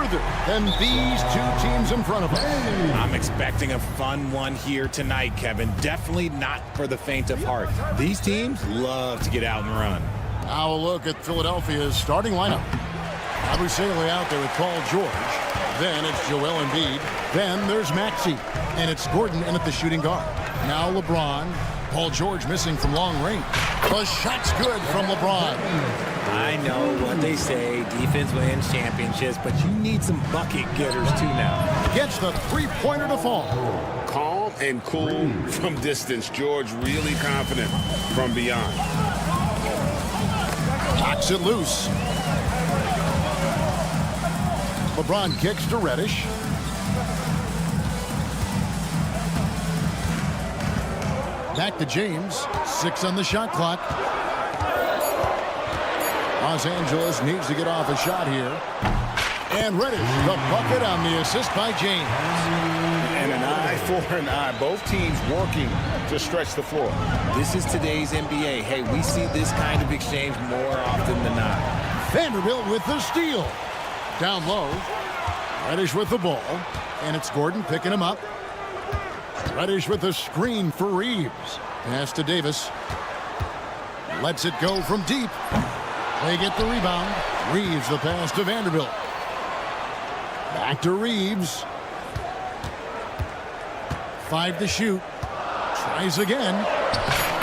further than these two teams in front of us. I'm expecting a fun one here tonight, Kevin. Definitely not for the faint of heart. These teams love to get out and run. Now a look at Philadelphia's starting lineup. Abusele out there with Paul George. Then it's Joel Embiid. Then there's Maxey. And it's Gordon in at the shooting guard. Now LeBron. Paul George missing from long range. The shot's good from LeBron. I know what they say, defense wins championships, but you need some bucket getters too now. Gets the three-pointer to fall. Calm and cool from distance. George really confident from beyond. Knocks it loose. LeBron kicks to Reddish. Back to James. 6 on the shot clock. Los Angeles needs to get off a shot here. And Reddish, the bucket on the assist by James. And an eye for an eye. Both teams working to stretch the floor. This is today's NBA. Hey, we see this kind of exchange more often than not. Vanderbilt with the steal. Down low. Reddish with the ball. And it's Gordon picking him up. Reddish with the screen for Reeves. Pass to Davis. Lets it go from deep. They get the rebound. Reeves the pass to Vanderbilt. Back to Reeves. 5 to shoot. Tries again.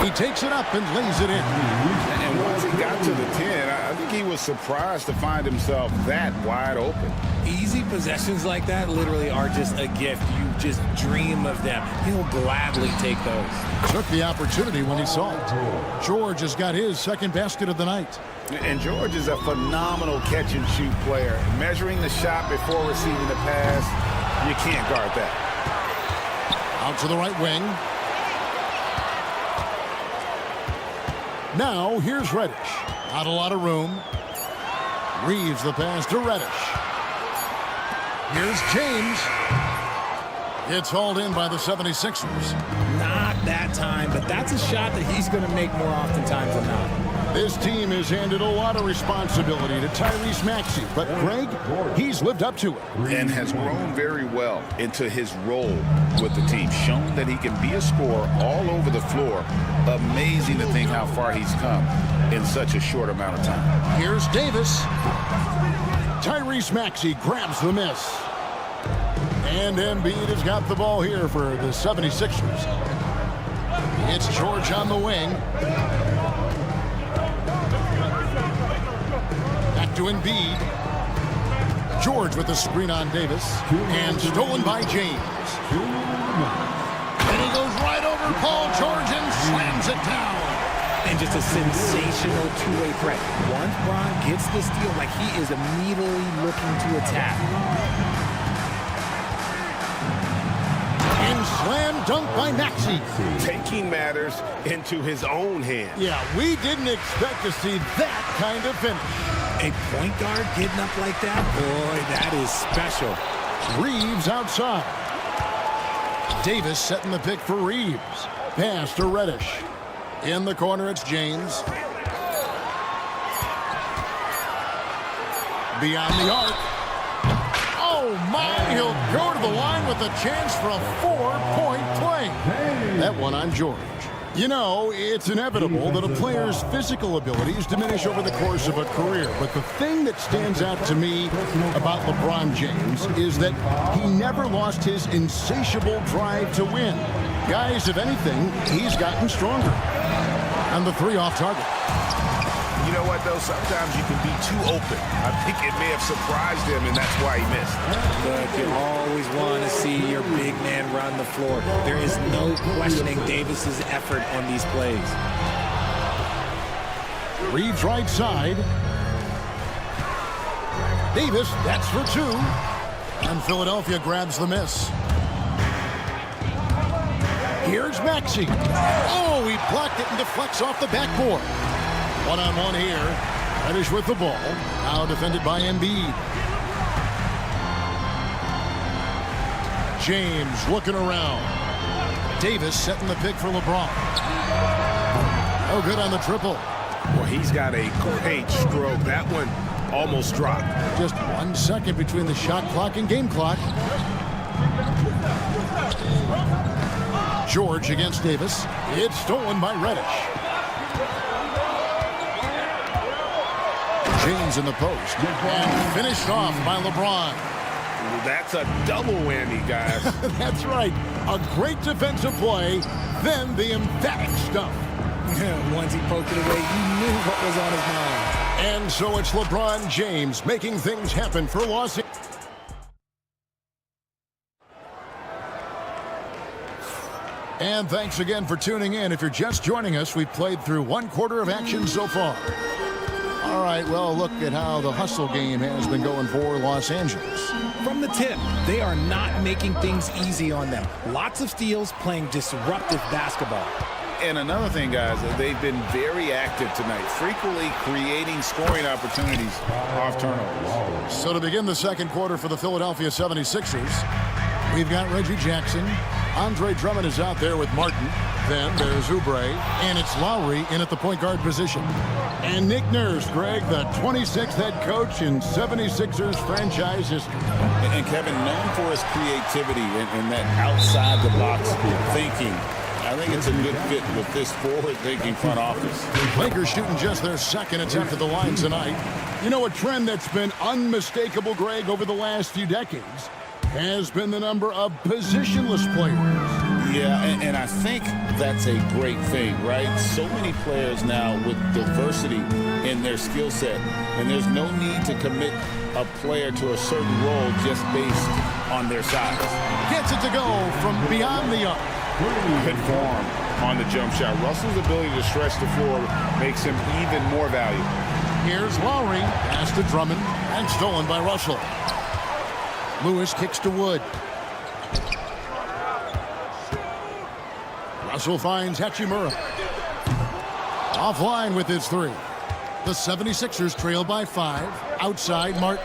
He takes it up and lays it in. And once he got to the 10, I think he was surprised to find himself that wide open. Easy possessions like that literally are just a gift. You just dream of them. He'll gladly take those. Took the opportunity when he saw it. George has got his second basket of the night. And George is a phenomenal catch-and-shoot player. Measuring the shot before receiving the pass, you can't guard that. Out to the right wing. Now, here's Reddish. Not a lot of room. Reeves the pass to Reddish. Here's James. It's hauled in by the 76ers. Not that time, but that's a shot that he's going to make more oftentimes than not. This team has handed a lot of responsibility to Tyrese Maxey, but Greg, he's lived up to it. And has grown very well into his role with the team. Shown that he can be a scorer all over the floor. Amazing to think how far he's come in such a short amount of time. Here's Davis. Tyrese Maxey grabs the miss. And Embiid has got the ball here for the 76ers. It's George on the wing. Back to Embiid. George with the screen on Davis. And stolen by James. And he goes right over Paul George and slams it down. And just a sensational two-way threat. Once Bron gets the steal, like he is immediately looking to attack. And slam dunk by Maxey. Taking matters into his own hands. Yeah, we didn't expect to see that kind of finish. A point guard getting up like that? Boy, that is special. Reeves outside. Davis setting the pick for Reeves. Pass to Reddish. In the corner, it's James. Beyond the arc. Oh, my. He'll go to the line with a chance for a 4-point play. That one on George. You know, it's inevitable that a player's physical abilities diminish over the course of a career. But the thing that stands out to me about LeBron James is that he never lost his insatiable drive to win. Guys, if anything, he's gotten stronger. And the 3 off target. You know what, though? Sometimes you can be too open. I think it may have surprised him, and that's why he missed. But you always want to see your big man run the floor. There is no questioning Davis's effort on these plays. Reeves right side. Davis, that's for 2. And Philadelphia grabs the miss. Here's Maxey. Oh, he blocked it and deflects off the backboard. One-on-one here. Reddish with the ball. Now defended by Embiid. James looking around. Davis setting the pick for LeBron. Oh, good on the triple. Well, he's got a great stroke. That one almost dropped. Just 1 second between the shot clock and game clock. George against Davis. It's stolen by Reddish. James in the post. And finished off by LeBron. That's a double whammy, guys. That's right. A great defensive play, then the emphatic stuff. Once he poked it away, you knew what was on his mind. And so it's LeBron James making things happen for Los Angeles. And thanks again for tuning in. If you're just joining us, we've played through 1/4 of action so far. All right, well, look at how the hustle game has been going for Los Angeles. From the tip, they are not making things easy on them. Lots of steals, playing disruptive basketball. And another thing, guys, they've been very active tonight, frequently creating scoring opportunities off turnovers. So to begin the second quarter for the Philadelphia 76ers, we've got Reggie Jackson. Andre Drummond is out there with Martin. Then there's Oubre, and it's Lowry in at the point guard position. And Nick Nurse, Greg, the 26th head coach in 76ers franchise history. And Kevin, known for his creativity and that outside-the-box thinking. I think it's a good fit with this forward-thinking front office. Lakers shooting just their second attempt at the line tonight. You know, a trend that's been unmistakable, Greg, over the last few decades has been the number of positionless players. Yeah, and I think that's a great thing, right? So many players now with diversity in their skill set, and there's no need to commit a player to a certain role just based on their size. Gets it to go from beyond the arc. Good form on the jump shot. Russell's ability to stretch the floor makes him even more valuable. Here's Lowry, pass to Drummond, and stolen by Russell. Lewis kicks to Wood. Russell finds Hachimura. Offline with his three. The 76ers trail by 5. Outside Martin.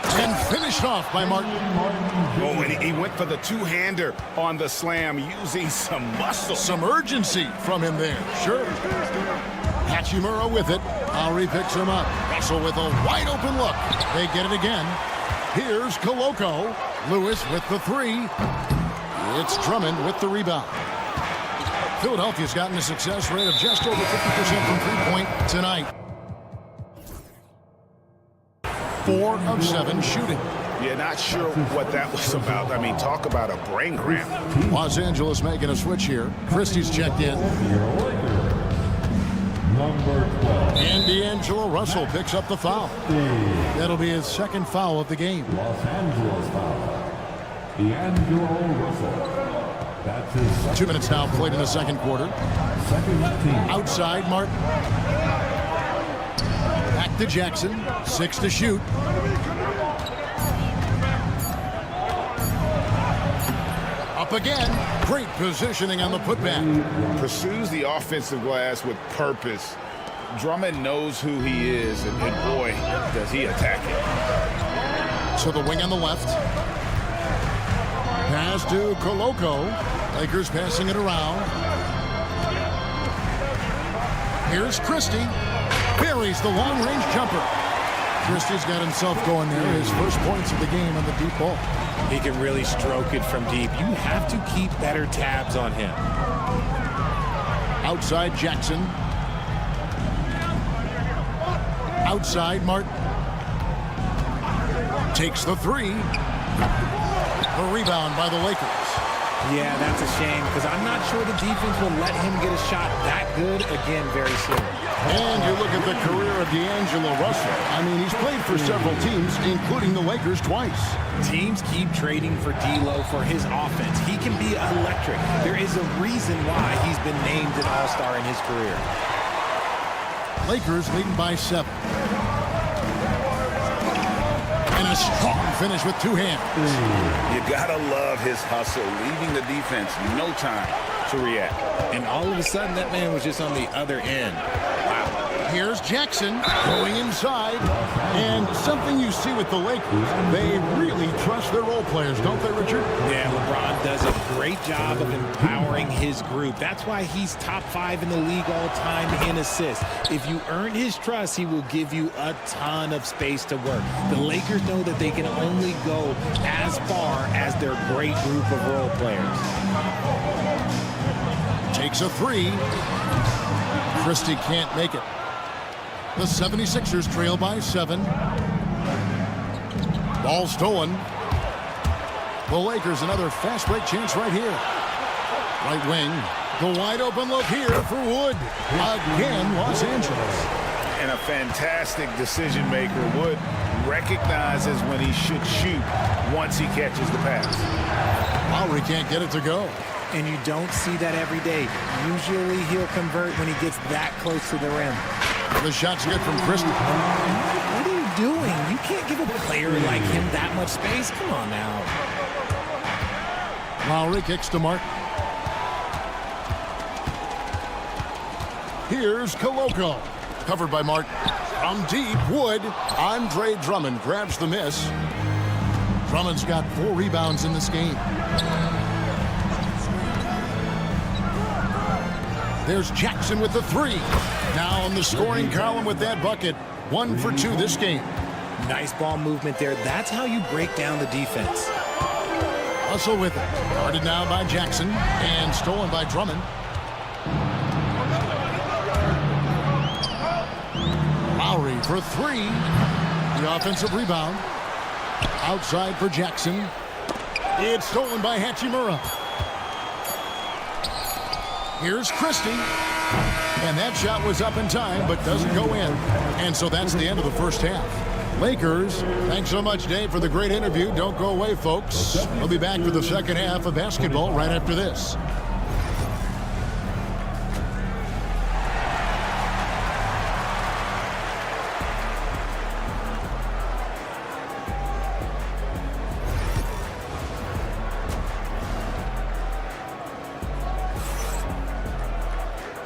And finished off by Martin. Oh, and he went for the two-hander on the slam, using some muscle. Some urgency from him there, sure. Hachimura with it. Lowry picks him up. Russell with a wide-open look. They get it again. Here's Koloko. Lewis with the three. It's Drummond with the rebound. Philadelphia's gotten a success rate of just over 50% from three-point tonight. 4 of 7 shooting. Yeah, not sure what that was about. I mean, talk about a brain cramp. Los Angeles making a switch here. Christie's checked in. And D'Angelo Russell picks up the foul. That'll be his second foul of the game. Los Angeles foul. D'Angelo Russell. That's his second. 2 minutes now played in the second quarter. Second team. Outside Martin. Back to Jackson. 6 to shoot. Up again. Great positioning on the putback. Pursues the offensive glass with purpose. Drummond knows who he is, and boy, does he attack it. So the wing on the left. Pass to Koloko. Lakers passing it around. Here's Christie. Buries the long-range jumper. Christie's got himself going there. His first points of the game on the deep ball. He can really stroke it from deep. You have to keep better tabs on him. Outside Jackson. Outside Martin. Takes the three. A rebound by the Lakers. Yeah, that's a shame because I'm not sure the defense will let him get a shot that good again very soon. And you look at the career of D'Angelo Russell. I mean, he's played for several teams, including the Lakers twice. Teams keep trading for D'Lo for his offense. He can be electric. There is a reason why he's been named an all-star in his career. Lakers leading by 7. And a strong finish with 2 hands. You gotta love his hustle, leaving the defense no time to react. And all of a sudden, that man was just on the other end. Wow. Here's Jackson going inside. And something you see with the Lakers, they really trust their role players, don't they, Richard? Yeah, LeBron does a great job of empowering his group. That's why he's top 5 in the league all time in assists. If you earn his trust, he will give you a ton of space to work. The Lakers know that they can only go as far as their great group of role players. Takes a 3. Christie can't make it. The 76ers trail by 7. Ball stolen. The Lakers another fast break chance right here. Right wing. The wide open look here for Wood. Again, Los Angeles. And a fantastic decision maker. Wood recognizes when he should shoot once he catches the pass. Lowry can't get it to go. And you don't see that every day. Usually he'll convert when he gets that close to the rim. The shot's good from Christie. What are you doing? You can't give a player like him that much space. Come on now. Lowry kicks to Mark. Here's Koloko. Covered by Mark. From deep, Wood. Andre Drummond grabs the miss. Drummond's got 4 rebounds in this game. There's Jackson with the 3. Now on the scoring column with that bucket. 1 for 2 this game. Nice ball movement there. That's how you break down the defense. Hustle with it. Guarded now by Jackson and stolen by Drummond. Lowry for 3. The offensive rebound. Outside for Jackson. It's stolen by Hachimura. Here's Christie. And that shot was up in time, but doesn't go in. And so that's the end of the first half. Lakers, thanks so much, Dave, for the great interview. Don't go away, folks. We'll be back for the second half of basketball right after this.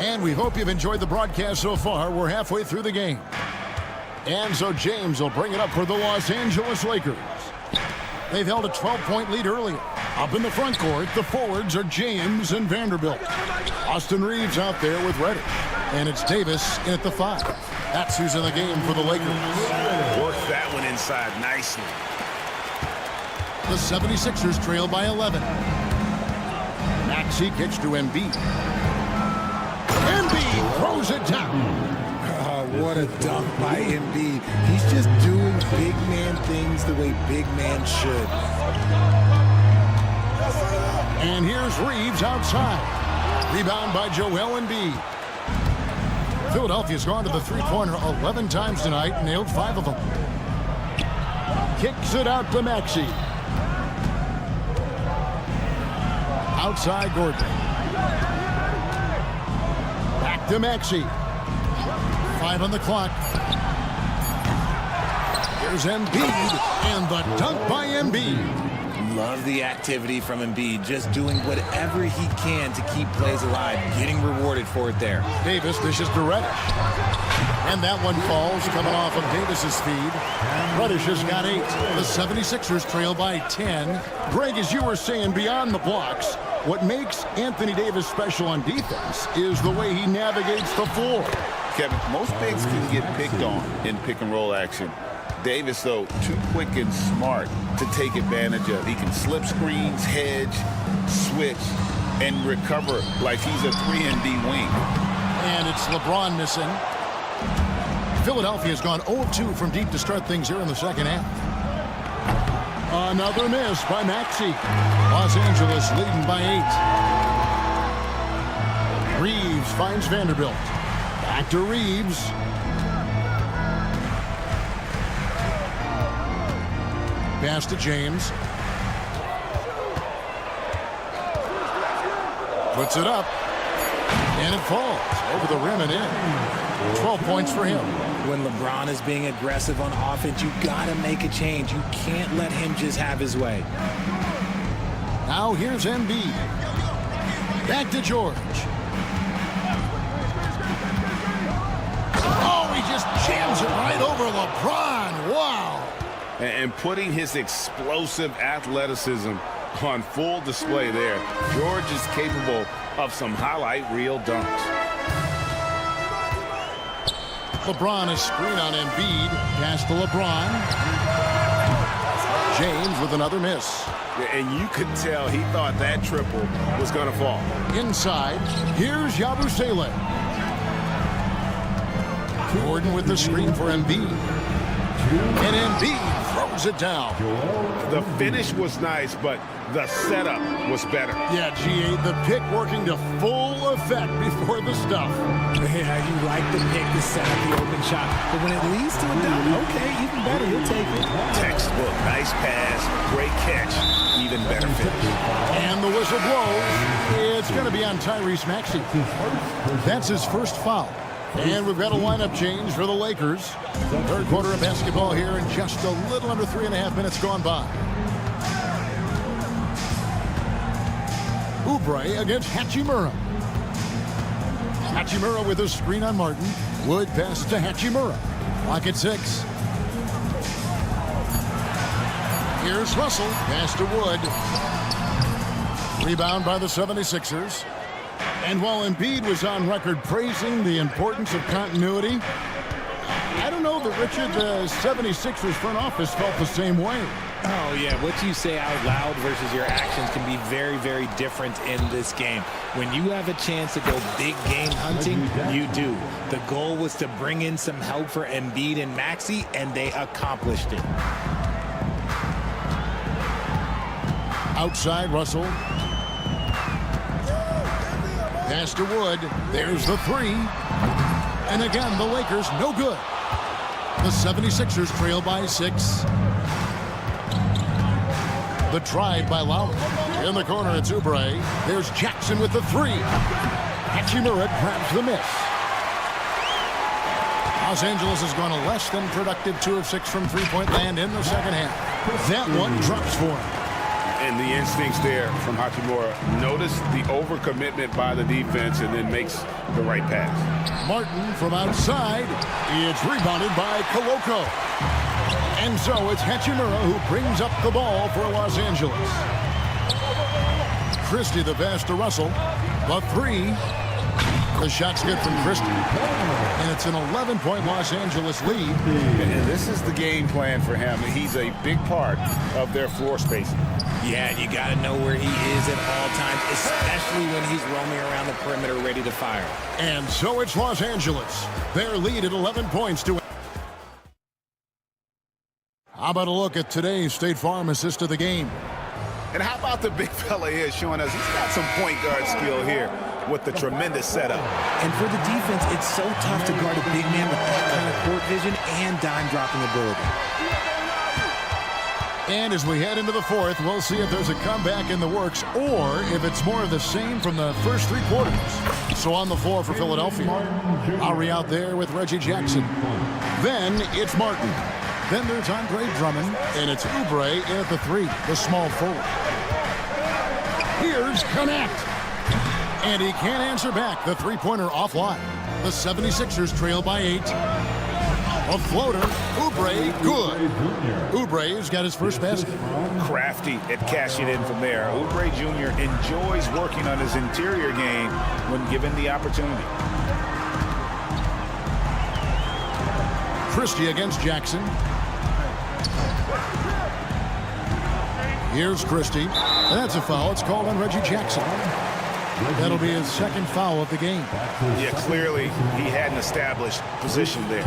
And we hope you've enjoyed the broadcast so far. We're halfway through the game. And so James will bring it up for the Los Angeles Lakers. They've held a 12-point lead earlier. Up in the front court, the forwards are James and Vanderbilt. Austin Reeves out there with Reddish. And it's Davis in at the 5. That's who's in the game for the Lakers. Worked that one inside nicely. The 76ers trail by 11. Maxey kicks to Embiid. Embiid throws it down. Oh, what a dunk by Embiid. He's just doing big man things the way big man should. And here's Reeves outside. Rebound by Joel Embiid. Philadelphia's gone to the three-pointer 11 times tonight, nailed 5 of them. Kicks it out to Maxey. Outside Gordon. Back to Maxey. 5 on the clock. Here's Embiid, and the dunk by Embiid. Love the activity from Embiid, just doing whatever he can to keep plays alive, getting rewarded for it there. Davis dishes to Reddish. And that one falls, coming off of Davis's feed. Reddish has got 8. The 76ers trail by 10. Greg, as you were saying, beyond the blocks, what makes Anthony Davis special on defense is the way he navigates the floor. Kevin, most bigs can get picked on in pick-and-roll action. Davis, though, too quick and smart to take advantage of. He can slip screens, hedge, switch, and recover like he's a 3-and-D wing. And it's LeBron missing. Philadelphia's gone 0-2 from deep to start things here in the second half. Another miss by Maxey. Los Angeles leading by 8. Reeves finds Vanderbilt. Back to Reeves. Pass to James. Puts it up. And it falls over the rim and in. 12 points for him. When LeBron is being aggressive on offense, you got to make a change. You can't let him just have his way. Now here's Embiid. Back to George. Oh, Jams it right over LeBron. Wow. And putting his explosive athleticism on full display there. George is capable of some highlight reel dunks. LeBron is screen on Embiid. Pass to LeBron. James with another miss. And you could tell he thought that triple was going to fall. Inside, here's Yabusele. Jordan with the screen for Embiid. And Embiid throws it down. The finish was nice, but the setup was better. Yeah, G8, the pick working to full effect before the stuff. Yeah, you like the pick to set up the open shot. But when it leads to a dunk, okay, even better, you'll take it. Textbook, nice pass, great catch, even better finish. And the whistle blows. It's going to be on Tyrese Maxey. That's his first foul. And we've got a lineup change for the Lakers. Third quarter of basketball here and just a little under 3.5 minutes gone by. Oubre against Hachimura. Hachimura with a screen on Martin. Wood passes to Hachimura. Clock at 6. Here's Russell. Pass to Wood. Rebound by the 76ers. And while Embiid was on record praising the importance of continuity, I don't know that, Richard, the 76ers front office felt the same way. Oh, yeah, what you say out loud versus your actions can be very, very different in this game. When you have a chance to go big game hunting, you do. The goal was to bring in some help for Embiid and Maxey, and they accomplished it. Outside, Russell. Pass to Wood. There's the 3. And again, the Lakers no good. The 76ers trail by 6. The drive by Lowry. In the corner, it's Oubre. There's Jackson with the 3. Hachimura grabs the miss. Los Angeles has gone a less than productive 2 of 6 from three-point land in the second half. That one drops for him. And the instincts there from Hachimura. Notice the overcommitment by the defense and then makes the right pass. Martin from outside. It's rebounded by Koloko. And so it's Hachimura who brings up the ball for Los Angeles. Christie the pass to Russell. The 3. The shot's good from Christie. And it's an 11-point Los Angeles lead. And this is the game plan for him. He's a big part of their floor spacing. Yeah, you got to know where he is at all times, especially when he's roaming around the perimeter ready to fire. And so it's Los Angeles. Their lead at 11 points to... How about a look at today's State Farm assist of the game? And how about the big fella here showing us he's got some point guard skill here with the tremendous setup. And for the defense, it's so tough to guard a big man with that kind of court vision and dime-dropping ability. And as we head into the fourth, we'll see if there's a comeback in the works or if it's more of the same from the first 3 quarters. So on the floor for Philadelphia, Lowry out there with Reggie Jackson. Then it's Martin. Then there's Andre Drummond, and it's Oubre in at the 3, the small forward. Here's Connect. And he can't answer back. The three-pointer offline. The 76ers trail by 8. A floater. Oubre, good. Oubre's got his first basket. Crafty at cashing in from there. Oubre Jr. enjoys working on his interior game when given the opportunity. Christie against Jackson. Here's Christie. And that's a foul. It's called on Reggie Jackson. That'll be his second foul of the game. Yeah, clearly he had an established position there.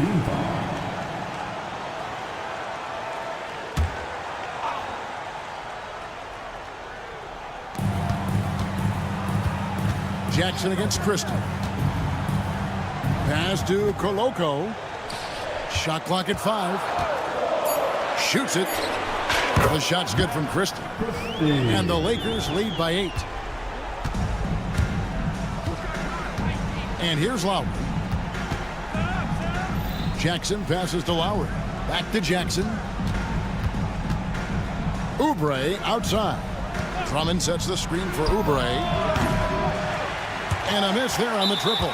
Jackson against Christie. Pass to Koloko. Shot clock at 5. Shoots it. The shot's good from Christie. And the Lakers lead by 8. And here's Lowry. Jackson passes to Lowry. Back to Jackson. Oubre outside. Drummond sets the screen for Oubre. And a miss there on the triple.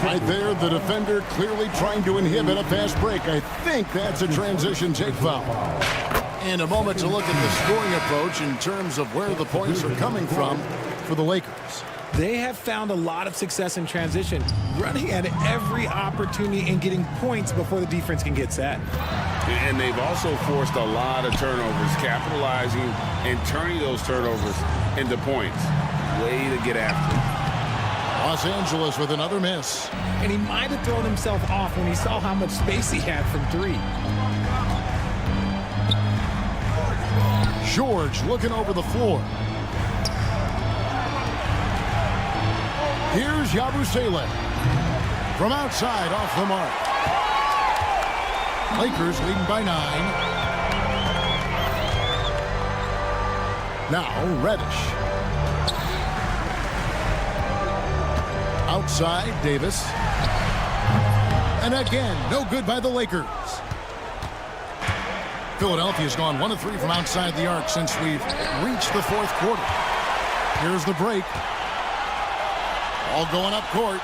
Right there, the defender clearly trying to inhibit a fast break. I think that's a transition take foul. And a moment to look at the scoring approach in terms of where the points are coming from for the Lakers. They have found a lot of success in transition, running at every opportunity and getting points before the defense can get set. And they've also forced a lot of turnovers, capitalizing and turning those turnovers into points. Way to get after it. Los Angeles with another miss. And he might have thrown himself off when he saw how much space he had from three. George looking over the floor. Here's Yabusele. From outside, off the mark. Lakers leading by 9. Now Reddish. Outside, Davis. And again, no good by the Lakers. Philadelphia's gone 1 of 3 from outside the arc since we've reached the fourth quarter. Here's the break. All going up court.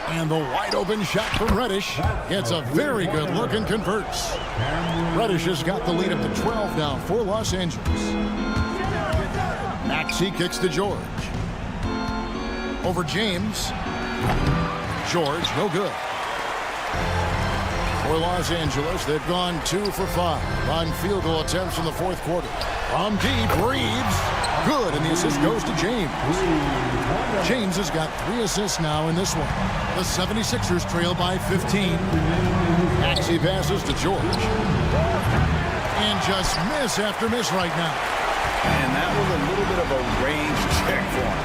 And the wide open shot from Reddish gets a very good look and converts. Reddish has got the lead up to 12 now for Los Angeles. Maxey kicks to George. Over James. George, no good. For Los Angeles, they've gone 2 for 5 on field goal attempts in the fourth quarter. From deep, Reeves. Good, and the assist goes to James. James has got 3 assists now in this one. The 76ers trail by 15. Maxey passes to George. And just miss after miss right now. And that was a little bit of a range check for him.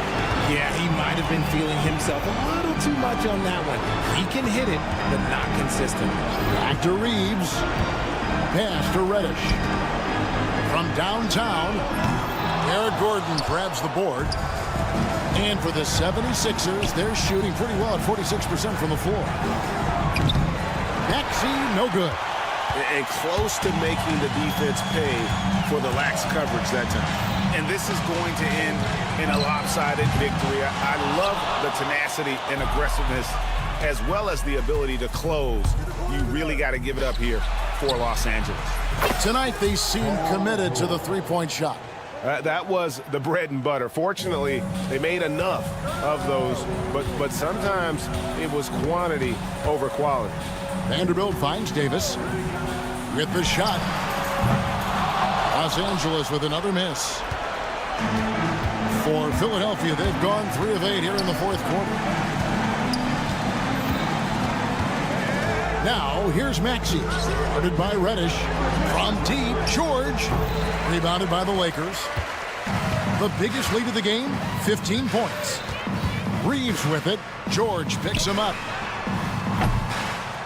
Yeah, he might have been feeling himself a little too much on that one. He can hit it, but not consistent. Back to Reeves. Pass to Reddish. From downtown, Eric Gordon grabs the board. And for the 76ers, they're shooting pretty well at 46% from the floor. Maxey, no good. And close to making the defense pay for the lax coverage that time. And this is going to end in a lopsided victory. I love the tenacity and aggressiveness as well as the ability to close. You really got to give it up here for Los Angeles. Tonight, they seem committed to the three-point shot. That was the bread and butter. Fortunately, they made enough of those, but sometimes it was quantity over quality. Vanderbilt finds Davis with the shot. Los Angeles with another miss. For Philadelphia, they've gone 3 of 8 here in the fourth quarter. Now, here's Maxey, guarded by Reddish. From deep, George. Rebounded by the Lakers. The biggest lead of the game, 15 points. Reeves with it. George picks him up.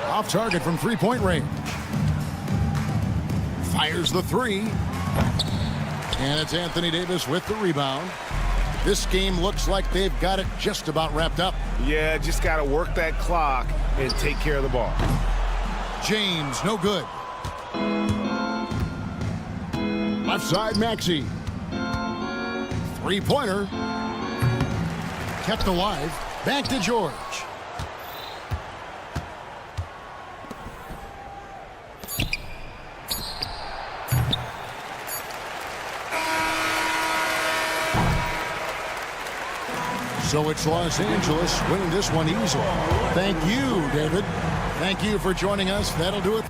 Off target from three-point range. Fires the 3. And it's Anthony Davis with the rebound. This game looks like they've got it just about wrapped up. Yeah, just got to work that clock and take care of the ball. James, no good. Left side, Maxey. Three-pointer. Kept alive. Back to George. So it's Los Angeles winning this one easily. Thank you, David. Thank you for joining us. That'll do it.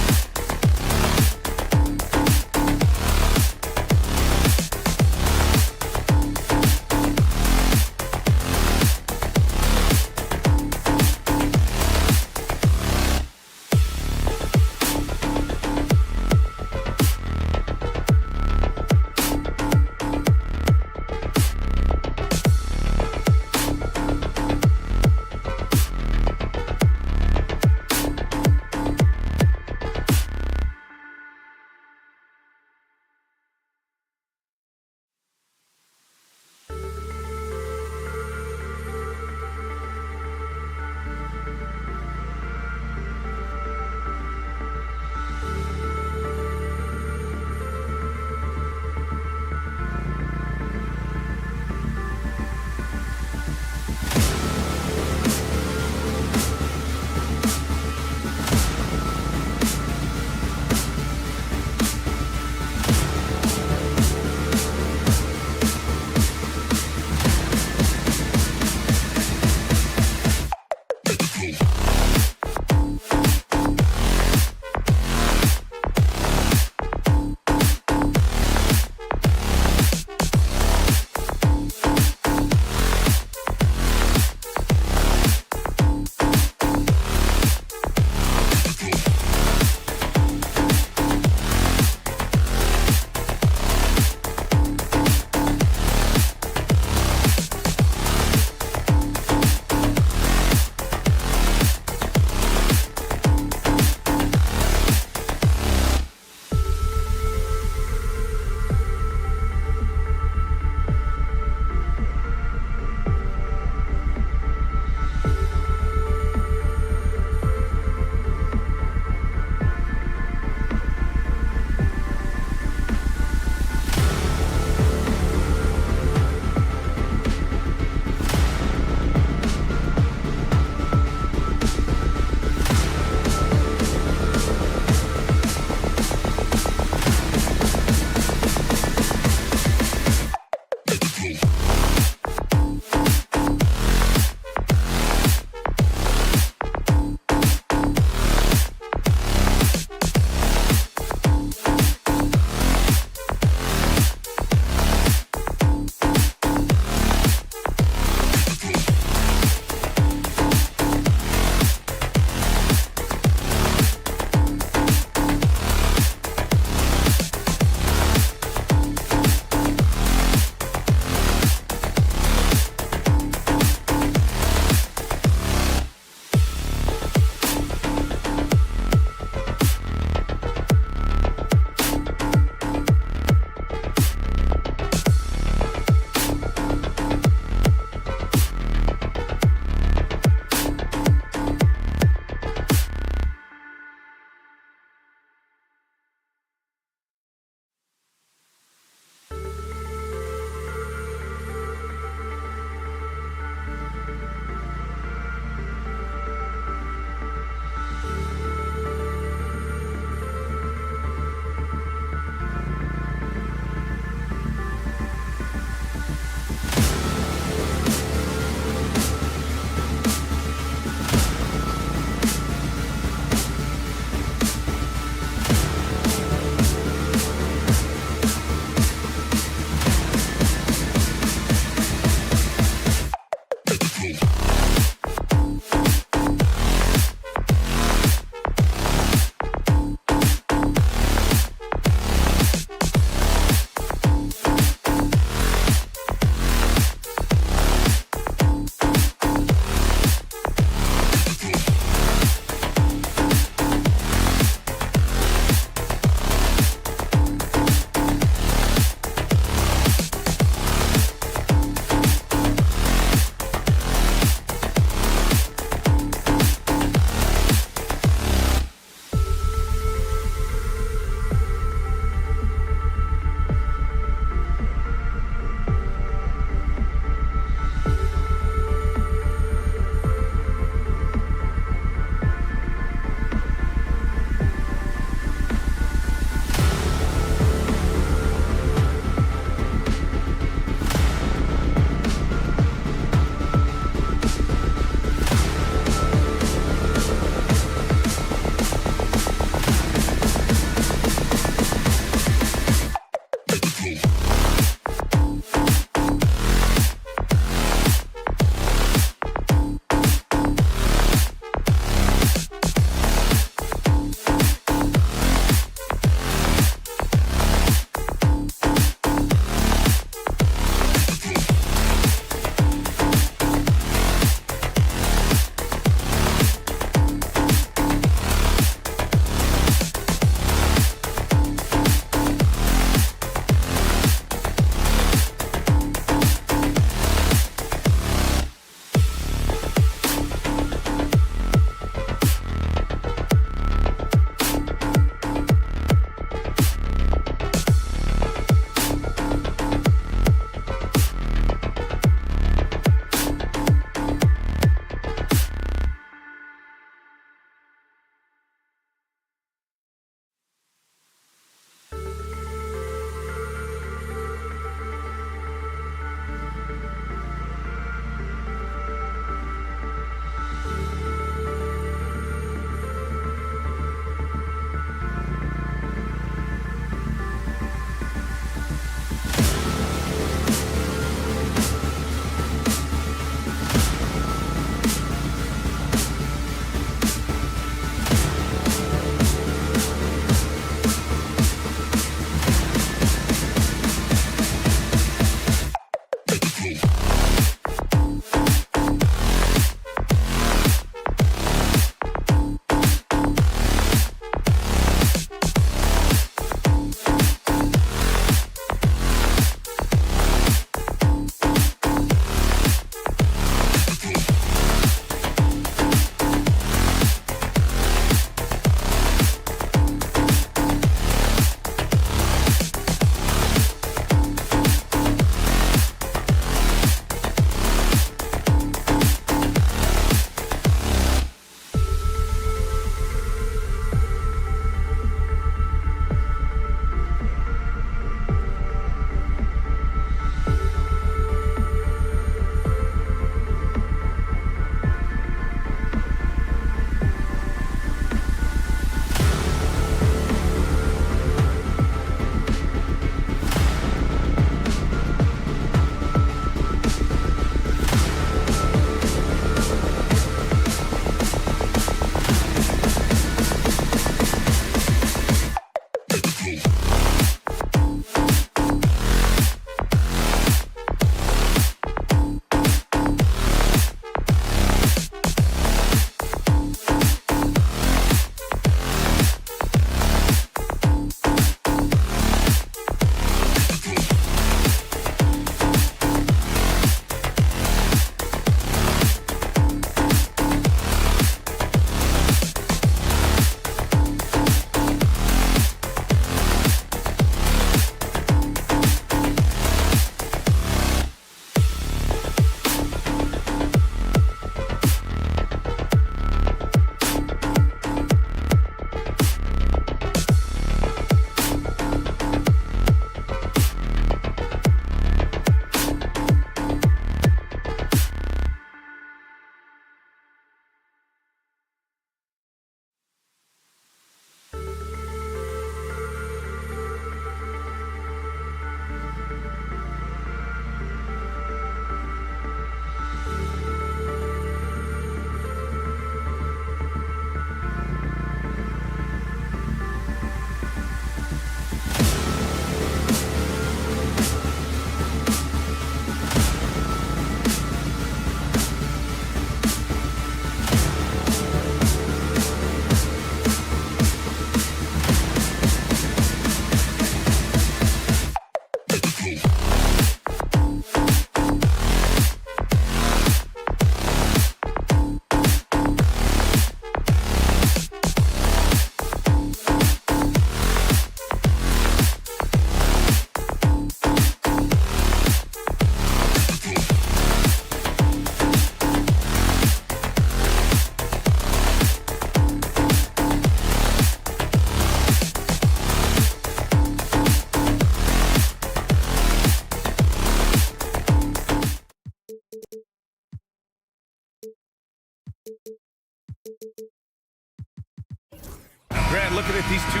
looking at these two.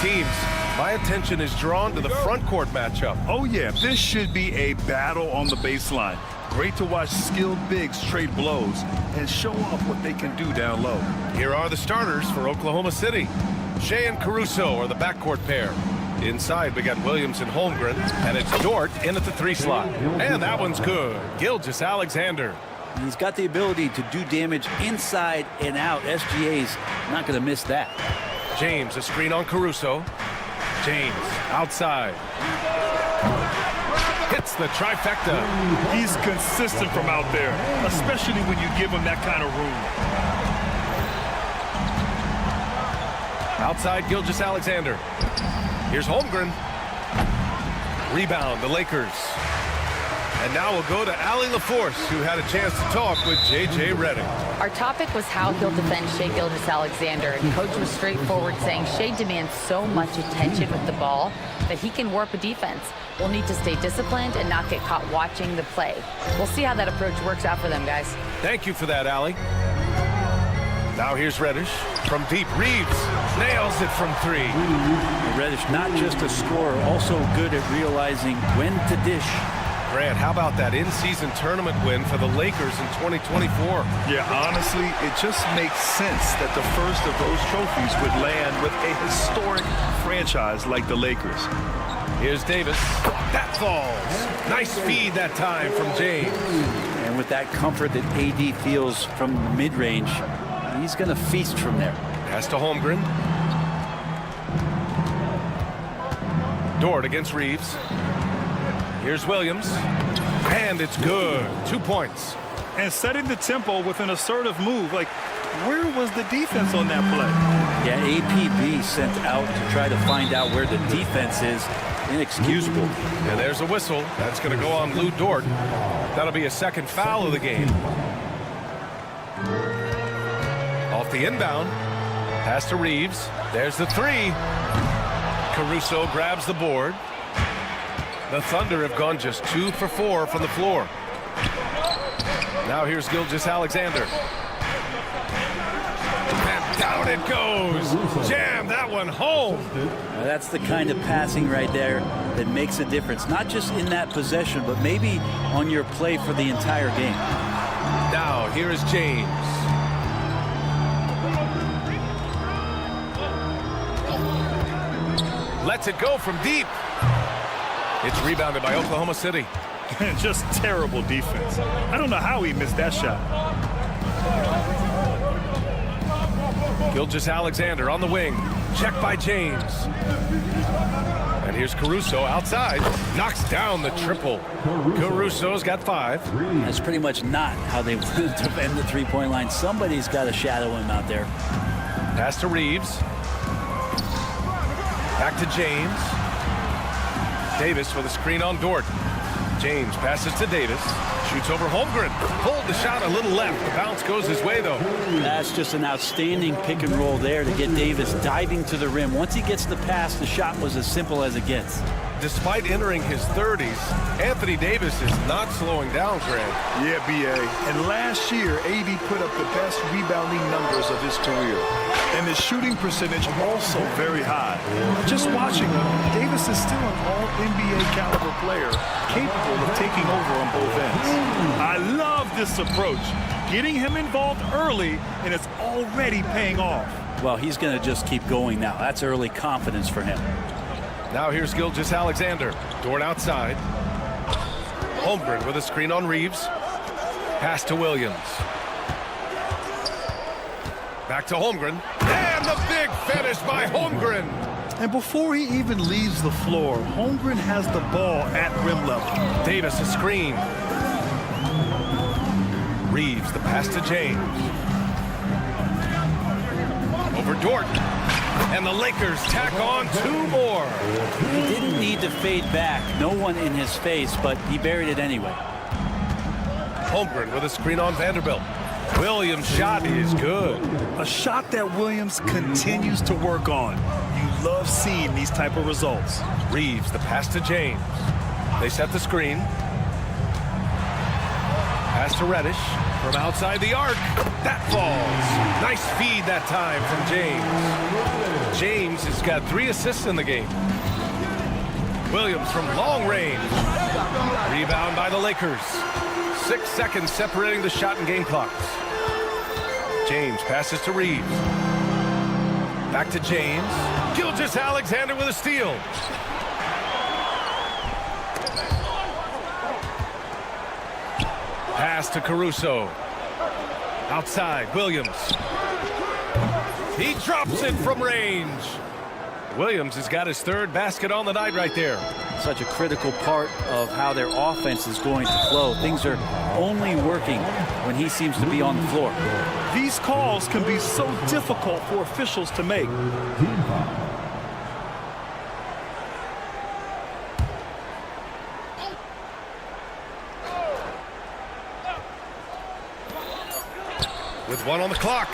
Teams, my attention is drawn to the front court matchup. Oh yeah, this should be a battle on the baseline. Great to watch skilled bigs trade blows and show off what they can do down low. Here are the starters for Oklahoma City. Shea and Caruso are the backcourt pair. Inside, we got Williams and Holmgren, and it's Dort in at the 3 slot. And that one's good. Gilgeous-Alexander. He's got the ability to do damage inside and out. SGA's not going to miss that. James, a screen on Caruso. James, outside. Hits the trifecta. He's consistent from out there, especially when you give him that kind of room. Outside, Gilgeous-Alexander. Here's Holmgren. Rebound, the Lakers. And now we'll go to Allie LaForce, who had a chance to talk with J.J. Redick. Our topic was how he'll defend Shai Gilgeous-Alexander, and Coach was straightforward, saying Shai demands so much attention with the ball that he can warp a defense. We'll need to stay disciplined and not get caught watching the play. We'll see how that approach works out for them, guys. Thank you for that, Allie. Now here's Reddish from deep. Reeves nails it from 3. Reddish, not just a scorer, also good at realizing when to dish. Grant, how about that in-season tournament win for the Lakers in 2024? Yeah, honestly, it just makes sense that the first of those trophies would land with a historic franchise like the Lakers. Here's Davis. That falls. Nice feed that time from James. And with that comfort that AD feels from mid-range, he's going to feast from there. Pass to Holmgren. Dort against Reeves. Here's Williams. And it's good. 2 points. And setting the tempo with an assertive move. Like, where was the defense on that play? Yeah, APB sent out to try to find out where the defense is. Inexcusable. And there's a whistle. That's going to go on Lou Dort. That'll be a second foul of the game. Off the inbound. Pass to Reeves. There's the 3. Caruso grabs the board. The Thunder have gone just 2 for 4 from the floor. Now here's Gilgeous-Alexander. And down it goes. Jam that one home. Now that's the kind of passing right there that makes a difference. Not just in that possession, but maybe on your play for the entire game. Now here is James. Lets it go from deep. It's rebounded by Oklahoma City. Just terrible defense. I don't know how he missed that shot. Gilgeous-Alexander on the wing. Check by James. And here's Caruso outside. Knocks down the triple. Caruso's got 5. That's pretty much not how they defend the three-point line. Somebody's got to shadow him out there. Pass to Reeves. Back to James. Davis with a screen on Dort. James passes to Davis. Shoots over Holmgren. Pulled the shot a little left. The bounce goes his way, though. That's just an outstanding pick and roll there to get Davis diving to the rim. Once he gets the pass, the shot was as simple as it gets. Despite entering his 30s, Anthony Davis is not slowing down, Grant. Yeah, B.A. And last year, AD put up the best rebounding numbers of his career. And his shooting percentage also very high. Just watching him, Davis is still an all-NBA caliber player, capable of taking over on both ends. I love this approach. Getting him involved early, and it's already paying off. Well, he's going to just keep going now. That's early confidence for him. Now here's Gilgeous-Alexander. Dort outside. Holmgren with a screen on Reeves. Pass to Williams. Back to Holmgren. And the big finish by Holmgren. And before he even leaves the floor, Holmgren has the ball at rim level. Davis a screen. Reeves the pass to James. Over Dort. And the Lakers tack on 2 more. He didn't need to fade back. No one in his face, but he buried it anyway. Holmgren with a screen on Vanderbilt. Williams' shot is good. A shot that Williams continues to work on. You love seeing these type of results. Reeves, the pass to James. They set the screen. Pass to Reddish from outside the arc. That falls. Nice feed that time from James. James has got 3 assists in the game. Williams from long range. Rebound by the Lakers. 6 seconds separating the shot and game clocks. James passes to Reeves. Back to James. Gilgeous-Alexander with a steal. Pass to Caruso. Outside, Williams. He drops it from range. Williams has got his 3rd basket on the night right there. Such a critical part of how their offense is going to flow. Things are only working when he seems to be on the floor. These calls can be so difficult for officials to make. With 1 on the clock.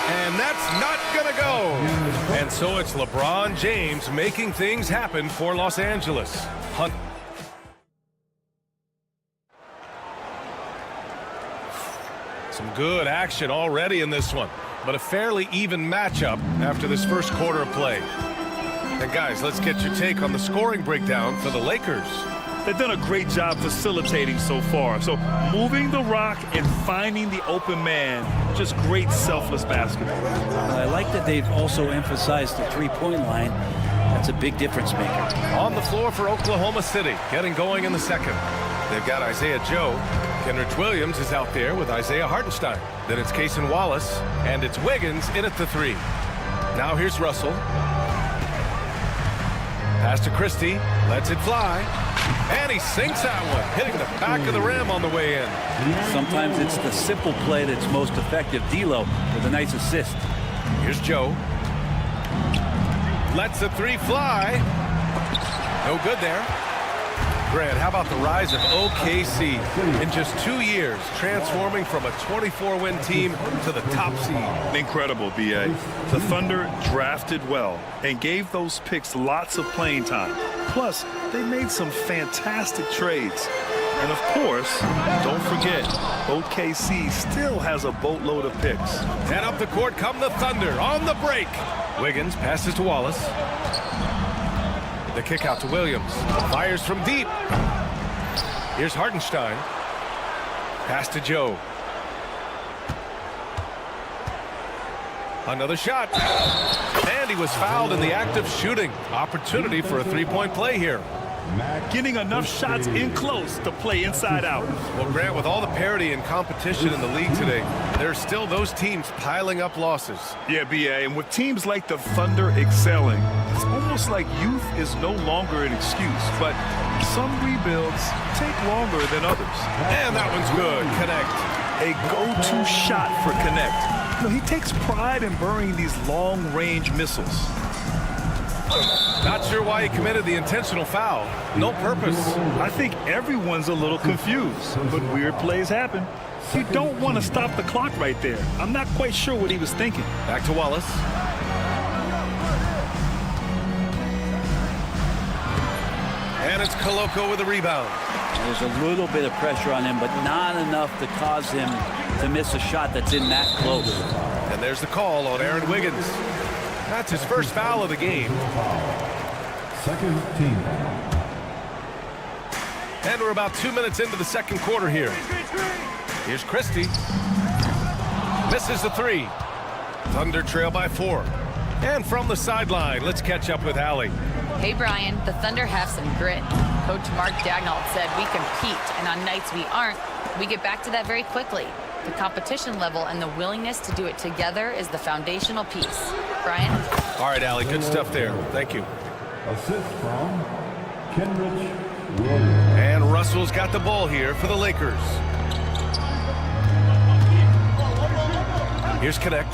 And that's not going to go. And so it's LeBron James making things happen for Los Angeles. Hunt. Some good action already in this one, but a fairly even matchup after this first quarter of play. And guys, let's get your take on the scoring breakdown for the Lakers. They've done a great job facilitating so far. So moving the rock and finding the open man, just great selfless basketball. I like that they've also emphasized the three-point line. That's a big difference maker. On the floor for Oklahoma City, getting going in the second. They've got Isaiah Joe. Kenrich Williams is out there with Isaiah Hartenstein. Then it's Cason Wallace, and it's Wiggins in at the 3. Now here's Russell. Pass to Christie, lets it fly. And he sinks that one, hitting the back of the rim on the way in. Sometimes it's the simple play that's most effective. D'Lo with a nice assist. Here's Joe. Lets the 3 fly. No good there. Grant, how about the rise of OKC in just 2 years, transforming from a 24-win team to the top seed? Incredible, B.A. The Thunder drafted well and gave those picks lots of playing time. Plus, they made some fantastic trades. And of course, don't forget, OKC still has a boatload of picks. And up the court come the Thunder on the break. Wiggins passes to Wallace. The kick out to Williams. Fires from deep. Here's Hartenstein. Pass to Joe. Another shot. And he was fouled in the act of shooting. Opportunity for a 3-point play here. Getting enough shots in close to play inside out. Well, Grant, with all the parity and competition in the league today, there are still those teams piling up losses. Yeah, B.A., and with teams like the Thunder excelling, it's almost like youth is no longer an excuse, but some rebuilds take longer than others. And that one's good. Connect. A go-to shot for Connect. You know, he takes pride in burying these long-range missiles. Not sure why he committed the intentional foul. No purpose. I think everyone's a little confused, but weird plays happen. You don't want to stop the clock right there. I'm not quite sure what he was thinking. Back to Wallace. And it's Koloko with a rebound. There's a little bit of pressure on him, but not enough to cause him to miss a shot that's in that close. And there's the call on Aaron Wiggins. That's his first foul of the game. Second team. And we're about 2 minutes into the second quarter here. Here's Christie. Misses the 3. Thunder trail by 4. And from the sideline, let's catch up with Allie. Hey, Brian, the Thunder have some grit. Coach Mark Daigneault said we compete, and on nights we aren't, we get back to that very quickly. The competition level and the willingness to do it together is the foundational piece. Brian? All right, Allie, good stuff there. Thank you. Assist from Kenrich Williams. And Russell's got the ball here for the Lakers. Here's Connect.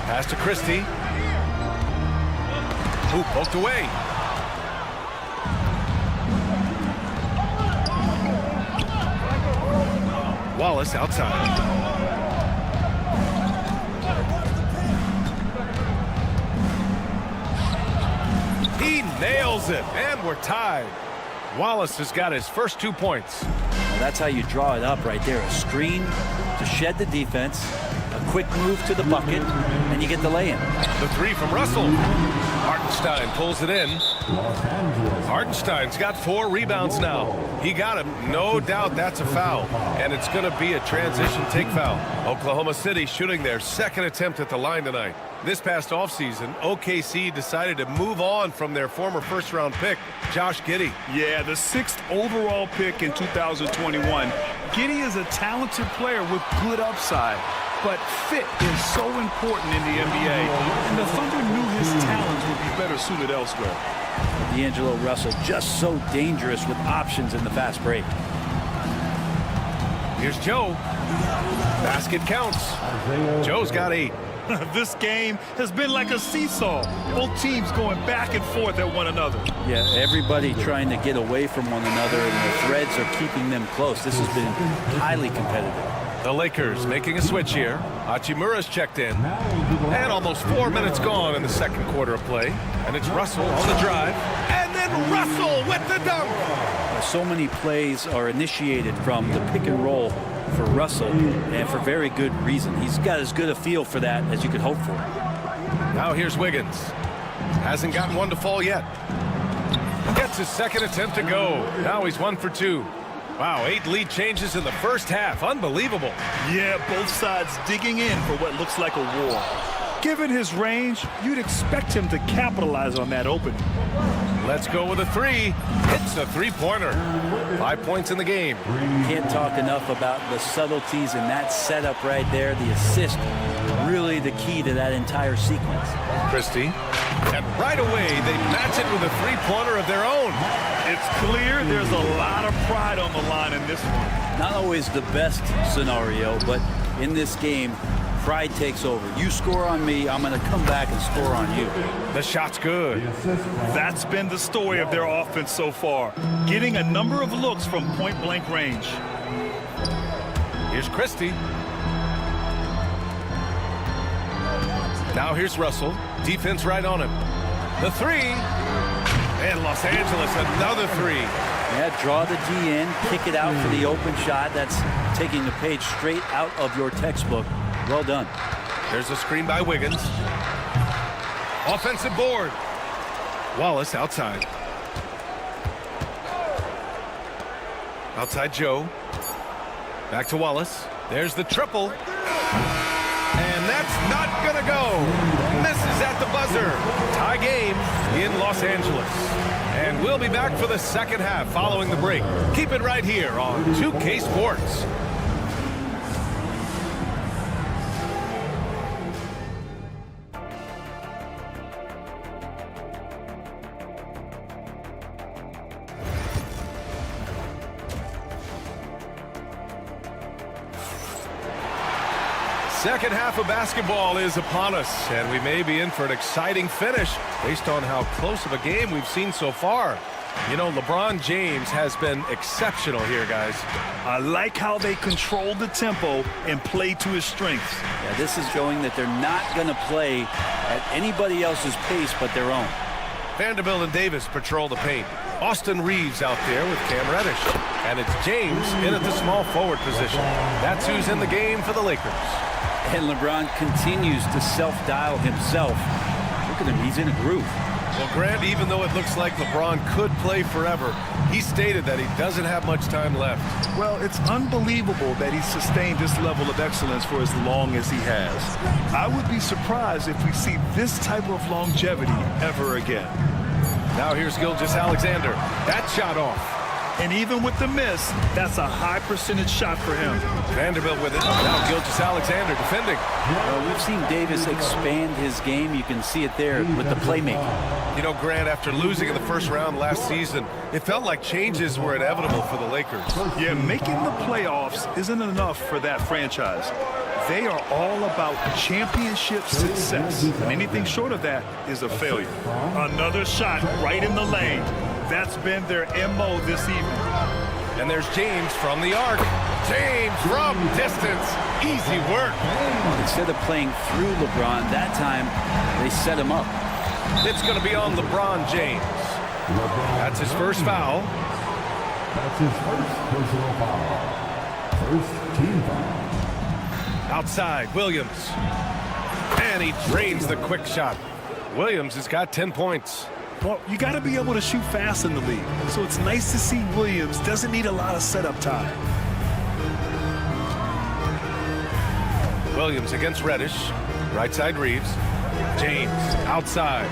Pass to Christie. Ooh, poked away. Wallace outside. He nails it, and we're tied. Wallace has got his first 2 points. Well, that's how you draw it up right there. A screen to shed the defense, a quick move to the bucket, and you get the lay-in. The three from Russell. Hartenstein pulls it in. Hartenstein's got 4 rebounds now. He got him. No doubt that's a foul. And it's going to be a transition take foul. Oklahoma City shooting their second attempt at the line tonight. This past offseason, OKC decided to move on from their former first-round pick, Josh Giddey. Yeah, the 6th overall pick in 2021. Giddey is a talented player with good upside. But fit is so important in the NBA, and the Thunder knew his talents would be better suited elsewhere. D'Angelo Russell just so dangerous with options in the fast break. Here's Joe. Basket counts. Joe's got 8. This game has been like a seesaw. Both teams going back and forth at one another. Yeah, everybody trying to get away from one another, and the threads are keeping them close. This has been highly competitive. The Lakers making a switch here. Hachimura's checked in. And almost 4 minutes gone in the second quarter of play. And it's Russell on the drive. And then Russell with the dunk. So many plays are initiated from the pick and roll for Russell, and for very good reason. He's got as good a feel for that as you could hope for. Now here's Wiggins. Hasn't gotten one to fall yet. Gets his second attempt to go. Now he's 1 for 2. Wow, 8 lead changes in the first half. Unbelievable. Yeah, both sides digging in for what looks like a war. Given his range, you'd expect him to capitalize on that opening. Let's go with a 3. Hits a 3-pointer. 5 points in the game. Can't talk enough about the subtleties in that setup right there. The assist, really the key to that entire sequence. Christie. And right away, they match it with a 3-pointer of their own. It's clear there's a lot of pride on the line in this one. Not always the best scenario, but in this game, pride takes over. You score on me, I'm going to come back and score on you. The shot's good. That's been the story of their offense so far. Getting a number of looks from point-blank range. Here's Christie. Now here's Russell. Defense right on him. The 3. And Los Angeles, another 3. Yeah, draw the D in, kick it out for the open shot. That's taking the page straight out of your textbook. Well done. There's a screen by Wiggins. Offensive board. Wallace outside. Outside Joe. Back to Wallace. There's the triple. And that's not going to go. Misses at the buzzer. Tie game in Los Angeles. And we'll be back for the second half following the break. Keep it right here on 2K Sports. Second half of basketball is upon us, and we may be in for an exciting finish based on how close of a game we've seen so far. You know, LeBron James has been exceptional here, guys. I like how they control the tempo and play to his strengths. Yeah, this is showing that they're not going to play at anybody else's pace but their own. Vanderbilt and Davis patrol the paint. Austin Reeves out there with Cam Reddish. And it's James in at the small forward position. That's who's in the game for the Lakers. And LeBron continues to self-dial himself. Look at him, he's in a groove. Well, Grant, even though it looks like LeBron could play forever, he stated that he doesn't have much time left. Well, it's unbelievable that he's sustained this level of excellence for as long as he has. I would be surprised if we see this type of longevity ever again. Now here's Gilgeous-Alexander. That shot off. And even with the miss, that's a high percentage shot for him. Vanderbilt with it. Now Gilgeous-Alexander defending. Well, we've seen Davis expand his game. You can see it there with the playmaking. You know, Grant, after losing in the first round last season, it felt like changes were inevitable for the Lakers. Yeah, making the playoffs isn't enough for that franchise. They are all about championship success, and anything short of that is a failure. Another shot right in the lane. That's been their MO this evening. And there's James from the arc. James from distance. Easy work. Instead of playing through LeBron, that time they set him up. It's going to be on LeBron James. That's his first foul. That's his first personal foul. First team foul. Outside, Williams. And he drains the quick shot. Williams has got 10 points. Well, you got to be able to shoot fast in the league. So it's nice to see Williams doesn't need a lot of setup time. Williams against Reddish. Right side, Reeves. James outside.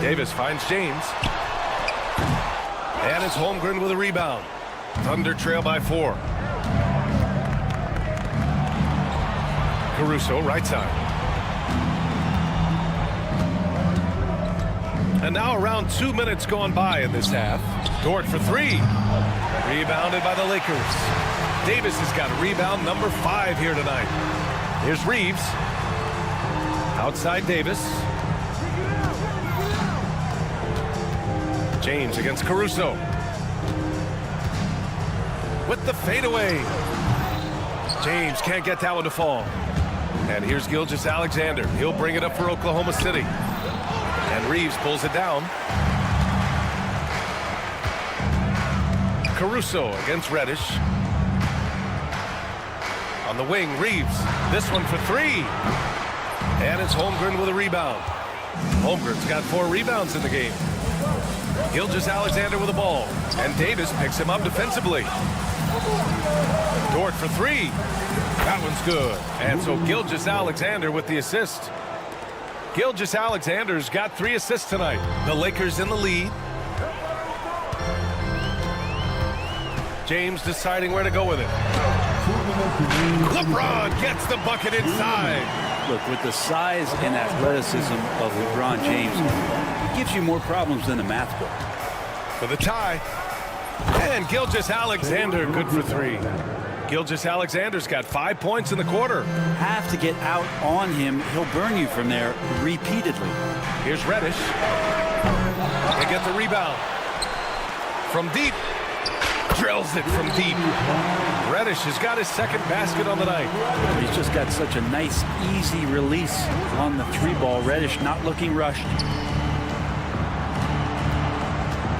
Davis finds James. And it's Holmgren with a rebound. Thunder trail by 4. Caruso, right side. And now around 2 minutes gone by in this half. Dort for 3. Rebounded by the Lakers. Davis has got rebound number 5 here tonight. Here's Reeves. Outside Davis. James against Caruso. With the fadeaway. James can't get that one to fall. And here's Gilgeous-Alexander. He'll bring it up for Oklahoma City. And Reeves pulls it down. Caruso against Reddish. On the wing, Reeves. This one for 3. And it's Holmgren with a rebound. Holmgren's got 4 rebounds in the game. Gilgeous-Alexander with the ball. And Davis picks him up defensively. Dort for 3. That one's good. And so Gilgeous-Alexander with the assist. Gilgeous-Alexander's got 3 assists tonight. The Lakers in the lead. James deciding where to go with it. LeBron gets the bucket inside. Look, with the size and athleticism of LeBron James, it gives you more problems than a math book. For the tie. And Gilgeous-Alexander good for 3. Gilgeous-Alexander's got 5 points in the quarter. Have to get out on him. He'll burn you from there repeatedly. Here's Reddish. They get the rebound. From deep. Drills it from deep. Reddish has got his second basket on the night. He's just got such a nice, easy release on the 3-ball. Reddish not looking rushed.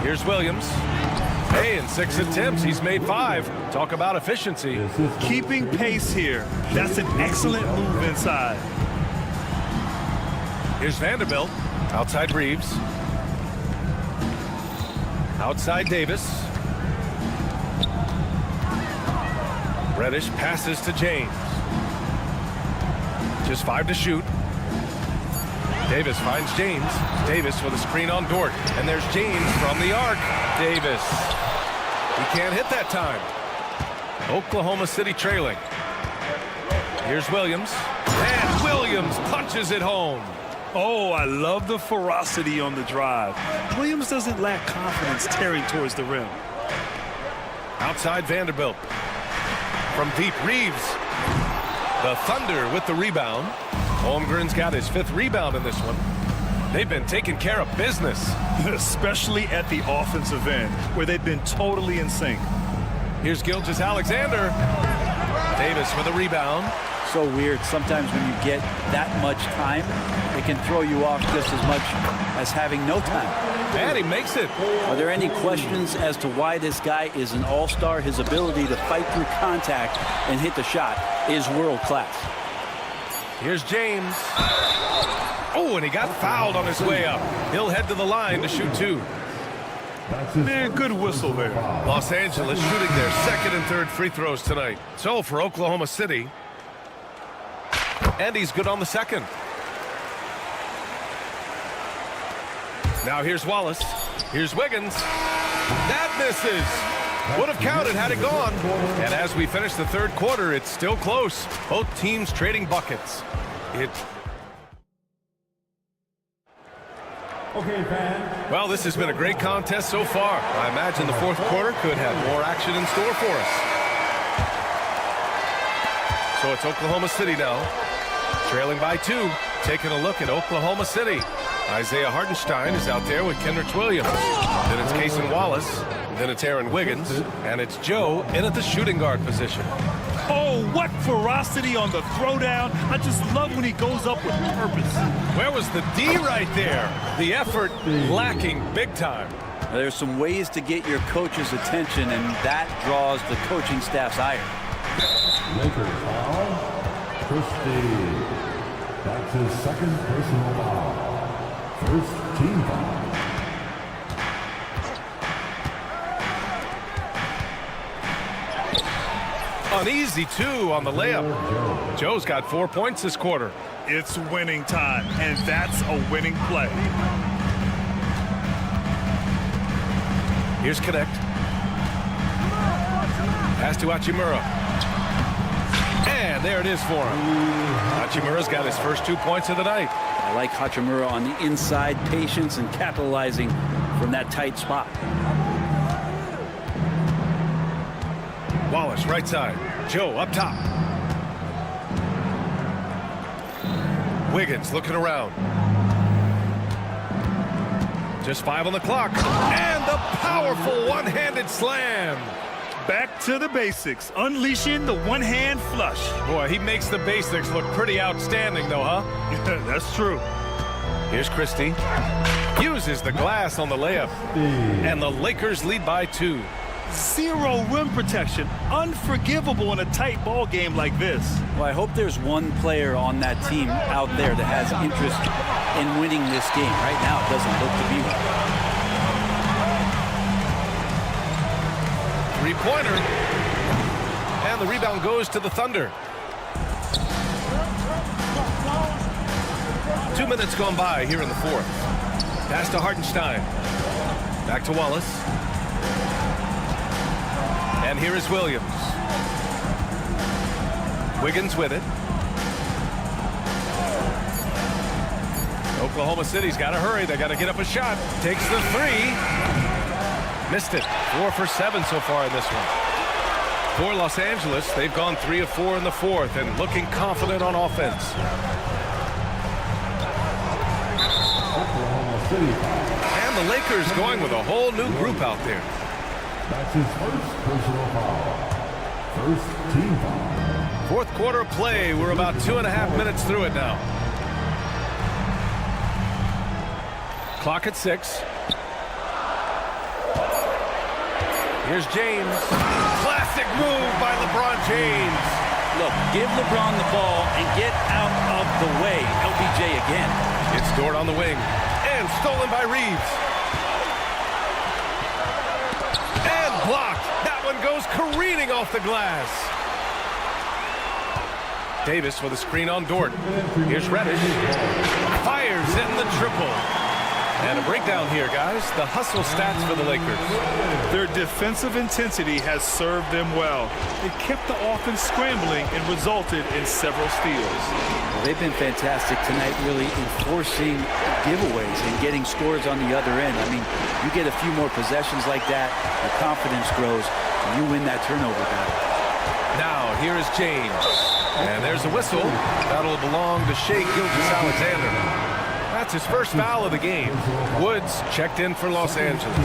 Here's Williams. Hey, in 6 attempts, he's made 5. Talk about efficiency. Keeping pace here. That's an excellent move inside. Here's Vanderbilt. Outside Reeves. Outside Davis. Reddish passes to James. Just 5 to shoot. Davis finds James. Davis with a screen on Dort. And there's James from the arc. Davis. He can't hit that time. Oklahoma City trailing. Here's Williams. And Williams punches it home. Oh, I love the ferocity on the drive. Williams doesn't lack confidence tearing towards the rim. Outside Vanderbilt. From deep, Reeves. The Thunder with the rebound. Holmgren's got his 5th rebound in this one. They've been taking care of business. Especially at the offensive end, where they've been totally in sync. Here's Gilgeous-Alexander. Davis with a rebound. So weird. Sometimes when you get that much time, it can throw you off just as much as having no time. And he makes it. Are there any questions as to why this guy is an all-star? His ability to fight through contact and hit the shot is world-class. Here's James. Oh, and he got fouled on his way up. He'll head to the line to shoot 2. Man, good whistle there. Los Angeles shooting their 2nd and 3rd free throws tonight. So for Oklahoma City. And he's good on the 2nd. Now here's Wallace. Here's Wiggins. That misses. Would have counted had it gone. And as we finish the 3rd quarter, it's still close. Both teams trading buckets. Okay, fans. Well, this has been a great contest so far. I imagine the 4th quarter could have more action in store for us. So it's Oklahoma City now, trailing by 2. Taking a look at Oklahoma City. Isaiah Hartenstein is out there with Kenrich Williams. Then it's Cason Wallace. Then it's Aaron Wiggins. And it's Joe in at the shooting guard position. Oh, what ferocity on the throwdown. I just love when he goes up with purpose. Where was the D right there? The effort lacking big time. There's some ways to get your coach's attention, and that draws the coaching staff's ire. Lakers foul. Christie. That's his second personal foul. First team foul. An easy 2 on the layup. Joe's got 4 points this quarter. It's winning time, and that's a winning play. Here's Connect. Pass to Hachimura. And there it is for him. Hachimura's got his first 2 points of the night. I like Hachimura on the inside, patience and capitalizing from that tight spot. Wallace, right side. Joe, up top. Wiggins looking around. Just 5 on the clock. And the powerful one-handed slam. Back to the basics, unleashing the one-hand flush. Boy, he makes the basics look pretty outstanding, though, huh? Yeah, that's true. Here's Christie. Uses the glass on the layup. And the Lakers lead by 2. Zero rim protection. Unforgivable in a tight ball game like this. Well, I hope there's one player on that team out there that has interest in winning this game. Right now, it doesn't look to be one. 3-pointer. And the rebound goes to the Thunder. 2 minutes gone by here in the 4th. Pass to Hartenstein. Back to Wallace. And here is Williams. Wiggins with it. Oklahoma City's got to hurry. They got to get up a shot. Takes the 3. Missed it. 4 for 7 so far in this one. For Los Angeles, they've gone 3 of 4 in the 4th and looking confident on offense. Oklahoma City foul. And the Lakers going with a whole new group out there. That's his first personal foul. First team foul. 4th quarter of play. We're about 2.5 minutes through it now. Clock at 6. Here's James. Classic move by LeBron James. Look, give LeBron the ball and get out of the way. LBJ again. It's Dort on the wing. And stolen by Reeves. And blocked. That one goes careening off the glass. Davis with a screen on Dort. Here's Reddish. Fires in the triple. And a breakdown here, guys. The hustle stats for the Lakers. Their defensive intensity has served them well. It kept the offense scrambling and resulted in several steals. Well, they've been fantastic tonight, really enforcing giveaways and getting scores on the other end. I mean, you get a few more possessions like that, the confidence grows, and you win that turnover battle. Now, here is James. And there's a whistle. That'll belong to Shai Gilgeous-Alexander. That's his first foul of the game. Woods checked in for Los Angeles.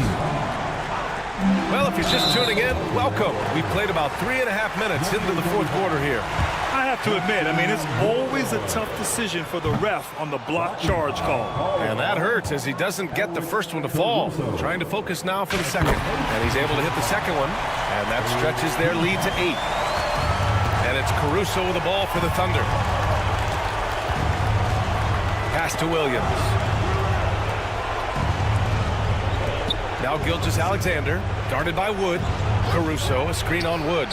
Well, if you're just tuning in, welcome. We played about 3.5 minutes into the 4th quarter here. I have to admit, I mean, it's always a tough decision for the ref on the block charge call. And that hurts as he doesn't get the first one to fall. Trying to focus now for the second. And he's able to hit the second one. And that stretches their lead to 8. And it's Caruso with the ball for the Thunder. Pass to Williams. Now Gilgeous-Alexander, guarded by Wood. Caruso, a screen on Wood.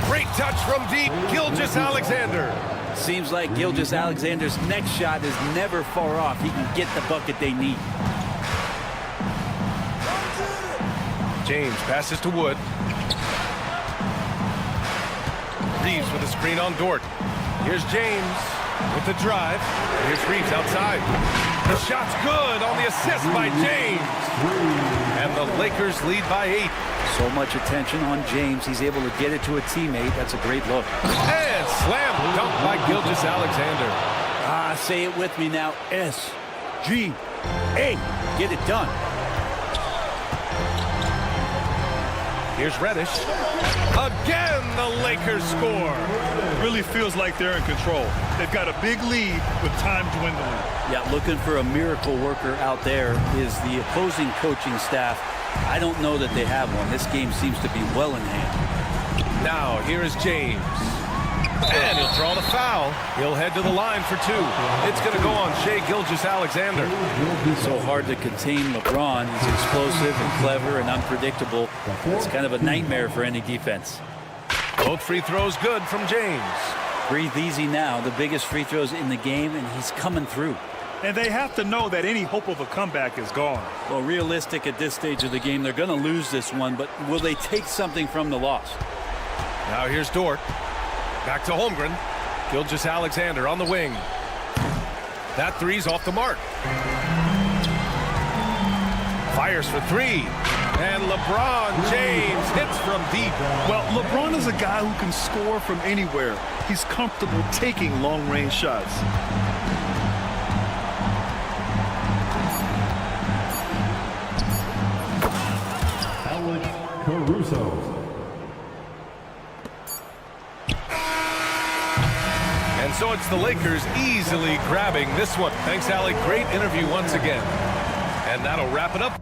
Great touch from deep, Gilgeous-Alexander. Seems like Gilgeous-Alexander's next shot is never far off. He can get the bucket they need. James passes to Wood. Reeves with a screen on Dort. Here's James with the drive. Here's Reeves outside. The shot's good on the assist by James. And the Lakers lead by 8. So much attention on James. He's able to get it to a teammate. That's a great look. And slam dunk by Gilgeous-Alexander. Say it with me now. S-G-A. Get it done. Here's Reddish. Again, the Lakers score. Really feels like they're in control. They've got a big lead with time dwindling. Yeah, looking for a miracle worker out there is the opposing coaching staff. I don't know that they have one. This game seems to be well in hand. Now, here is James. And he'll draw the foul. He'll head to the line for two. It's going to go on Shai Gilgeous-Alexander. So hard to contain LeBron. He's explosive and clever and unpredictable. It's kind of a nightmare for any defense. Both free throws good from James. Breathe easy now. The biggest free throws in the game, and he's coming through. And they have to know that any hope of a comeback is gone. Well, realistic at this stage of the game, they're going to lose this one, but will they take something from the loss? Now here's Dort. Back to Holmgren. Gilgeous-Alexander on the wing. That three's off the mark. Fires for three. And LeBron James hits from deep. Well, LeBron is a guy who can score from anywhere. He's comfortable taking long-range shots. Alex Caruso. And so it's the Lakers easily grabbing this one. Thanks, Allie. Great interview once again. And that'll wrap it up.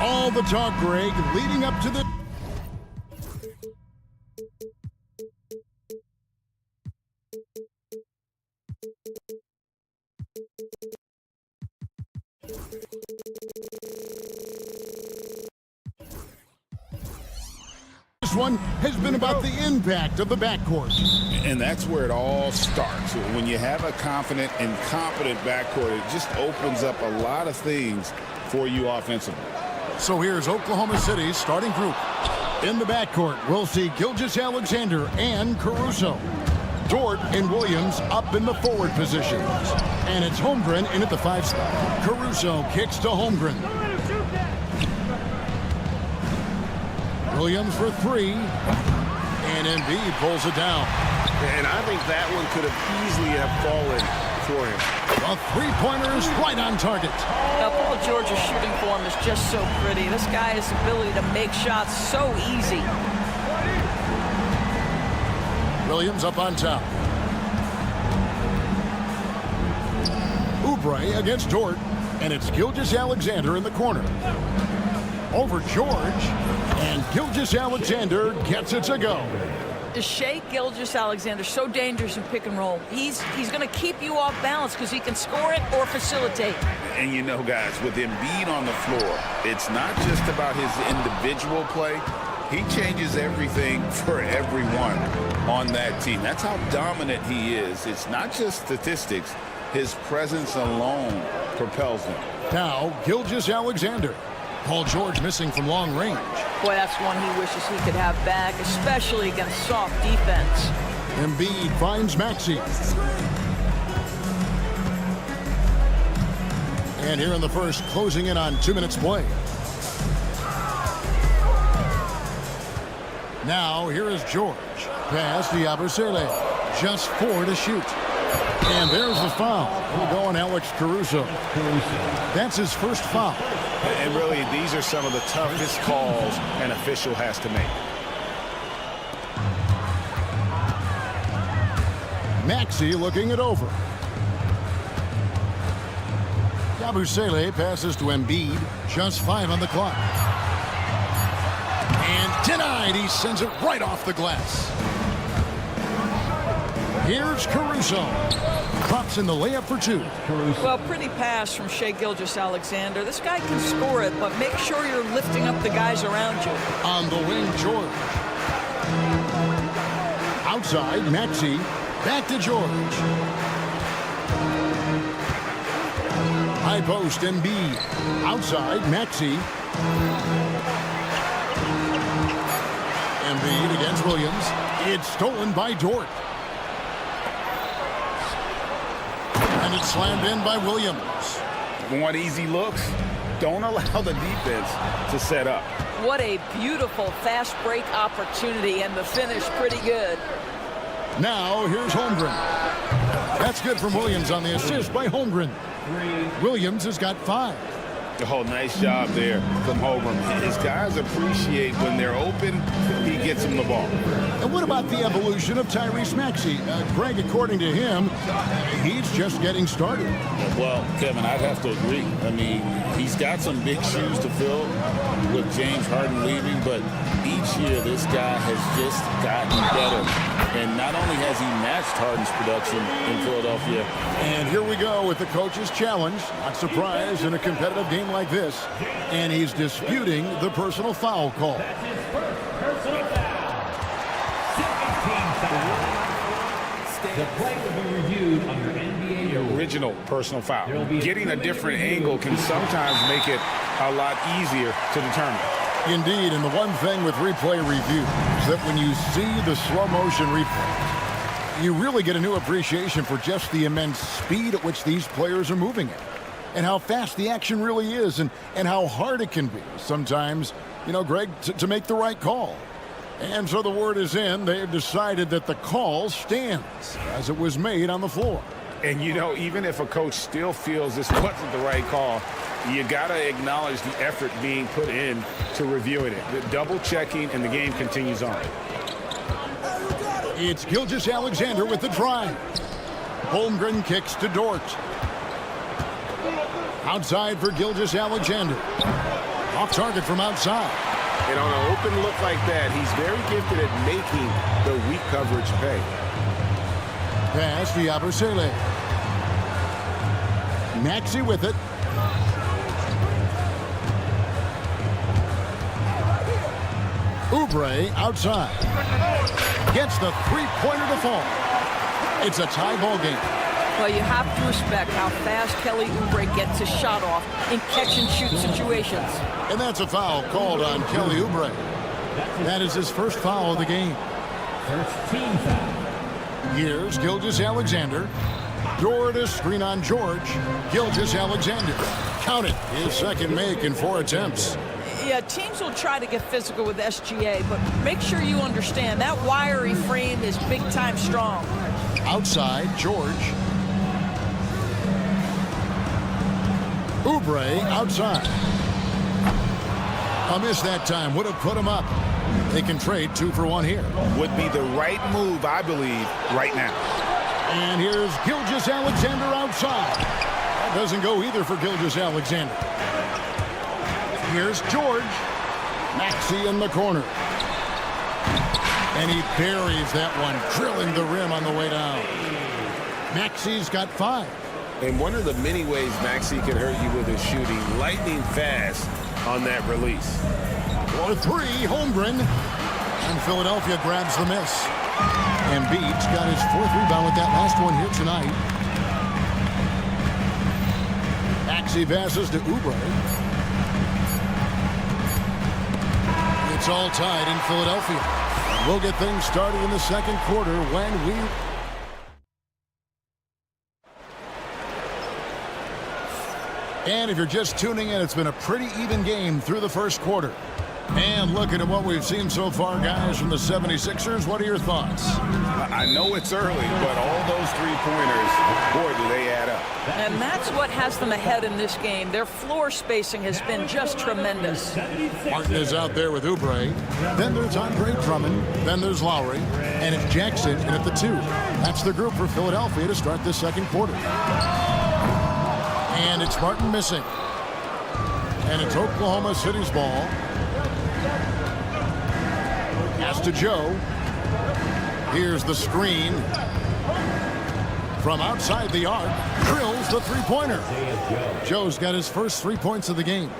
All the talk, Greg, leading up to the... This one has been about the impact of the backcourt. And that's where it all starts. When you have a confident and competent backcourt, it just opens up a lot of things for you offensively. So here's Oklahoma City's starting group. In the backcourt, we'll see Gilgeous-Alexander and Caruso. Dort and Williams up in the forward positions. And it's Holmgren in at the 5 spot. Caruso kicks to Holmgren. Williams for 3. And Embiid pulls it down. And I think that one could have easily have fallen for him. The three-pointer is right on target. Now, Paul George's shooting form is just so pretty. This guy has the ability to make shots so easy. Williams up on top. Oubre against Dort. And it's Gilgeous-Alexander in the corner. Over George. And Gilgeous-Alexander gets it to go. Shai Gilgeous-Alexander so dangerous in pick and roll. He's going to keep you off balance because he can score it or facilitate. And you know, guys, with Embiid on the floor, it's not just about his individual play. He changes everything for everyone on that team. That's how dominant he is. It's not just statistics. His presence alone propels him. Now, Gilgeous-Alexander. Paul George missing from long range. Boy, that's one he wishes he could have back, especially against soft defense. Embiid finds Maxey. And here in the first, closing in on 2 minutes play. Now, here is George. Pass to Yabusele. Just 4 to shoot. And there's the foul. We'll go on Alex Caruso. That's his first foul. And really, these are some of the toughest calls an official has to make. Maxey looking it over. Yabusele passes to Embiid. Just 5 on the clock. And denied. He sends it right off the glass. Here's Caruso. Drops in the layup for 2. Well, pretty pass from Shai Gilgeous-Alexander. This guy can score it, but make sure you're lifting up the guys around you. On the wing, George. Outside, Maxey. Back to George. High post, Embiid. Outside, Maxey. Embiid against Williams. It's stolen by Dort. And it's slammed in by Williams. Want easy looks? Don't allow the defense to set up. What a beautiful fast break opportunity, and the finish pretty good. Now, here's Holmgren. That's good from Williams on the assist by Holmgren. Williams has got 5. Oh, nice job there from Holmgren. His guys appreciate when they're open, he gets them the ball. And what about the evolution of Tyrese Maxey? Greg, according to him, he's just getting started. Well, Kevin, I'd have to agree. I mean, he's got some big shoes to fill with James Harden leaving, but each year this guy has just gotten better. And not only has he matched Harden's production in Philadelphia. And here we go with the coach's challenge. Not surprised in a competitive game like this. And he's disputing the personal foul call. The play will be reviewed under NBA rules. Original personal foul. Getting a different angle can sometimes make it a lot easier to determine. Indeed, and the one thing with replay review is that when you see the slow motion replay, you really get a new appreciation for just the immense speed at which these players are moving at, and how fast the action really is, and how hard it can be sometimes, you know, Greg, to make the right call. And so the word is in. They have decided that the call stands as it was made on the floor. And, you know, even if a coach still feels this wasn't the right call, you got to acknowledge the effort being put in to reviewing it. The double checking, and the game continues on. It's Gilgeous-Alexander with the drive. Holmgren kicks to Dort. Outside for Gilgeous-Alexander. Off target from outside. And on an open look like that, he's very gifted at making the weak coverage pay. Pass to Yabusele. Maxey with it. Oubre outside. Gets the three-pointer to fall. It's a tie ball game. Well, you have to respect how fast Kelly Oubre gets his shot off in catch-and-shoot situations. And that's a foul called on Kelly Oubre. That is his first foul of the game. First team foul. Here's Gilgeous-Alexander. Door to screen on George. Gilgeous-Alexander. Count it. His second make in 4 attempts. Yeah, teams will try to get physical with SGA, but make sure you understand that wiry frame is big-time strong. Outside, George. Oubre outside. A miss that time. Would have put him up. They can trade 2 for 1 here. Would be the right move, I believe, right now. And here's Gilgeous-Alexander outside. That doesn't go either for Gilgeous-Alexander. Here's George. Maxey in the corner. And he buries that one, drilling the rim on the way down. Maxey's got 5. And one of the many ways Maxey can hurt you with his shooting, lightning fast on that release. For 3, Holmgren. And Philadelphia grabs the miss. Embiid's got his 4th rebound with that last one here tonight. Maxey passes to Oubre. It's all tied in Philadelphia. We'll get things started in the second quarter when we... And if you're just tuning in, it's been a pretty even game through the first quarter. And looking at what we've seen so far, guys, from the 76ers, what are your thoughts? I know it's early, but all those three-pointers, boy, do they add up. And that's what has them ahead in this game. Their floor spacing has been just tremendous. Martin is out there with Oubre. Then there's Andre Drummond. Then there's Lowry. And it's Jackson in at the 2. That's the group for Philadelphia to start this second quarter. And it's Martin missing. And it's Oklahoma City's ball. Pass to Joe. Here's the screen. From outside the arc, drills the three-pointer. Joe's got his first 3 points of the game.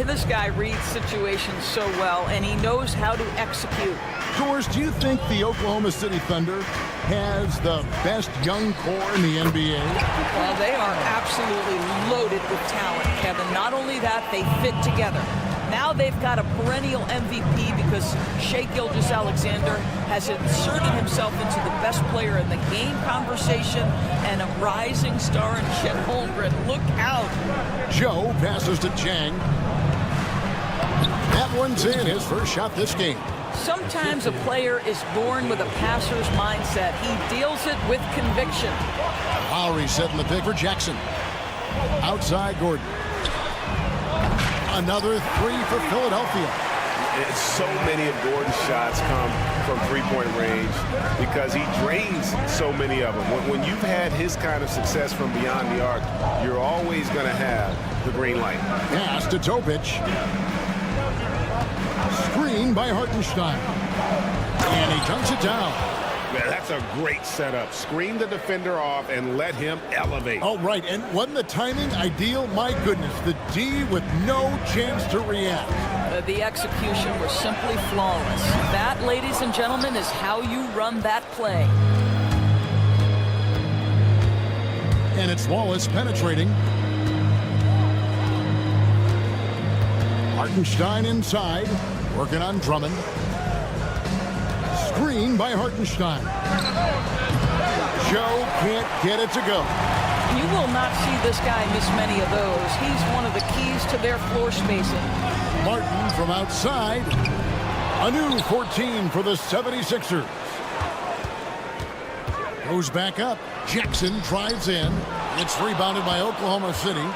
This guy reads situations so well, and he knows how to execute. George, do you think the Oklahoma City Thunder has the best young core in the NBA? Well, they are absolutely loaded with talent, Kevin. Not only that, they fit together. Now they've got a perennial MVP because Shai Gilgeous-Alexander has inserted himself into the best player in the game conversation and a rising star in Chet Holmgren. Look out. Joe passes to Chang. That one's in, his first shot this game. Sometimes a player is born with a passer's mindset. He deals it with conviction. Lowry setting the pick for Jackson. Outside Gordon. Another 3 for Philadelphia. So many of Gordon's shots come from three-point range because he drains so many of them. When you've had his kind of success from beyond the arc, you're always going to have the green light. Pass to Topic. Screen by Hartenstein. And he dunks it down. Man, that's a great setup. Screen the defender off and let him elevate. Oh, right. And wasn't the timing ideal? My goodness, the D with no chance to react. The execution was simply flawless. That, ladies and gentlemen, is how you run that play. And it's Wallace penetrating. Hartenstein inside, working on Drummond. Screen by Hartenstein. Joe can't get it to go. You will not see this guy miss many of those. He's one of the keys to their floor spacing. Martin from outside. A new 14 for the 76ers. Goes back up. Jackson drives in. It's rebounded by Oklahoma City.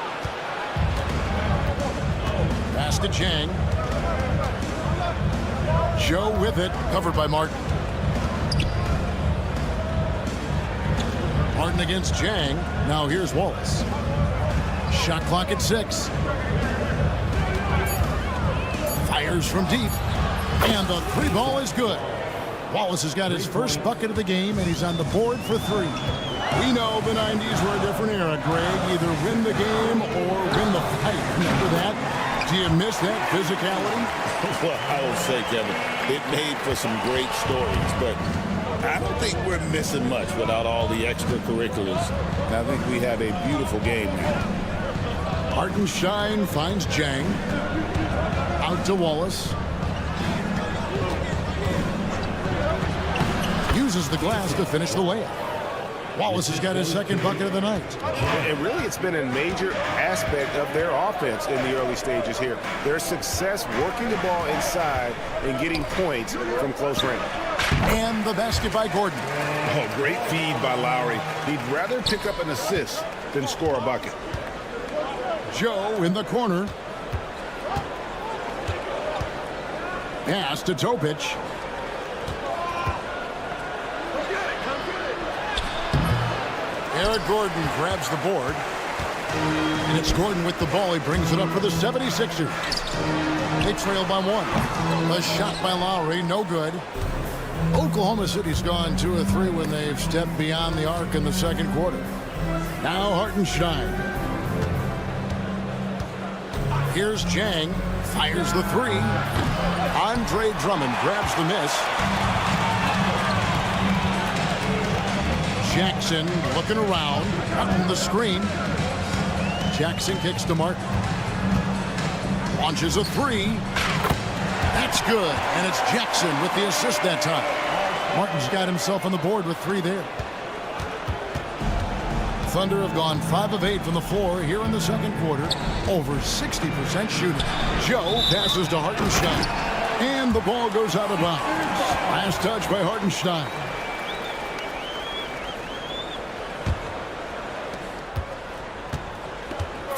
Pass to Chang. Joe with it, covered by Martin. Martin against Chang. Now here's Wallace. Shot clock at 6. Fires from deep. And the three ball is good. Wallace has got his first bucket of the game, and he's on the board for three. We know the 90s were a different era, Greg. Either win the game or win the fight. Remember that? Do you miss that physicality? Well, I will say, Kevin, it made for some great stories, but I don't think we're missing much without all the extracurriculars. I think we have a beautiful game now. Hartenstein finds Jang. Out to Wallace. Uses the glass to finish the layup. Wallace has got his second bucket of the night. And really, it's been a major aspect of their offense in the early stages here. Their success working the ball inside and getting points from close range. And the basket by Gordon. Oh, great feed by Lowry. He'd rather pick up an assist than score a bucket. Joe in the corner. Pass to Topic. Eric Gordon grabs the board. And it's Gordon with the ball. He brings it up for the 76ers. They trail by one. A shot by Lowry, no good. Oklahoma City's gone 2 of 3 when they've stepped beyond the arc in the second quarter. Now Hartenstein. Here's Jang. Fires the three. Andre Drummond grabs the miss. Jackson looking around, cutting the screen. Jackson kicks to Martin. Launches a three. That's good, and it's Jackson with the assist that time. Martin's got himself on the board with 3 there. Thunder have gone 5 of 8 from the floor here in the second quarter. Over 60% shooting. Joe passes to Hartenstein. And the ball goes out of bounds. Last touch by Hartenstein.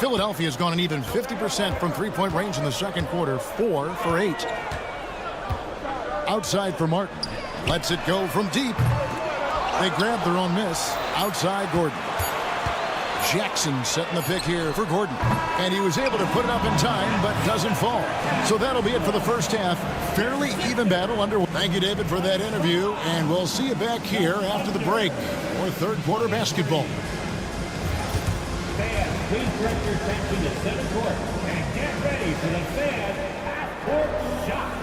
Philadelphia has gone an even 50% from three-point range in the second quarter. 4 for 8. Outside for Martin. Lets it go from deep. They grab their own miss. Outside Gordon. Jackson setting the pick here for Gordon. And he was able to put it up in time, but doesn't fall. So that'll be it for the first half. Fairly even battle underway. Thank you, David, for that interview. And we'll see you back here after the break for third quarter basketball. Fans, please direct your attention to center court and get ready for the fan half-court shot.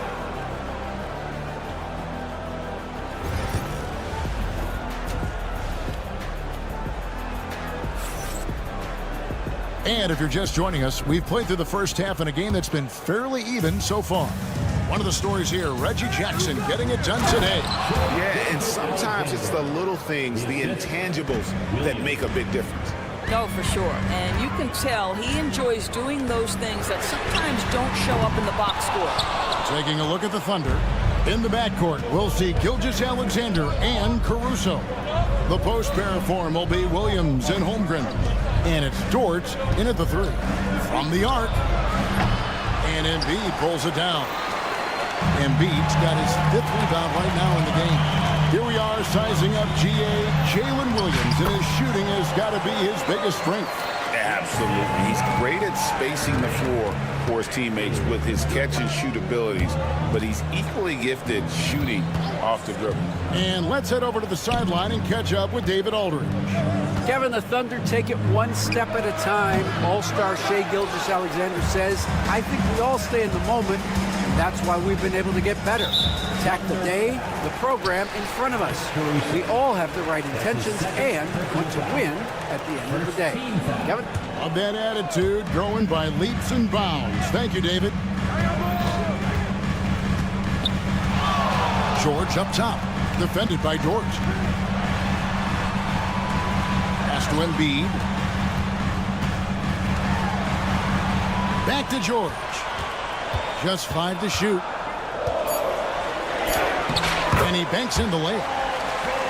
And if you're just joining us, we've played through the first half in a game that's been fairly even so far. One of the stories here, Reggie Jackson getting it done today. Yeah, and sometimes it's the little things, the intangibles, that make a big difference. No, for sure. And you can tell he enjoys doing those things that sometimes don't show up in the box score. Taking a look at the Thunder. In the backcourt, we'll see Gilgeous-Alexander and Caruso. The post pair for him will be Williams and Holmgren. And it's Dort in at the three. From the arc. And Embiid pulls it down. Embiid's got his 5th rebound right now in the game. Here we are sizing up Jalen Williams, and his shooting has got to be his biggest strength. Absolutely. He's great at spacing the floor for his teammates with his catch-and-shoot abilities, but he's equally gifted shooting off the dribble. And let's head over to the sideline and catch up with David Aldridge. Kevin, the Thunder take it one step at a time. All-star Shai Gilgeous-Alexander says, I think we all stay in the moment, and that's why we've been able to get better. Attack the day, the program in front of us. We all have the right intentions and want to win at the end of the day. Kevin? Of that attitude, growing by leaps and bounds. Thank you, David. George up top, defended by Dort. Pass to Embiid. Back to George. Just 5 to shoot. And he banks in the layup.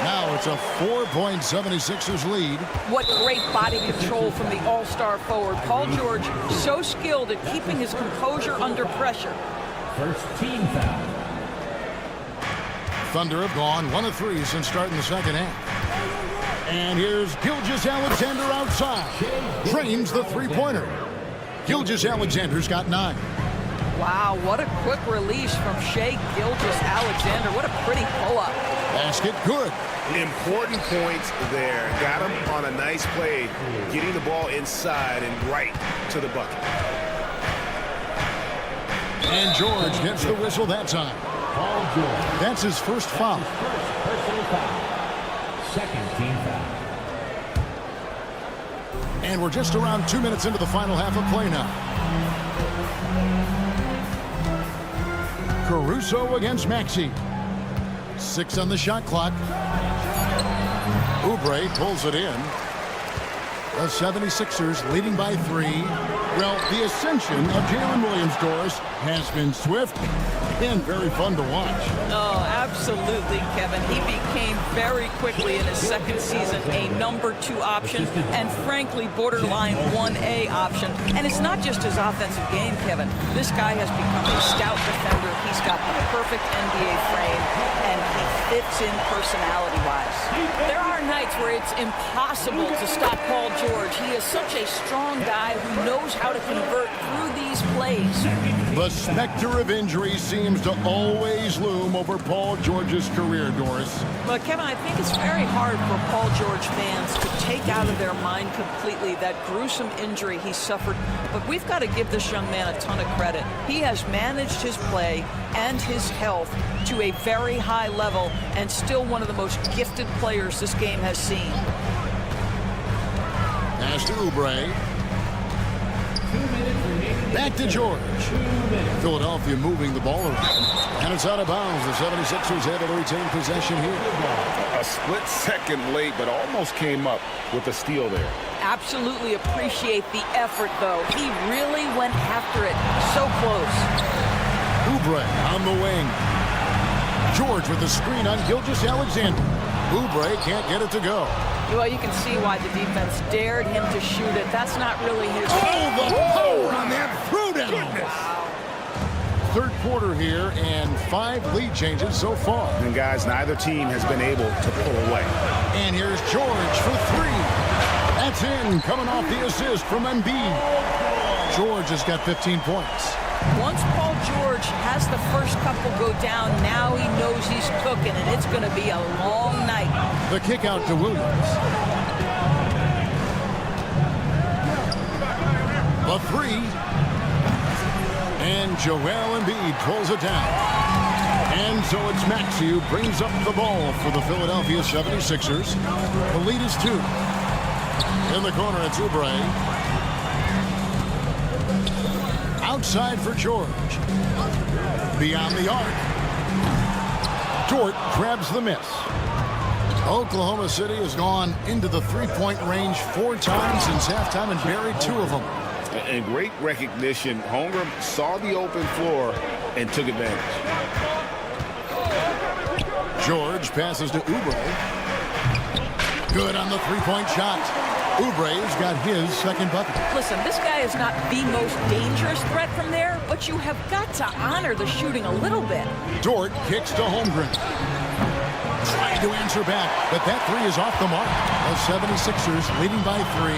Now it's a 4-point 76ers lead. What great body control from the all-star forward. Paul George, so skilled at keeping his composure under pressure. First team foul. Thunder have gone 1 of 3 since starting the second half. And here's Gilgeous-Alexander outside. Drains the three-pointer. Gilgeous-Alexander's got 9. Wow, what a quick release from Shai Gilgeous-Alexander. What a pretty pull-up. Basket good. Important points there. Got him on a nice play, getting the ball inside and right to the bucket. And George gets the whistle that time. That's his first foul. Personal foul. Second team foul. And we're just around 2 minutes into the final half of play now. Caruso against Maxey. 6 on the shot clock. Oubre pulls it in. The 76ers leading by 3. Well, the ascension of Jalen Williams, Doris, has been swift and very fun to watch. Oh, absolutely, Kevin. He became very quickly in his second season a number 2 option and, frankly, borderline 1A option. And it's not just his offensive game, Kevin. This guy has become a stout defender. He's got the perfect NBA frame, and he fits in personality-wise. There are nights where it's impossible to stop Paul George. He is such a strong guy who knows how to convert through these plays. The specter of injury seems to always loom over Paul George's career, Doris. But, Kevin, I think it's very hard for Paul George fans to take out of their mind completely that gruesome injury he suffered. But we've got to give this young man a ton of credit. He has managed his play and his health to a very high level and still one of the most gifted players this game has seen. Pass to Oubre. Back to George. Philadelphia moving the ball around. And it's out of bounds. The 76ers able to retain possession here. A split second late, but almost came up with a steal there. Absolutely appreciate the effort, though. He really went after it. So close. Oubre on the wing. George with the screen on Gilgeous-Alexander. Oubre can't get it to go. Well, you can see why the defense dared him to shoot it. That's not really his... Oh, the power on that throwdown! Wow. Third quarter here, and 5 lead changes so far. And, guys, neither team has been able to pull away. And here's George for 3. That's in, coming off the assist from Embiid. George has got 15 points. Once Paul George has the first couple go down, now he knows he's cooking, and it's going to be a long night. The kick out to Williams. The 3. And Joel Embiid pulls it down. And so it's Maxey who brings up the ball for the Philadelphia 76ers. The lead is 2. In the corner, it's Oubre. Outside for George. Beyond the arc. Dort grabs the miss. Oklahoma City has gone into the three-point range 4 times since halftime and buried 2 of them. And great recognition. Holmgren saw the open floor and took advantage. George passes to Oubre. Good on the three-point shot. Oubre's got his second bucket. Listen, this guy is not the most dangerous threat from there, but you have got to honor the shooting a little bit. Dort kicks to Holmgren. Trying to answer back, but that 3 is off the mark. The 76ers leading by 3.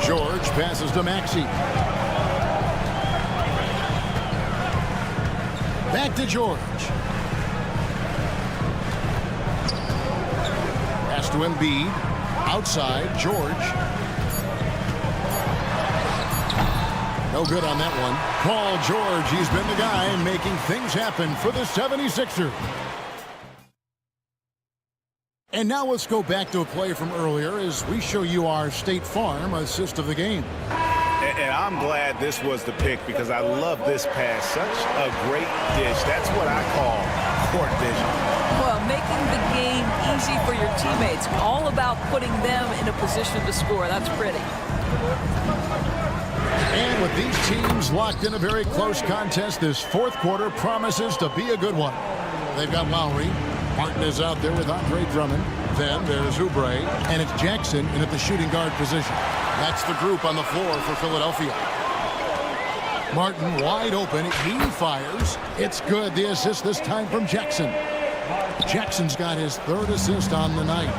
George passes to Maxey. Back to George. Pass to Embiid. Outside, George. No good on that one. Paul George, he's been the guy making things happen for the 76ers. And now let's go back to a play from earlier as we show you our State Farm assist of the game. And I'm glad this was the pick because I love this pass. Such a great dish. That's what I call court vision. Well, making the game easy for your teammates. All about putting them in a position to score. That's pretty. And with these teams locked in a very close contest, this fourth quarter promises to be a good one. They've got Lowry. Martin is out there with Andre Drummond. Then there's Oubre, and it's Jackson in at the shooting guard position. That's the group on the floor for Philadelphia. Martin wide open. He fires. It's good. The assist this time from Jackson. Jackson's got his 3rd assist on the night.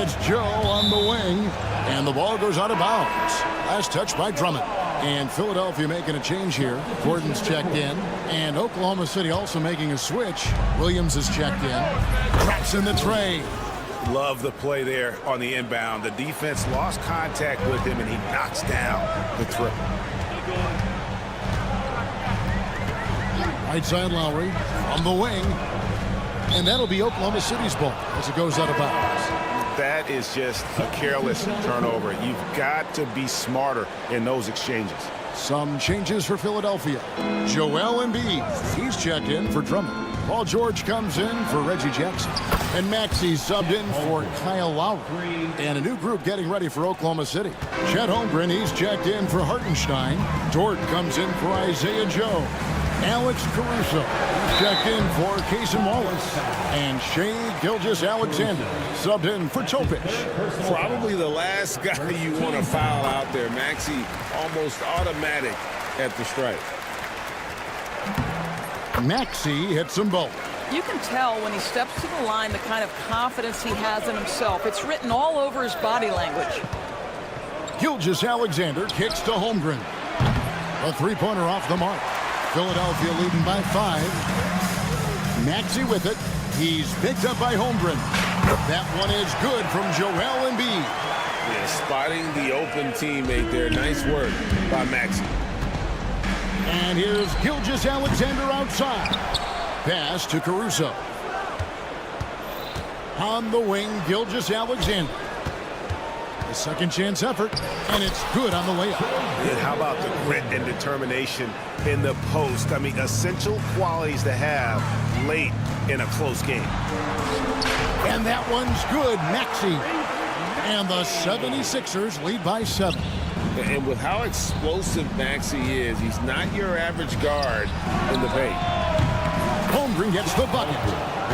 It's Joe on the wing, and the ball goes out of bounds. Last touch by Drummond. And Philadelphia making a change here. Gordon's checked in. And Oklahoma City also making a switch. Williams is checked in. Drops in the tray. Love the play there on the inbound. The defense lost contact with him, and he knocks down the triple. Right side Lowry from the wing. And that'll be Oklahoma City's ball as it goes out of bounds. That is just a careless turnover. You've got to be smarter in those exchanges. Some changes for Philadelphia. Joel Embiid, he's checked in for Drummond. Paul George comes in for Reggie Jackson. And Maxey subbed in for Kyle Lowry. And a new group getting ready for Oklahoma City. Chet Holmgren, he's checked in for Hartenstein. Dort comes in for Isaiah Joe. Alex Caruso checked in for Cason Wallace. And Shea Gilgeous-Alexander subbed in for Topic. Probably the last guy you want to foul out there. Maxey almost automatic at the strike. Maxey hits them both. You can tell when he steps to the line the kind of confidence he has in himself. It's written all over his body language. Gilgeous-Alexander kicks to Holmgren. A three-pointer off the mark. Philadelphia leading by 5. Maxey with it. He's picked up by Holmgren. That one is good from Joel Embiid. Yeah, spotting the open teammate there. Nice work by Maxey. And here's Gilgeous-Alexander outside. Pass to Caruso. On the wing, Gilgeous-Alexander. A second chance effort, and it's good on the layup. And how about the grit and determination in the post? I mean, essential qualities to have late in a close game. And that one's good, Maxey. And the 76ers lead by 7. And with how explosive Maxey is, he's not your average guard in the paint. Holmgren gets the bucket.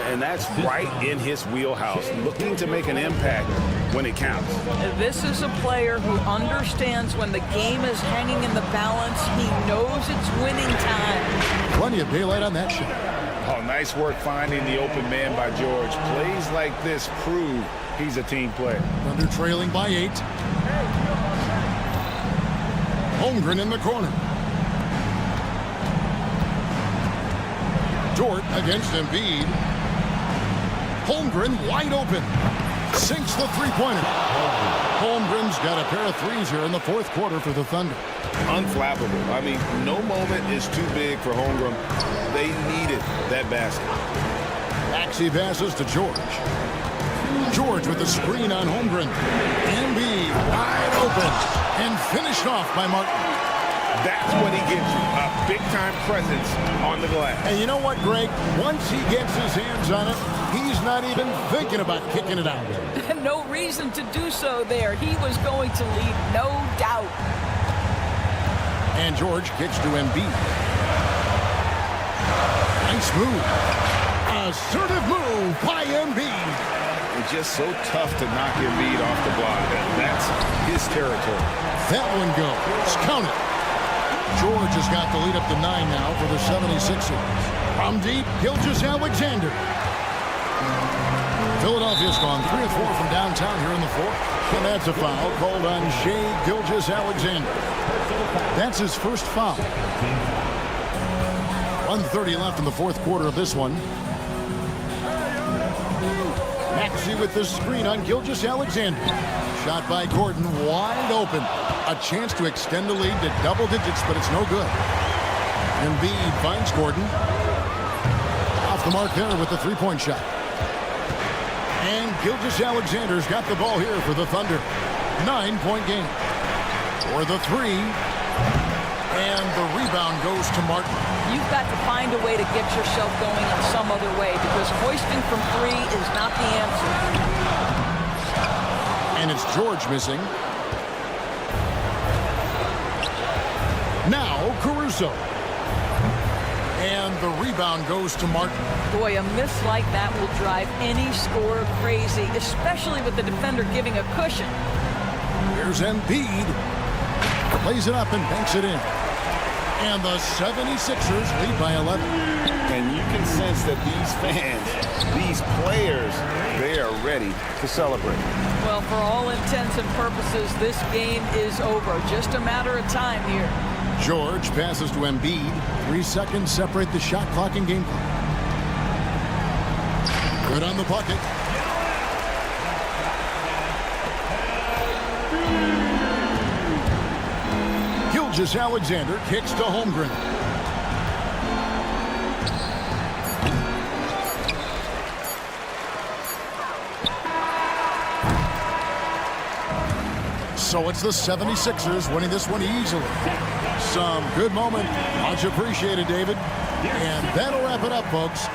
And that's right in his wheelhouse, looking to make an impact when it counts. This is a player who understands when the game is hanging in the balance. He knows it's winning time. Plenty of daylight on that shot. Oh, nice work finding the open man by George. Plays like this prove he's a team player. Thunder trailing by 8. Holmgren in the corner. Dort against Embiid. Holmgren wide open. Sinks the three-pointer. Holmgren's got a pair of threes here in the fourth quarter for the Thunder. Unflappable. I mean, no moment is too big for Holmgren. They needed that basket. Maxey passes to George. George with the screen on Holmgren. Embiid wide open and finished off by Martin. That's what he gives you, a big-time presence on the glass. And you know what, Greg? Once he gets his hands on it, he's not even thinking about kicking it out. No reason to do so there. He was going to lead, no doubt. And George kicks to Embiid. Nice move. Assertive move by Embiid. It's just so tough to knock Embiid off the block. That's his territory. That one goes. Count it. George has got the lead up to 9 now for the 76ers. From deep, Gilgeous-Alexander. Philadelphia's gone 3 of 4 from downtown here in the fourth. And that's a foul called on Shea Gilgeous-Alexander. That's his first foul. 1:30 left in the fourth quarter of this one. Maxey with the screen on Gilgeous-Alexander. Shot by Gordon, wide open. A chance to extend the lead to double digits, but it's no good. Embiid finds Gordon. Off the mark there with the three-point shot. And Gilgeous-Alexander's got the ball here for the Thunder. 9-point game. For the three. And the rebound goes to Martin. You've got to find a way to get yourself going in some other way because hoisting from 3 is not the answer. And it's George missing. Now Caruso. And the rebound goes to Martin. Boy, a miss like that will drive any scorer crazy, especially with the defender giving a cushion. Here's Embiid. Plays it up and banks it in. And the 76ers lead by 11. And you can sense that these fans, these players, they are ready to celebrate. Well, for all intents and purposes, this game is over. Just a matter of time here. George passes to Embiid. 3 seconds separate the shot clock and game clock. Good on the bucket. Gilgeous-Alexander kicks to Holmgren. So it's the 76ers winning this one easily. Some good moment. Much appreciated, David. And that'll wrap it up, folks.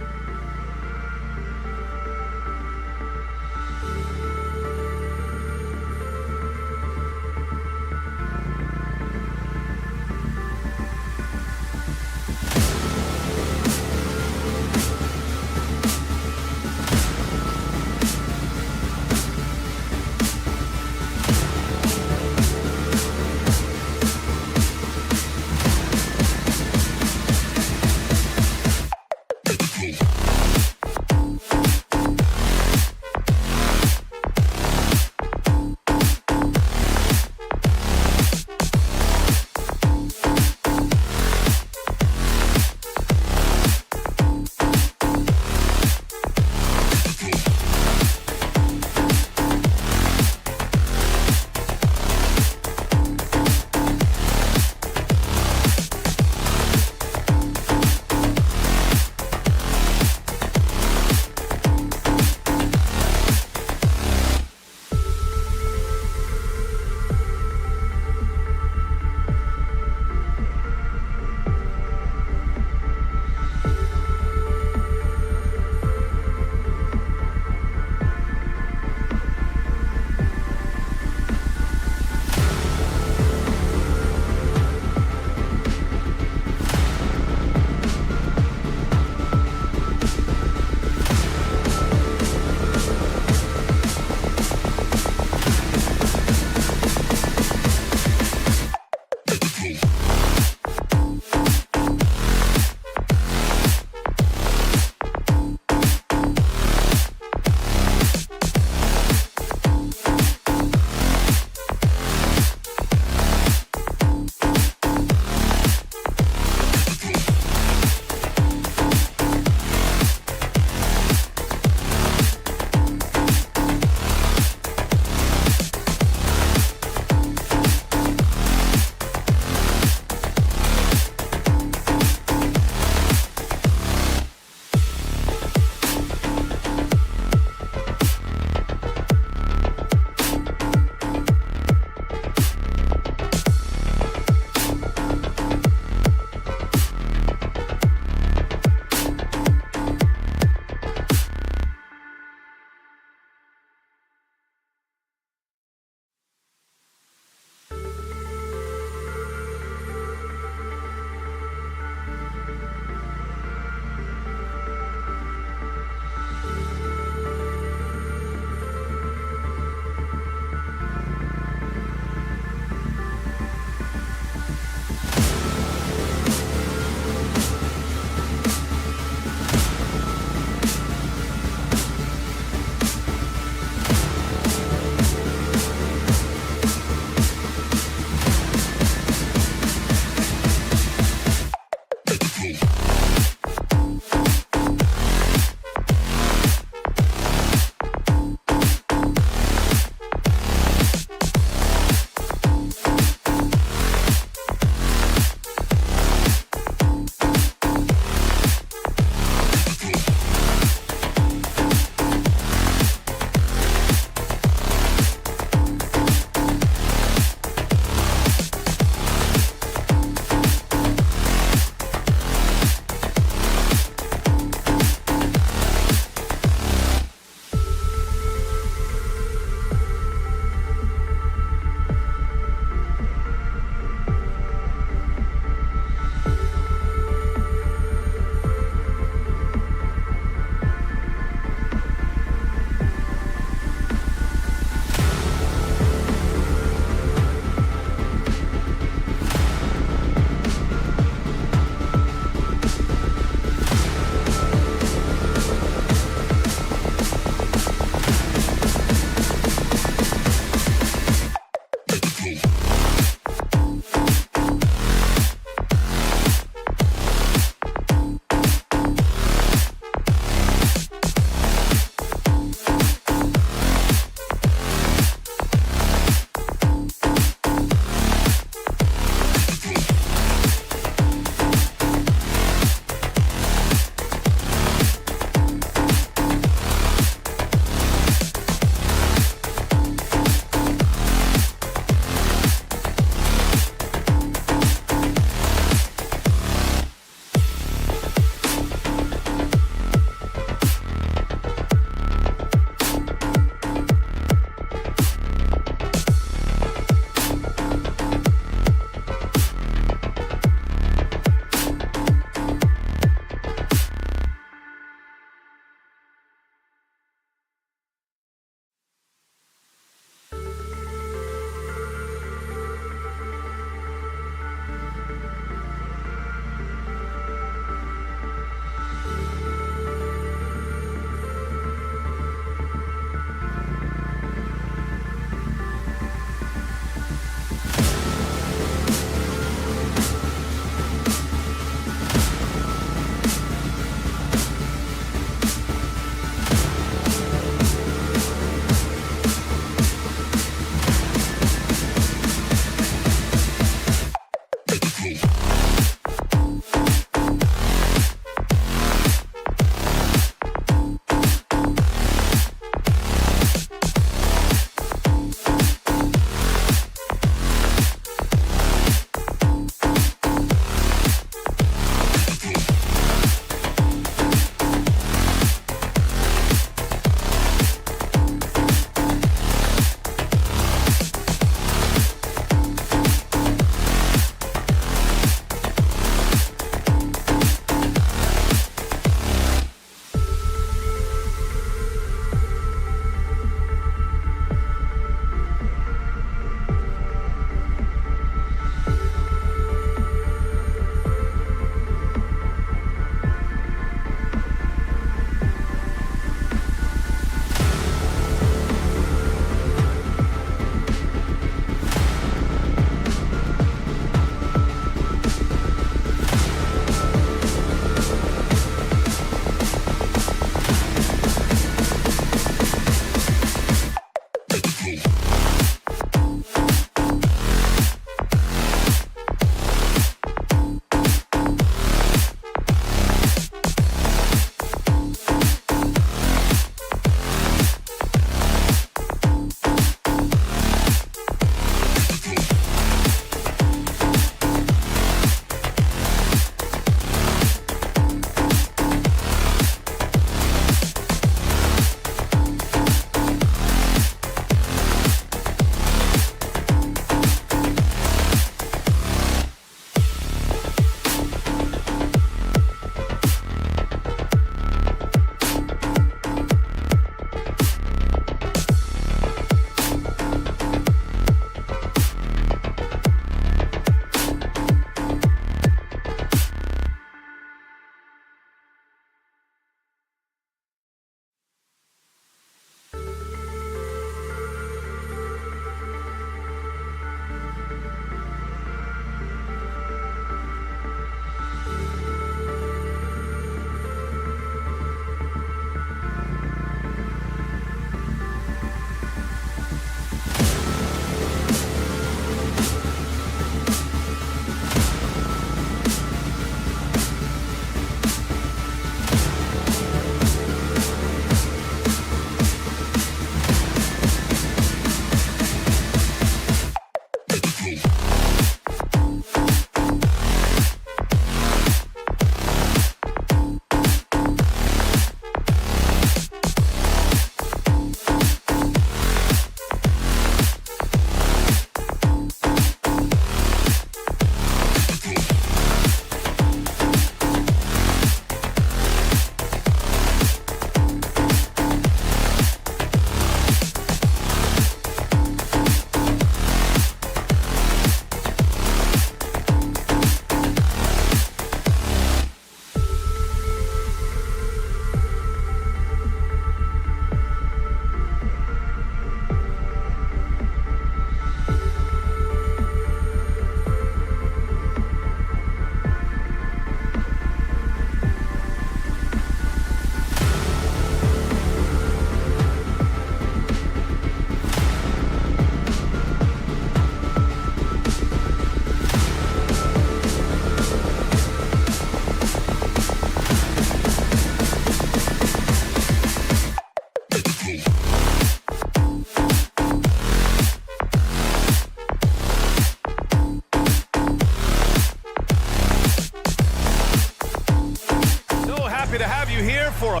for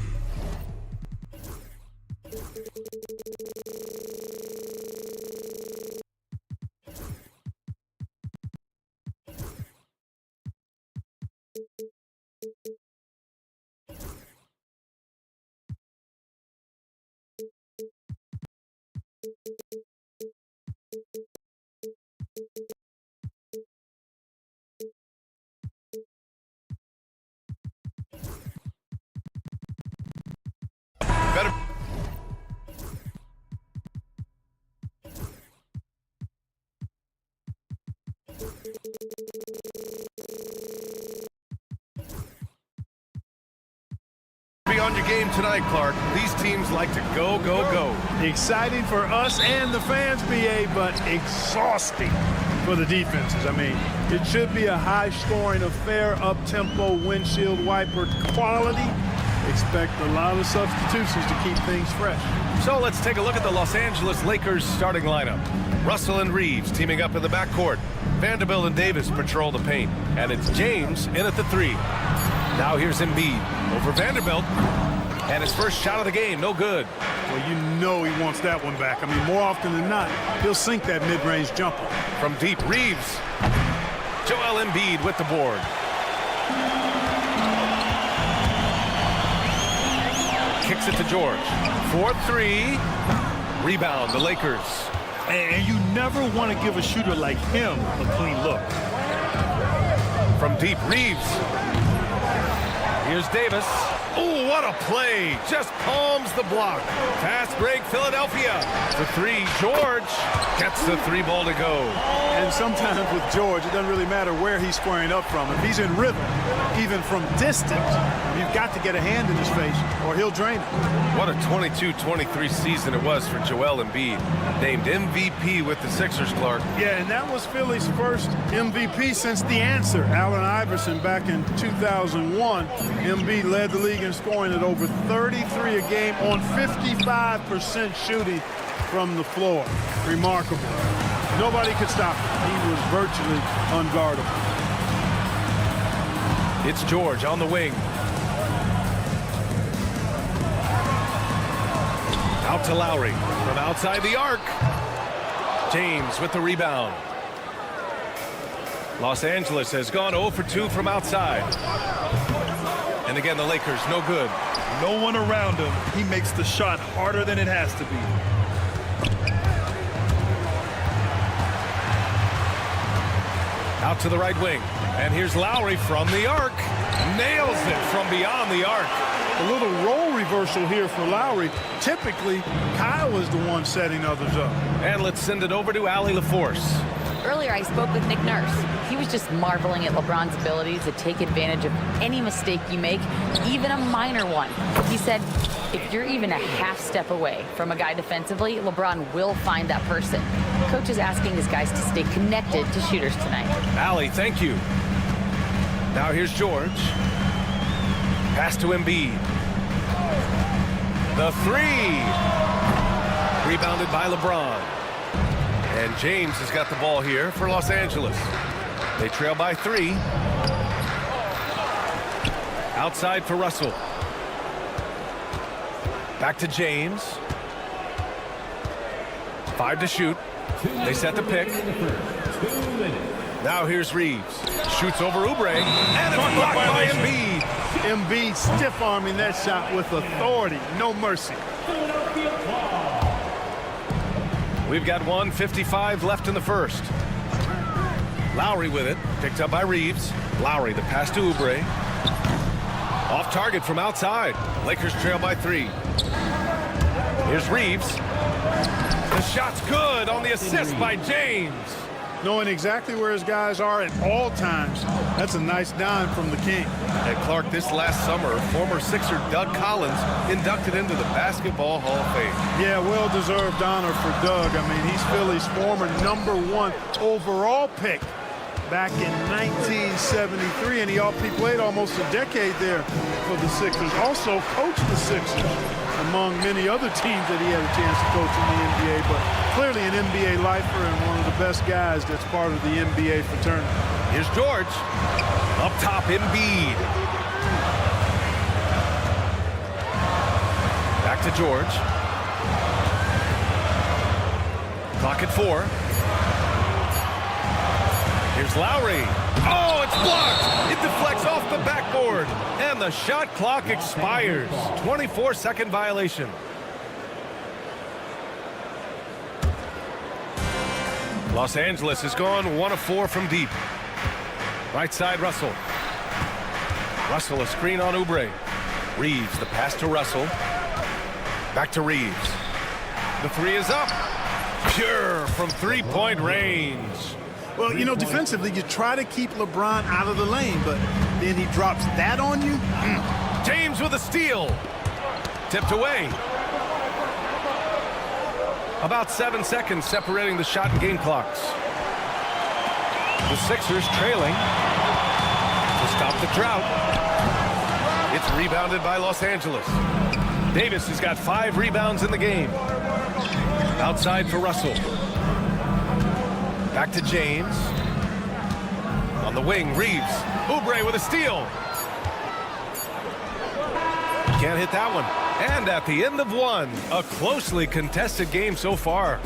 better. Be on your game tonight, Clark. These teams like to go, go, go. Exciting for us and the fans, BA, but exhausting for the defenses. I mean, it should be a high-scoring affair, up-tempo, windshield wiper quality. Expect a lot of substitutions to keep things fresh. So let's take a look at the Los Angeles Lakers starting lineup. Russell and Reeves teaming up in the backcourt. Vanderbilt and Davis patrol the paint. And it's James in at the 3. Now here's Embiid over Vanderbilt. And his first shot of the game, no good. Well, you know he wants that one back. I mean, more often than not, he'll sink that mid-range jumper. From deep, Reeves. Joel Embiid with the board. Kicks it to George. 4-3. Rebound, the Lakers. And you never want to give a shooter like him a clean look. From deep, Reeves. Here's Davis. Oh, what a play. Just palms the block. Fast break, Philadelphia. The 3, George gets the 3 ball to go. And sometimes with George, it doesn't really matter where he's squaring up from. If he's in rhythm, even from distance, you've got to get a hand in his face or he'll drain it. What a 22-23 season it was for Joel Embiid. Named MVP with the Sixers, Clark. Yeah, and that was Philly's first MVP since the answer. Allen Iverson back in 2001. Embiid led the league in scoring at over 33 a game on 55% shooting from the floor. Remarkable. Nobody could stop him. He was virtually unguardable. It's George on the wing. Out to Lowry from outside the arc. James with the rebound. Los Angeles has gone 0 for 2 from outside. And again, the Lakers, no good. No one around him. He makes the shot harder than it has to be. Out to the right wing. And here's Lowry from the arc. Nails it from beyond the arc. A little role reversal here for Lowry. Typically, Kyle is the one setting others up. And let's send it over to Allie LaForce. Earlier, I spoke with Nick Nurse. He was just marveling at LeBron's ability to take advantage of any mistake you make, even a minor one. He said, if you're even a half step away from a guy defensively, LeBron will find that person. Coach is asking his guys to stay connected to shooters tonight. Allie, thank you. Now here's George. Pass to Embiid. The 3. Rebounded by LeBron. And James has got the ball here for Los Angeles. They trail by 3. Outside for Russell. Back to James. 5 to shoot. They set the pick. Now here's Reeves. Shoots over Oubre. And it's blocked by Embiid. Embiid stiff-arming that shot with authority. No mercy. We've got 1:55 left in the first. Lowry with it. Picked up by Reeves. Lowry, the pass to Oubre. Off target from outside. Lakers trail by 3. Here's Reeves. The shot's good on the assist by James. Knowing exactly where his guys are at all times. That's a nice dime from the King. And Clark, this last summer, former Sixer Doug Collins inducted into the Basketball Hall of Fame. Yeah, well-deserved honor for Doug. I mean, he's Philly's former #1 overall pick back in 1973, and he played almost a decade there for the Sixers. Also coached the Sixers, among many other teams that he had a chance to coach in the NBA, but clearly an NBA lifer and one of the best guys that's part of the NBA fraternity. Here's George. Up top, Embiid. to George. Clock at 4. Here's Lowry. Oh, it's blocked. It deflects off the backboard. And the shot clock expires. 24-second violation. Los Angeles has gone 1 of 4 from deep. Right side, Russell. Russell, a screen on Oubre. Reeves, the pass to Russell. Back to Reeves. The 3 is up. Pure from three-point range. Well, you know, defensively, you try to keep LeBron out of the lane, but then he drops that on you. James with a steal. Tipped away. About 7 seconds separating the shot and game clocks. The Sixers trailing to stop the drought. It's rebounded by Los Angeles. Davis has got 5 rebounds in the game. Outside for Russell. Back to James. On the wing, Reeves. Oubre with a steal. Can't hit that one. And at the end of 1, a closely contested game so far.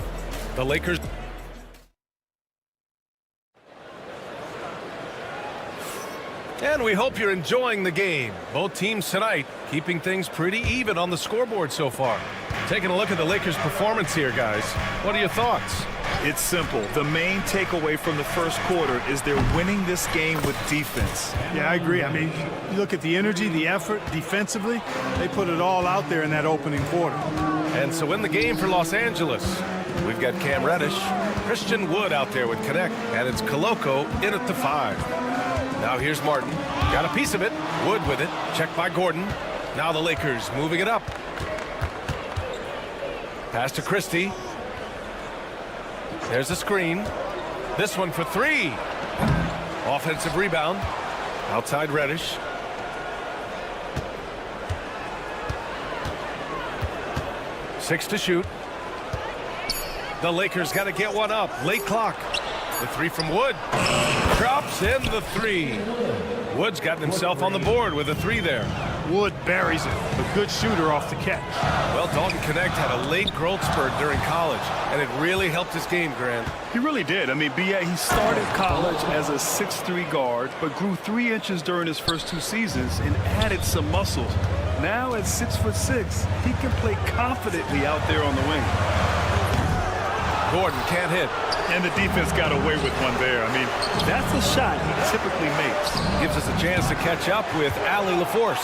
The Lakers. And we hope you're enjoying the game. Both teams tonight keeping things pretty even on the scoreboard so far. Taking a look at the Lakers' performance here, guys. What are your thoughts? It's simple. The main takeaway from the first quarter is they're winning this game with defense. Yeah, I agree. I mean, you look at the energy, the effort defensively, they put it all out there in that opening quarter. And so in the game for Los Angeles, we've got Cam Reddish, Christian Wood out there with Connect, and it's Koloko in at the 5. Now here's Martin. Got a piece of it. Wood with it. Checked by Gordon. Now the Lakers moving it up. Pass to Christie. There's a screen. This one for 3. Offensive rebound. Outside Reddish. Six to shoot. The Lakers got to get one up. Late clock. The 3 from Wood. Drops in the 3. Wood's gotten himself on the board with a 3 there. Wood buries it. A good shooter off the catch. Well, Dalton Connect had a late growth spurt during college, and it really helped his game, Grant. He really did. I mean, he started college as a 6'3" guard, but grew 3 inches during his first 2 seasons and added some muscles. Now at 6'6", he can play confidently out there on the wing. Gordon can't hit. And the defense got away with one there. I mean, that's a shot he typically makes. Gives us a chance to catch up with Allie LaForce.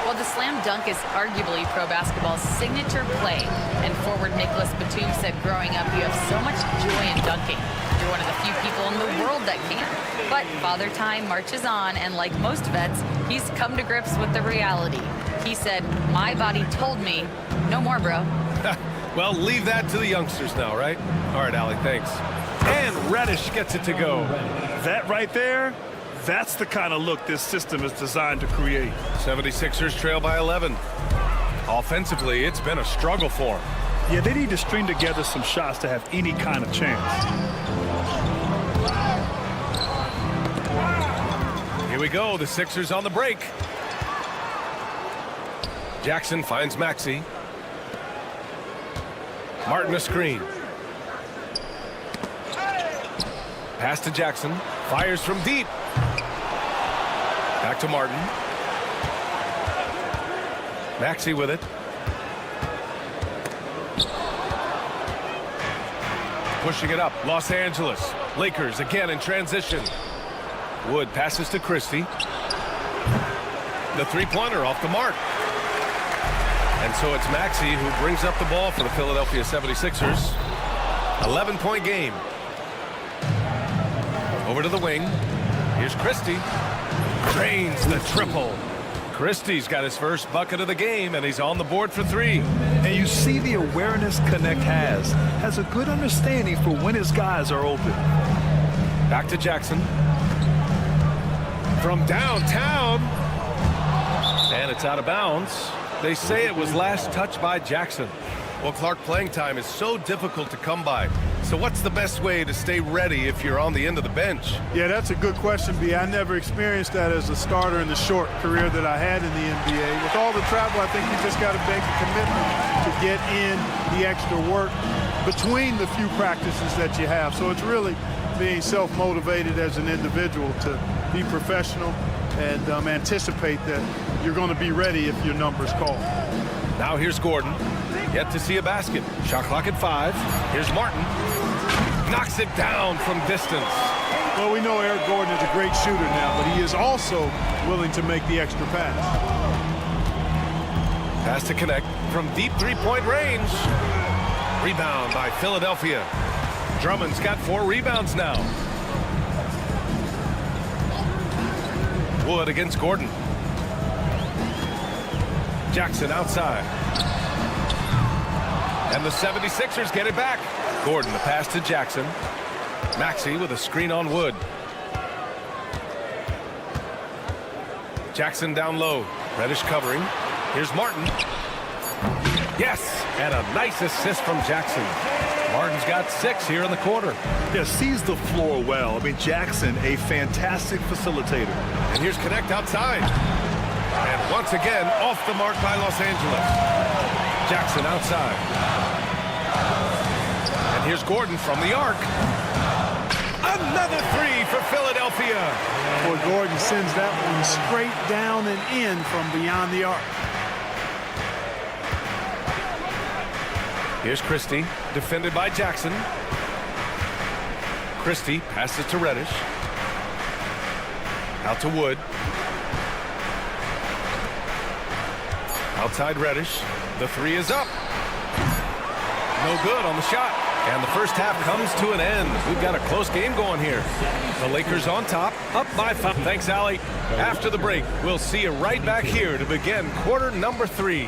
Well, the slam dunk is arguably pro basketball's signature play. And forward Nicholas Batum said growing up, you have so much joy in dunking. You're one of the few people in the world that can. But Father Time marches on, and like most vets, he's come to grips with the reality. He said, my body told me, no more, bro. Well, leave that to the youngsters now, right? All right, Allie, thanks. And Reddish gets it to go. That right there, that's the kind of look this system is designed to create. 76ers trail by 11. Offensively, it's been a struggle for them. Yeah, they need to string together some shots to have any kind of chance. Here we go, the Sixers on the break. Jackson finds Maxey. Martin a screen. Pass to Jackson. Fires from deep. Back to Martin. Maxey with it. Pushing it up. Los Angeles. Lakers again in transition. Wood passes to Christie. The three-pointer off the mark. And so it's Maxey who brings up the ball for the Philadelphia 76ers. 11-point game. Over to the wing. Here's Christie. Drains the triple. Christie's got his first bucket of the game, and he's on the board for 3. And you see the awareness Connect has a good understanding for when his guys are open. Back to Jackson. From downtown. And it's out of bounds. They say it was last touched by Jackson. Well, Clark, playing time is so difficult to come by. So what's the best way to stay ready if you're on the end of the bench? Yeah, that's a good question, B. I never experienced that as a starter in the short career that I had in the NBA. With all the travel, I think you just got to make a commitment to get in the extra work between the few practices that you have. So it's really being self-motivated as an individual to be professional and anticipate that you're going to be ready if your number's called. Now here's Gordon. Yet to see a basket. Shot clock at 5. Here's Martin. Knocks it down from distance. Well, we know Eric Gordon is a great shooter now, but he is also willing to make the extra pass. Pass to connect from deep three-point range. Rebound by Philadelphia. Drummond's got 4 rebounds now. Wood against Gordon. Jackson outside. And the 76ers get it back. Gordon, the pass to Jackson. Maxey with a screen on Wood. Jackson down low. Reddish covering. Here's Martin. Yes, and a nice assist from Jackson. Martin's got 6 here in the quarter. Yeah, sees the floor well. I mean, Jackson, a fantastic facilitator. And here's Connect outside. And once again, off the mark by Los Angeles. Jackson outside. And here's Gordon from the arc. Another 3 for Philadelphia. Boy, Gordon sends that one straight down and in from beyond the arc. Here's Christie, defended by Jackson. Christie passes to Reddish. Out to Wood. Outside Reddish. The 3 is up. No good on the shot. And the first half comes to an end. We've got a close game going here. The Lakers on top, up by 5. Thanks, Allie. After the break, we'll see you right back here to begin quarter number 3.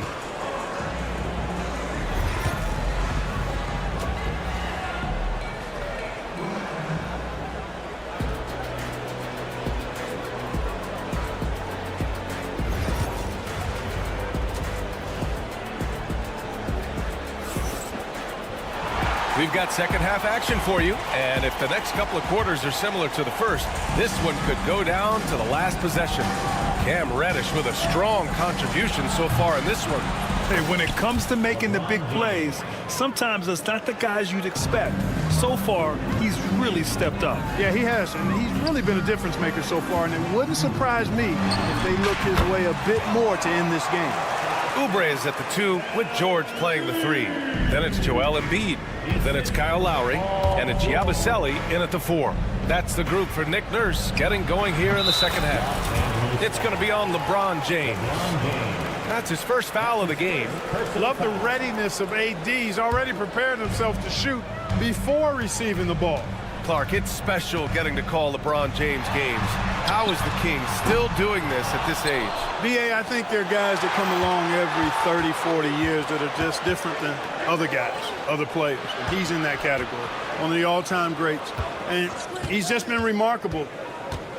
We've got second half action for you, and if the next couple of quarters are similar to the first, this one could go down to the last possession. Cam Reddish with a strong contribution so far in this one. Hey, when it comes to making the big plays, sometimes it's not the guys you'd expect. So far, he's really stepped up. Yeah, he has, and he's really been a difference maker so far, and it wouldn't surprise me if they look his way a bit more to end this game. Oubre is at the 2 with George playing the 3. Then it's Joel Embiid. Then it's Kyle Lowry. And it's Yabusele in at the 4. That's the group for Nick Nurse getting going here in the second half. It's going to be on LeBron James. That's his first foul of the game. Love the readiness of AD. He's already prepared himself to shoot before receiving the ball. Clark, it's special getting to call LeBron James games. How is the King still doing this at this age? B.A., I think there are guys that come along every 30, 40 years that are just different than other guys, other players. And he's in that category, one of the all-time greats. And he's just been remarkable.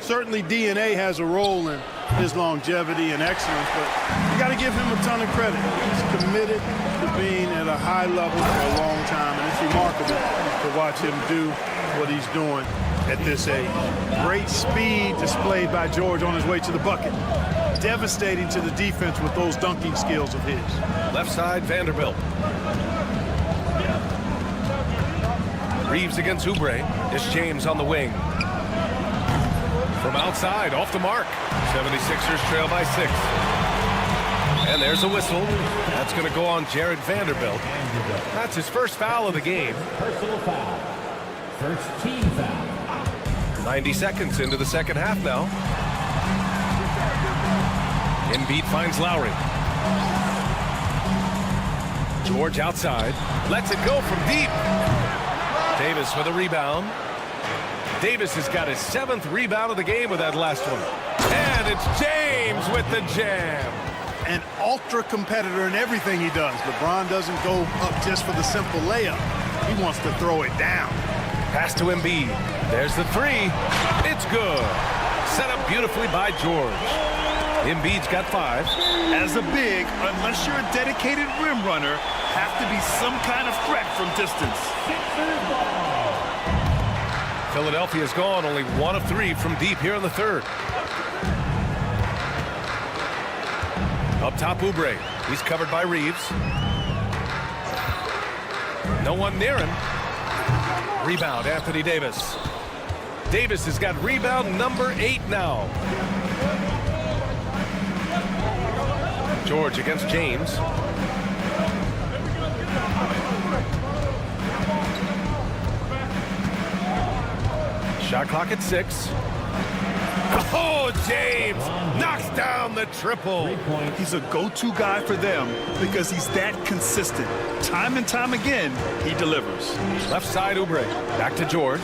Certainly DNA has a role in his longevity and excellence, but you got to give him a ton of credit. He's committed to being at a high level for a long time, and it's remarkable to watch him do what he's doing at this age. Great speed displayed by George on his way to the bucket. Devastating to the defense with those dunking skills of his. Left side, Vanderbilt. Reeves against Oubre. It's James on the wing. From outside, off the mark. 76ers trail by 6. And there's a whistle. That's going to go on Jared Vanderbilt. That's his first foul of the game. Personal foul. First team foul. 90 seconds into the second half now. Embiid finds Lowry. George outside. Lets it go from deep. Davis with a rebound. Davis has got his 7th rebound of the game with that last one. And it's James with the jam. An ultra competitor in everything he does. LeBron doesn't go up just for the simple layup. He wants to throw it down. Pass to Embiid. There's the 3. It's good. Set up beautifully by George. Embiid's got 5. As a big, unless you're a dedicated rim runner, have to be some kind of threat from distance. Sixers ball. Philadelphia's gone only 1 of 3 from deep here in the third. Up top, Oubre. He's covered by Reeves. No one near him. Rebound, Anthony Davis. Davis has got rebound number 8 now. George against James. Shot clock at 6. Oh, James knocks down the triple. He's a go-to guy for them because he's that consistent. Time and time again, he delivers. Left side, Oubre. Back to George.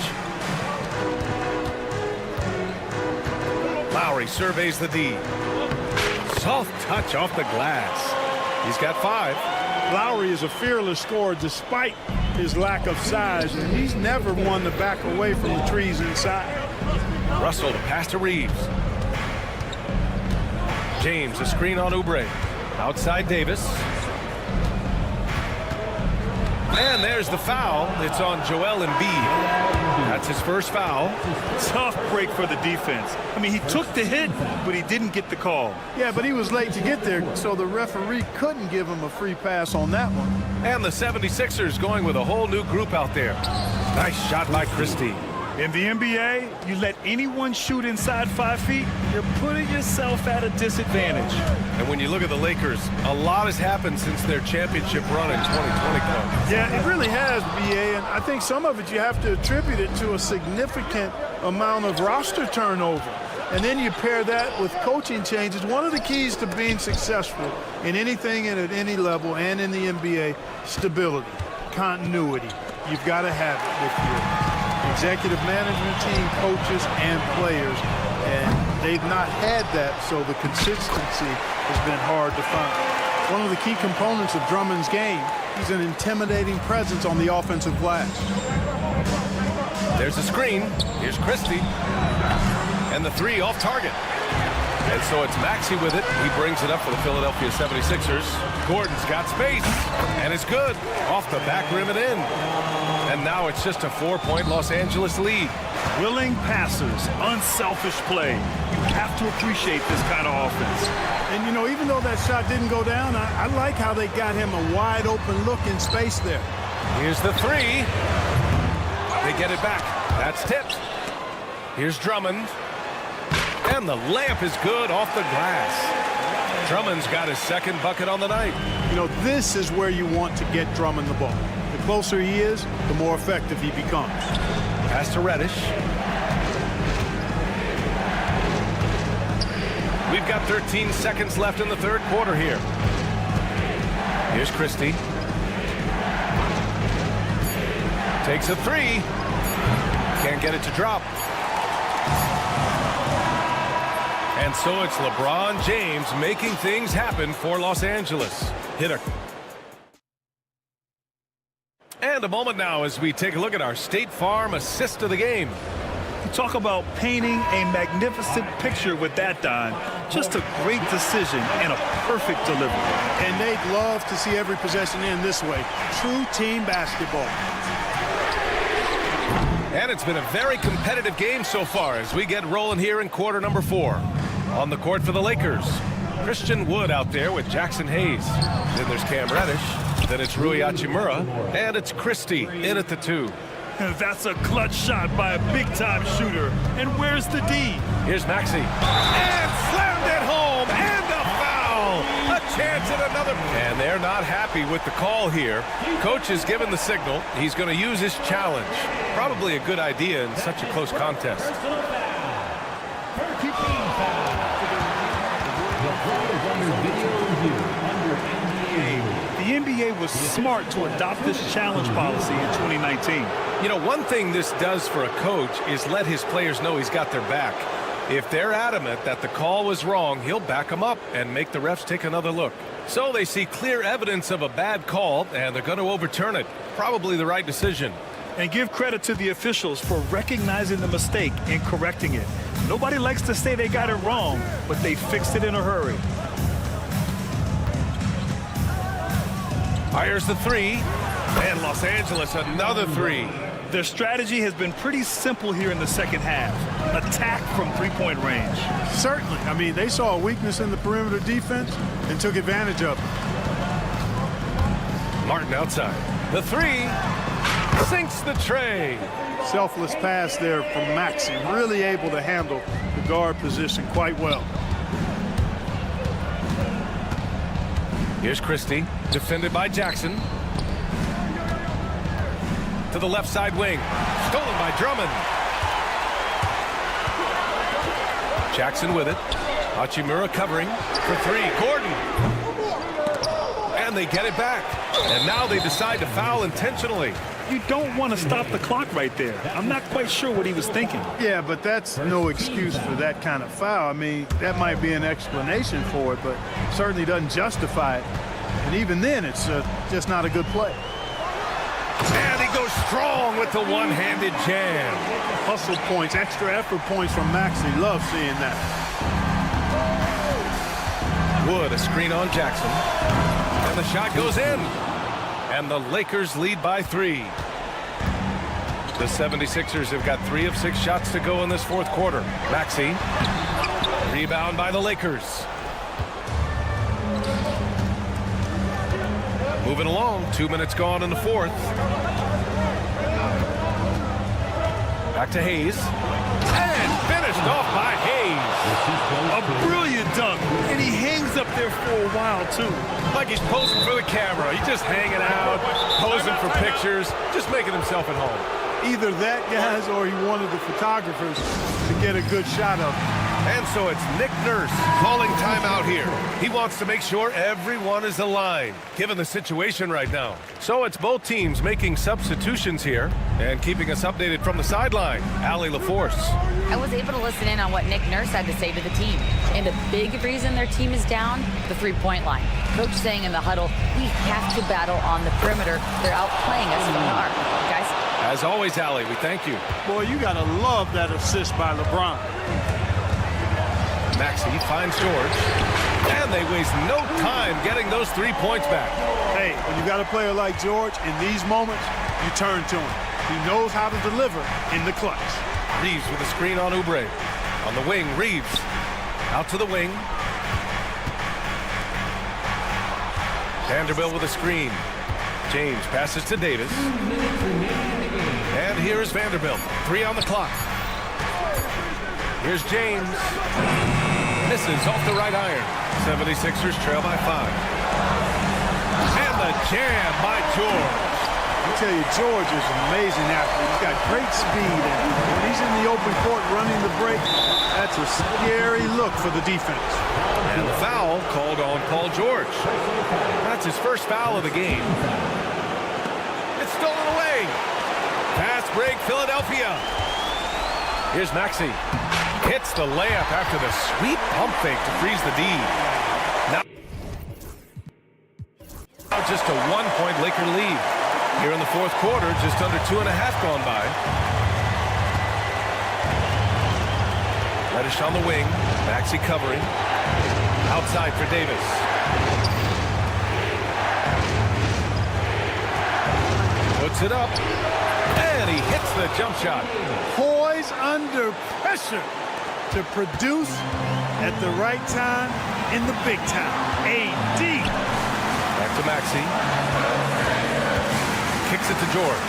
Lowry surveys the D. Soft touch off the glass. He's got 5. Lowry is a fearless scorer despite his lack of size, and he's never one to back away from the trees inside. Russell to pass to Reeves. James, a screen on Oubre. Outside Davis. And there's the foul. It's on Joel Embiid. That's his first foul. Tough break for the defense. I mean, he took the hit, but he didn't get the call. Yeah, but he was late to get there, so the referee couldn't give him a free pass on that one. And the 76ers going with a whole new group out there. Nice shot by Christie. In the NBA, you let anyone shoot inside 5 feet, you're putting yourself at a disadvantage. And when you look at the Lakers, a lot has happened since their championship run in 2020. Yeah, it really has, BA, and I think some of it you have to attribute it to a significant amount of roster turnover. And then you pair that with coaching changes. One of the keys to being successful in anything and at any level and in the NBA, stability, continuity. You've got to have it with your executive management team, coaches, and players, and they've not had that, so the consistency has been hard to find. One of the key components of Drummond's game, he's an intimidating presence on the offensive glass. There's a screen. Here's Christie. And the 3 off target. And so it's Maxey with it. He brings it up for the Philadelphia 76ers. Gordon's got space, and it's good. Off the back rim and in. And now it's just a 4-point Los Angeles lead. Willing passers, unselfish play. You have to appreciate this kind of offense. And, you know, even though that shot didn't go down, I like how they got him a wide open look in space there. Here's the 3. They get it back. That's tipped. Here's Drummond. And the layup is good off the glass. Drummond's got his second bucket on the night. You know, this is where you want to get Drummond the ball. The closer he is, the more effective he becomes. Pass to Reddish. We've got 13 seconds left in the third quarter here. Here's Christie. Takes a 3. Can't get it to drop. And so it's LeBron James making things happen for Los Angeles. Hitter. And a moment now as we take a look at our State Farm assist of the game. You talk about painting a magnificent picture with that, Don. Just a great decision and a perfect delivery. And they'd love to see every possession end this way. True team basketball. And it's been a very competitive game so far as we get rolling here in quarter number 4. On the court for the Lakers, Christian Wood out there with Jackson Hayes. Then there's Cam Reddish. Then it's Rui Hachimura. And it's Christie in at the 2. That's a clutch shot by a big-time shooter. And where's the D? Here's Maxey. And slammed it home. And a foul. A chance at another. And they're not happy with the call here. Coach has given the signal. He's going to use his challenge. Probably a good idea in such a close contest. The NBA was smart to adopt this challenge policy in 2019. You know, one thing this does for a coach is let his players know he's got their back. If they're adamant that the call was wrong, he'll back them up and make the refs take another look. So they see clear evidence of a bad call, and they're going to overturn it. Probably the right decision. And give credit to the officials for recognizing the mistake and correcting it. Nobody likes to say they got it wrong, but they fixed it in a hurry. Fires the 3. And Los Angeles another 3. Their strategy has been pretty simple here in the second half. Attack from three-point range. Certainly. I mean, they saw a weakness in the perimeter defense and took advantage of it. Martin outside. The three sinks the tray. Selfless pass there from Maxey. Really able to handle the guard position quite well. Here's Christie, defended by Jackson. To the left side wing. Stolen by Drummond. Jackson with it. Hachimura covering for three. Gordon. And they get it back. And now they decide to foul intentionally. You don't want to stop the clock right there. I'm not quite sure what he was thinking. Yeah, but that's no excuse for that kind of foul. I mean, that might be an explanation for it, but certainly doesn't justify it. And even then, it's just not a good play. And he goes strong with the one-handed jam. Hustle points, extra effort points from Maxey. Love seeing that. Wood, a screen on Jackson. And the shot goes in. And the Lakers lead by 3. The 76ers have got 3 of 6 shots to go in this fourth quarter. Maxey. Rebound by the Lakers. Moving along, 2 minutes gone in the fourth. Back to Hayes. And finished off by Hayes. A brilliant dunk. And he hangs up there for a while, too. Like he's posing for the camera. He's just hanging out, posing for pictures, just making himself at home. Either that, guys, or he wanted the photographers to get a good shot of him. And so it's Nick Nurse calling timeout here. He wants to make sure everyone is aligned, given the situation right now. So it's both teams making substitutions here and keeping us updated from the sideline. Allie LaForce. I was able to listen in on what Nick Nurse had to say to the team. And the big reason their team is down, the three-point line. Coach saying in the huddle, we have to battle on the perimeter. They're outplaying us from the arc. Guys? As always, Allie, we thank you. Boy, you got to love that assist by LeBron. Maxey finds George, and they waste no time getting those 3 points back. Hey, when you got a player like George, in these moments, you turn to him. He knows how to deliver in the clutch. Reeves with a screen on Oubre. On the wing, Reeves. Out to the wing. Vanderbilt with a screen. James passes to Davis. And here is Vanderbilt. 3 on the clock. Here's James. Misses off the right iron. 76ers trail by 5. And the jam by George. I tell you, George is an amazing athlete. He's got great speed, and when he's in the open court running the break, that's a scary look for the defense. And the foul called on Paul George. That's his first foul of the game. It's stolen away. Fast break, Philadelphia. Here's Maxey. Hits the layup after the sweet pump fake to freeze the D. Now just a 1-point Laker lead. Here in the fourth quarter, just under 2.5 gone by. Reddish on the wing. Maxey covering. Outside for Davis. Puts it up. And he hits the jump shot. Poise under pressure to produce at the right time in the big time. AD. Back to Maxey. Kicks it to George.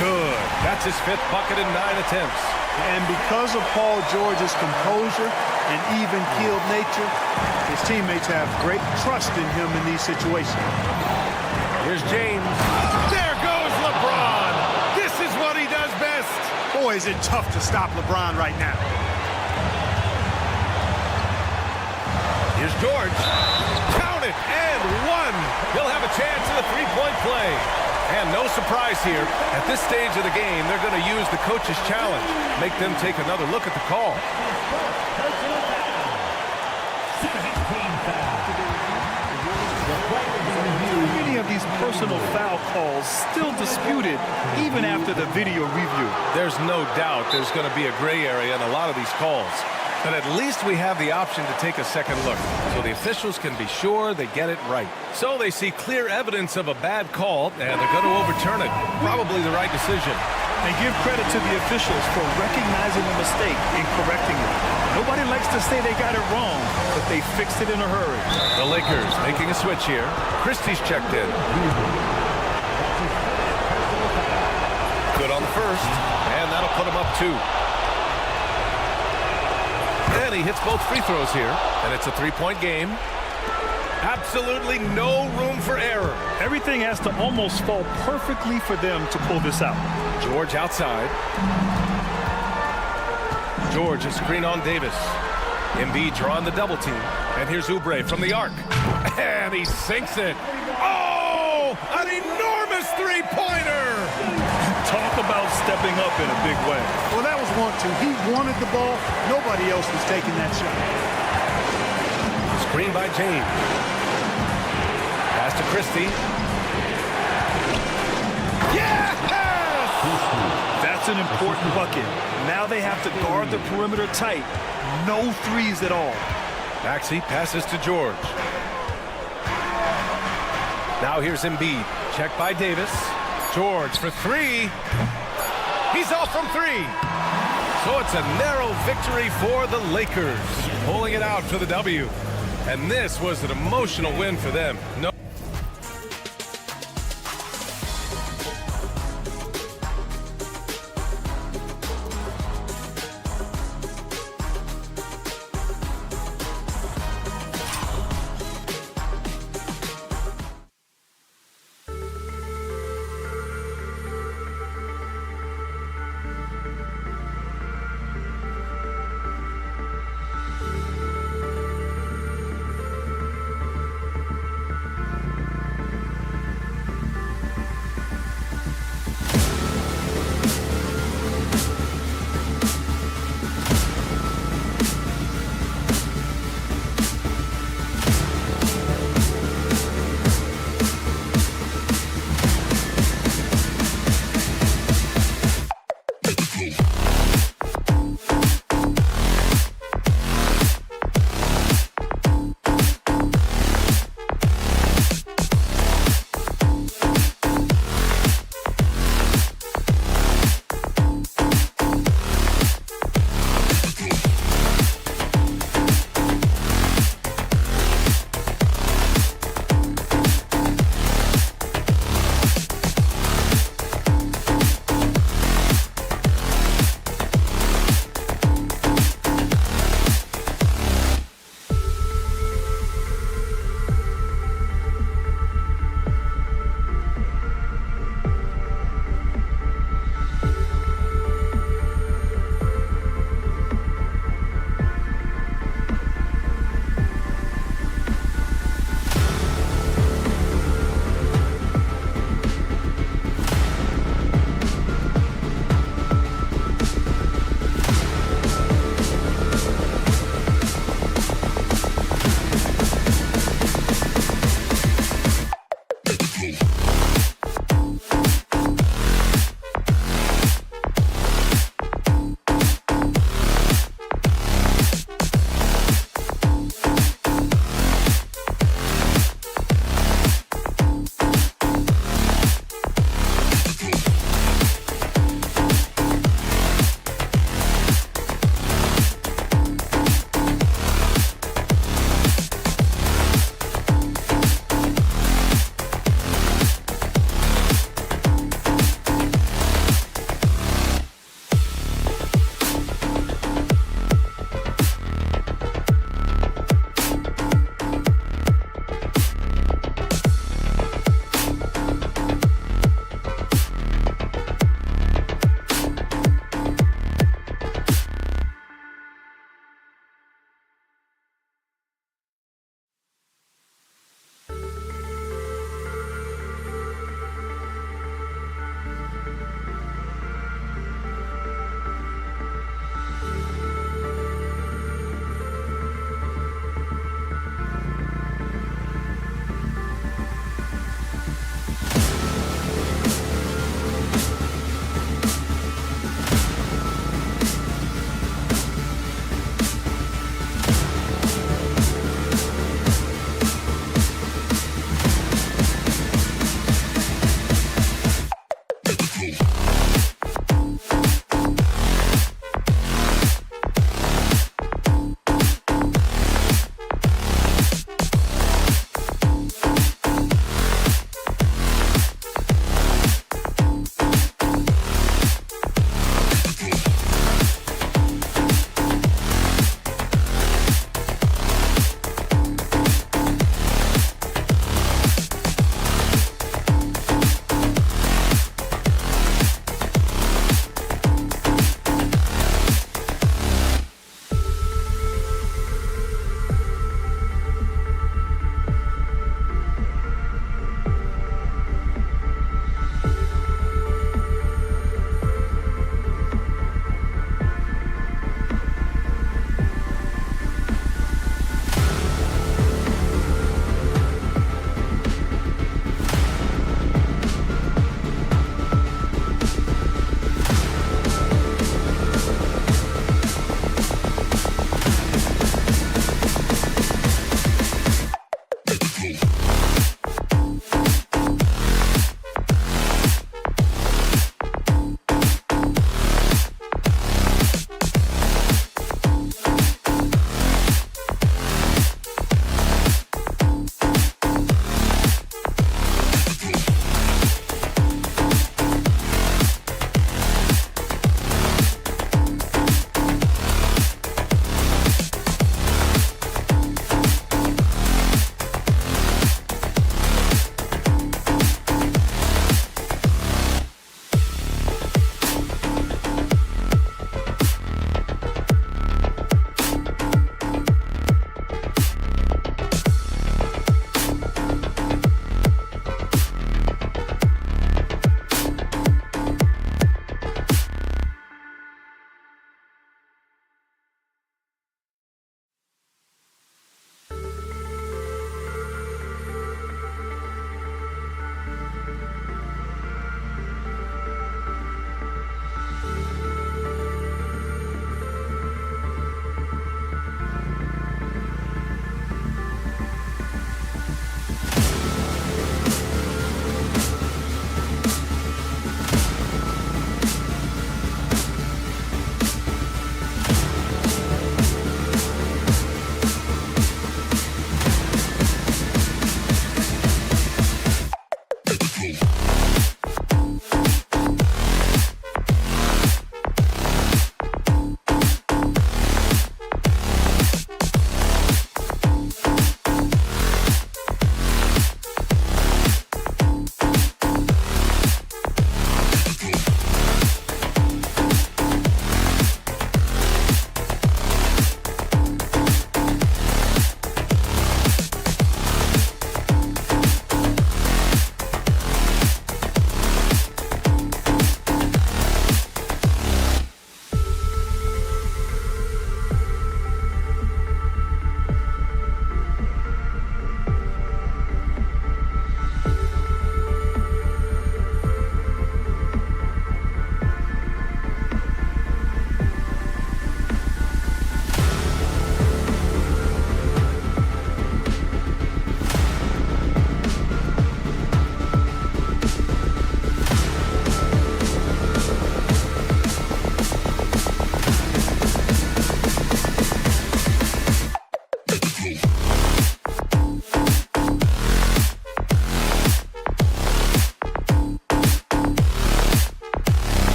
Good. That's his 5th bucket in 9 attempts. And because of Paul George's composure and even-keeled nature, his teammates have great trust in him in these situations. Here's James. There goes LeBron. This is what he does best. Boy, is it tough to stop LeBron right now. Here's George. Count it, and 1. He'll have a chance in the 3-point play. And no surprise here. At this stage of the game, they're going to use the coach's challenge. Make them take another look at the call. Many of these personal foul calls still disputed even after the video review. There's no doubt there's going to be a gray area in a lot of these calls. But at least we have the option to take a second look, so the officials can be sure they get it right. So they see clear evidence of a bad call, and they're going to overturn it. Probably the right decision. And give credit to the officials for recognizing the mistake and correcting it. Nobody likes to say they got it wrong, but they fixed it in a hurry. The Lakers making a switch here. Christie's checked in. Good on the first, and that'll put him up 2. And he hits both free throws here, and it's a 3-point game. Absolutely no room for error. Everything has to almost fall perfectly for them to pull this out. George outside. George a screen on Davis. Embiid drawing the double team. And here's Oubre from the arc. And he sinks it. Oh, an enormous three-pointer. Talk about stepping up in a big way. Well, that was 1-2. He wanted the ball. Nobody else was taking that shot. Screen by James. Pass to Christie. Yes! That's an important bucket. Now they have to guard the perimeter tight. No threes at all. Maxey passes to George. Now here's Embiid. Check by Davis. George for 3. He's off from 3. So it's a narrow victory for the Lakers, pulling it out for the W. And this was an emotional win for them. No.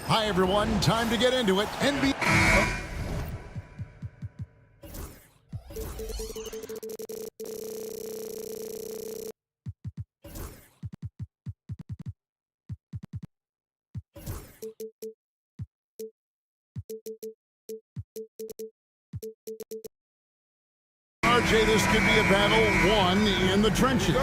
Hi, everyone. Time to get into it. NBA. RJ, this could be a battle won in the trenches.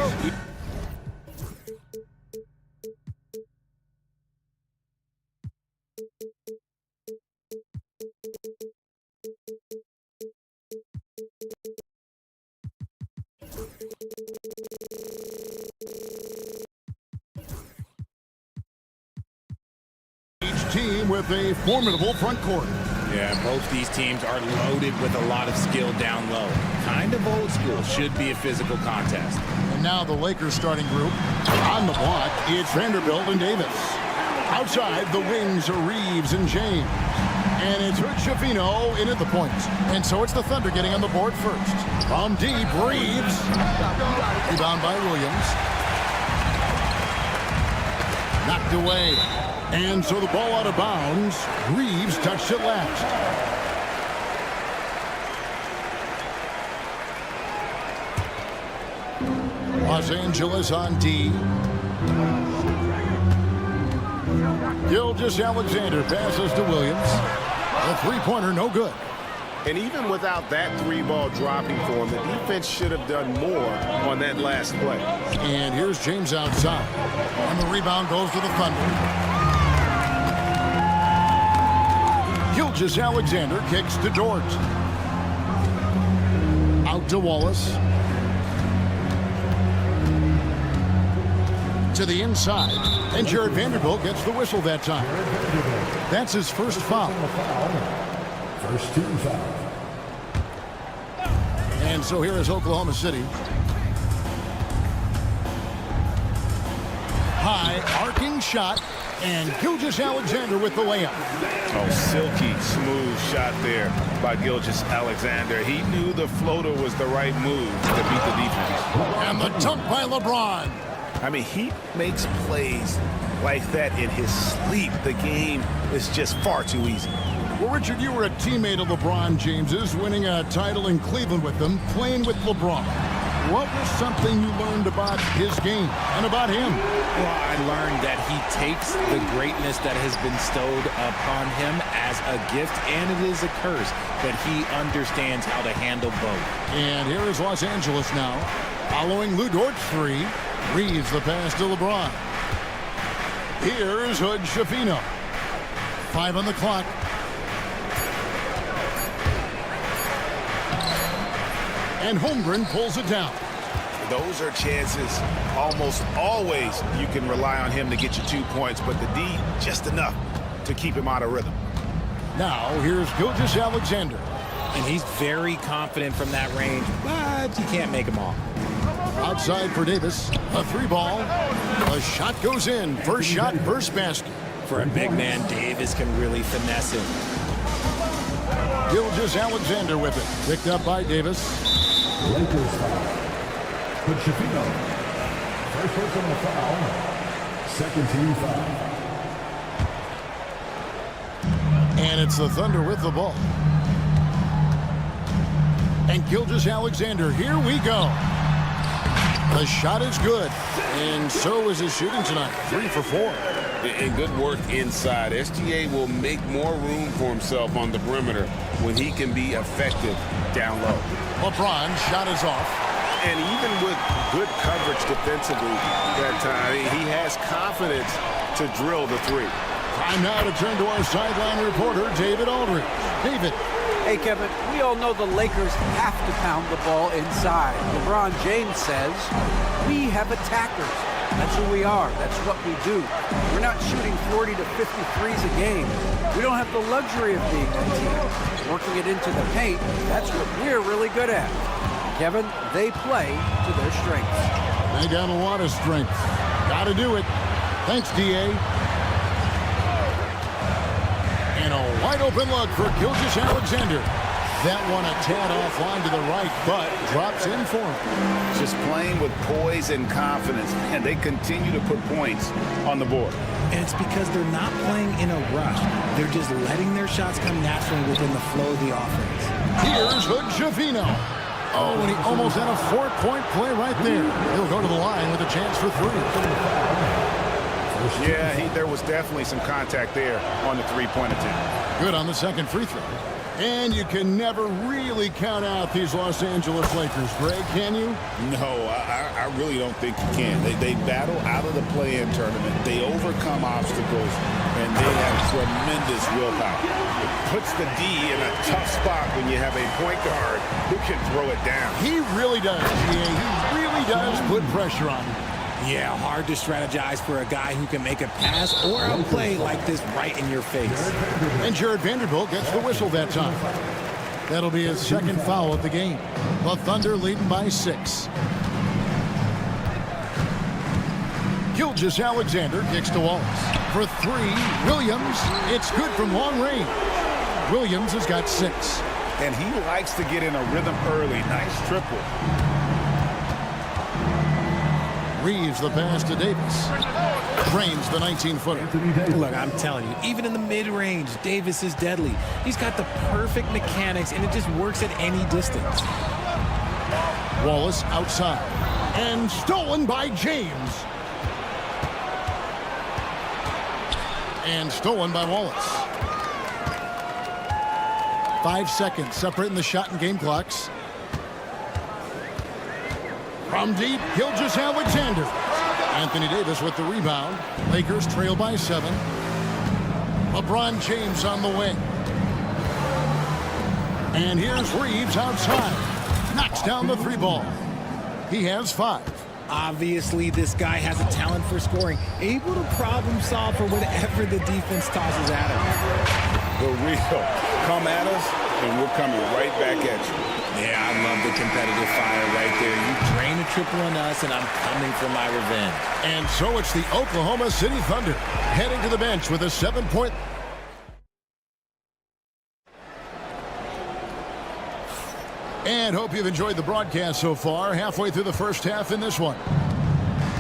Each team with a formidable front court. Yeah, both these teams are loaded with a lot of skill down low. Kind of old school. Should be a physical contest. And now the Lakers starting group. On the block, it's Vanderbilt and Davis. Outside, the wings are Reeves and James. And it's Hood-Schifino in at the point. And so it's the Thunder getting on the board first. From deep, Reeves. Rebound by Williams. Knocked away. And so the ball out of bounds. Reeves touched it last. Los Angeles on D. Gilgeous-Alexander passes to Williams. The three-pointer, no good. And even without that three-ball dropping for him, the defense should have done more on that last play. And here's James outside. And the rebound goes to the Thunder. Gilgeous-Alexander kicks to Dort. Out to Wallace. To the inside. And Jared Vanderbilt gets the whistle that time. That's his first foul. First team foul. And so here is Oklahoma City. High arcing shot. And Gilgeous-Alexander with the layup. Oh, silky smooth shot there by Gilgeous-Alexander. He knew the floater was the right move to beat the defense. And the dunk by LeBron. I mean, he makes plays like that in his sleep. The game is just far too easy. Well, Richard, you were a teammate of LeBron James's, winning a title in Cleveland with them, playing with LeBron. What was something you learned about his game and about him? Well, I learned that he takes the greatness that has been bestowed upon him as a gift, and it is a curse, but he understands how to handle both. And here is Los Angeles now, following Lou Dort's three. Reeves the pass to LeBron. Here's Hood-Schifino. 5 on the clock. And Holmgren pulls it down. Those are chances almost always you can rely on him to get you 2 points, but the D just enough to keep him out of rhythm. Now here's Gilgeous-Alexander. And he's very confident from that range, but you can't make them all. Outside for Davis. A three ball. The shot goes in. First shot, first basket. For a big man, Davis can really finesse him. Gilgeous-Alexander with it. Picked up by Davis. Lakers foul. Hood-Schifino. First personal foul. Second team foul. And it's the Thunder with the ball. And Gilgeous-Alexander, here we go. The shot is good, and so is his shooting tonight. 3 for 4. And good work inside. SGA will make more room for himself on the perimeter when he can be effective down low. LeBron's shot is off. And even with good coverage defensively that time, he has confidence to drill the three. Time now to turn to our sideline reporter, David Aldridge. David. Hey, Kevin, we all know the Lakers have to pound the ball inside. LeBron James says, we have attackers. That's who we are. That's what we do. We're not shooting 40 to 50 threes a game. We don't have the luxury of being that team. Working it into the paint, that's what we're really good at. Kevin, they play to their strengths. They got a lot of strength. Got to do it. Thanks, D.A. And a wide open look for Gilgeous-Alexander. That one a tad offline to the right, but drops in for him. Just playing with poise and confidence, and they continue to put points on the board. And it's because they're not playing in a rush. They're just letting their shots come naturally within the flow of the offense. Here's Hood-Javino. Oh, and he almost had a 4-point play right there. He'll go to the line with a chance for 3. Yeah, there was definitely some contact there on the three-point attempt. Good on the second free throw. And you can never really count out these Los Angeles Lakers, Greg, can you? No, I really don't think you can. They battle out of the play-in tournament. They overcome obstacles, and they have tremendous willpower. It puts the D in a tough spot when you have a point guard who can throw it down. He really does, He really does put pressure on him. Yeah, hard to strategize for a guy who can make a pass or a play like this right in your face. And Jared Vanderbilt gets the whistle that time. That'll be his second foul of the game. The Thunder leading by 6. Gilgeous-Alexander kicks to Wallace. For 3, Williams. It's good from long range. Williams has got 6. And he likes to get in a rhythm early. Nice triple. Reeves the pass to Davis. Drains the 19-footer. Look, I'm telling you, even in the mid-range, Davis is deadly. He's got the perfect mechanics, and it just works at any distance. Wallace outside. And stolen by James. And stolen by Wallace. 5 seconds separating the shot and game clocks. From deep, Gilgeous-Alexander. Anthony Davis with the rebound. Lakers trail by 7. LeBron James on the wing. And here's Reeves outside. Knocks down the 3-ball. He has 5. Obviously, this guy has a talent for scoring, able to problem solve for whatever the defense tosses at him. The real come at us, and we're coming right back at you. Yeah, I love the competitive fire right there. You drain a triple on us, and I'm coming for my revenge. And so it's the Oklahoma City Thunder heading to the bench with a 7-point. And hope you've enjoyed the broadcast so far. Halfway through the first half in this one.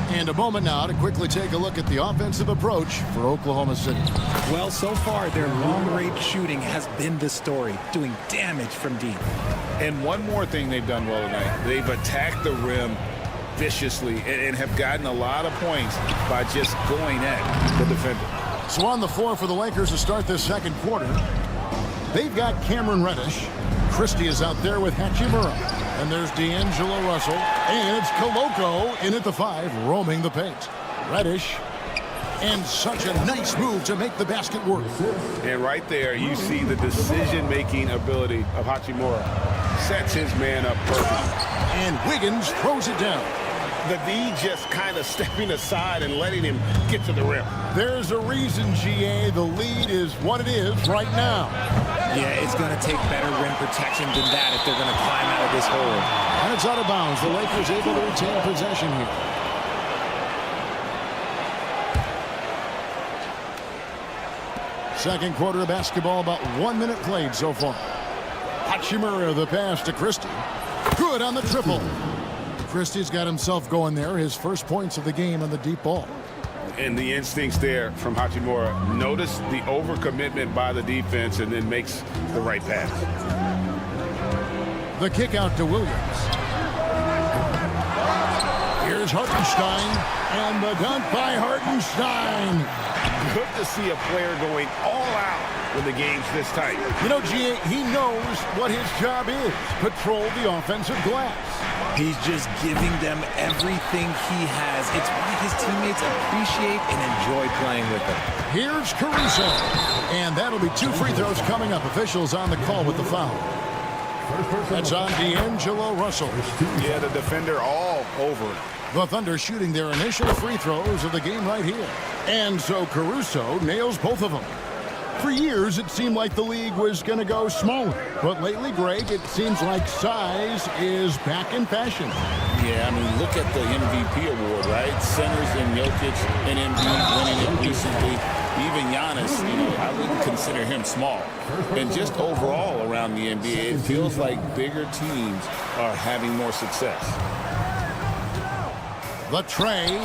And a moment now to quickly take a look at the offensive approach for Oklahoma City. Well, so far, their long-range shooting has been the story, doing damage from deep. And one more thing they've done well tonight. They've attacked the rim viciously and have gotten a lot of points by just going at the defender. So on the floor for the Lakers to start this second quarter, they've got Cameron Reddish. Christie is out there with Hachimura. And there's D'Angelo Russell. And it's Koloko in at the 5, roaming the paint. Reddish. And such a nice move to make the basket work. And right there, you see the decision-making ability of Hachimura. Sets his man up perfectly. And Wiggins throws it down. The D just kind of stepping aside and letting him get to the rim. There's a reason, GA, the lead is what it is right now. Yeah, it's going to take better rim protection than that if they're going to climb out of this hole. And it's out of bounds. The Lakers able to retain possession here. Second quarter of basketball, about 1 minute played so far. Hachimura the pass to Christie. Good on the triple. Christie's got himself going there. His first points of the game on the deep ball. And the instincts there from Hachimura. Notice the overcommitment by the defense and then makes the right pass. The kick out to Williams. Here's Hartenstein. And the dunk by Hartenstein. Good to see a player going all out when the game's this tight. You know, GA, he knows what his job is. Patrol the offensive glass. He's just giving them everything he has. It's why his teammates appreciate and enjoy playing with him. Here's Caruso. And that'll be 2 free throws coming up. Officials on the call with the foul. That's on D'Angelo Russell. Yeah, the defender all over it. The Thunder shooting their initial free throws of the game right here. And so Caruso nails both of them. For years, it seemed like the league was going to go smaller. But lately, Greg, it seems like size is back in fashion. Yeah, I mean, look at the MVP award, right? Centers and Jokic and Embiid winning it recently. Even Giannis, I wouldn't consider him small. And just overall around the NBA, it feels like bigger teams are having more success. The tray.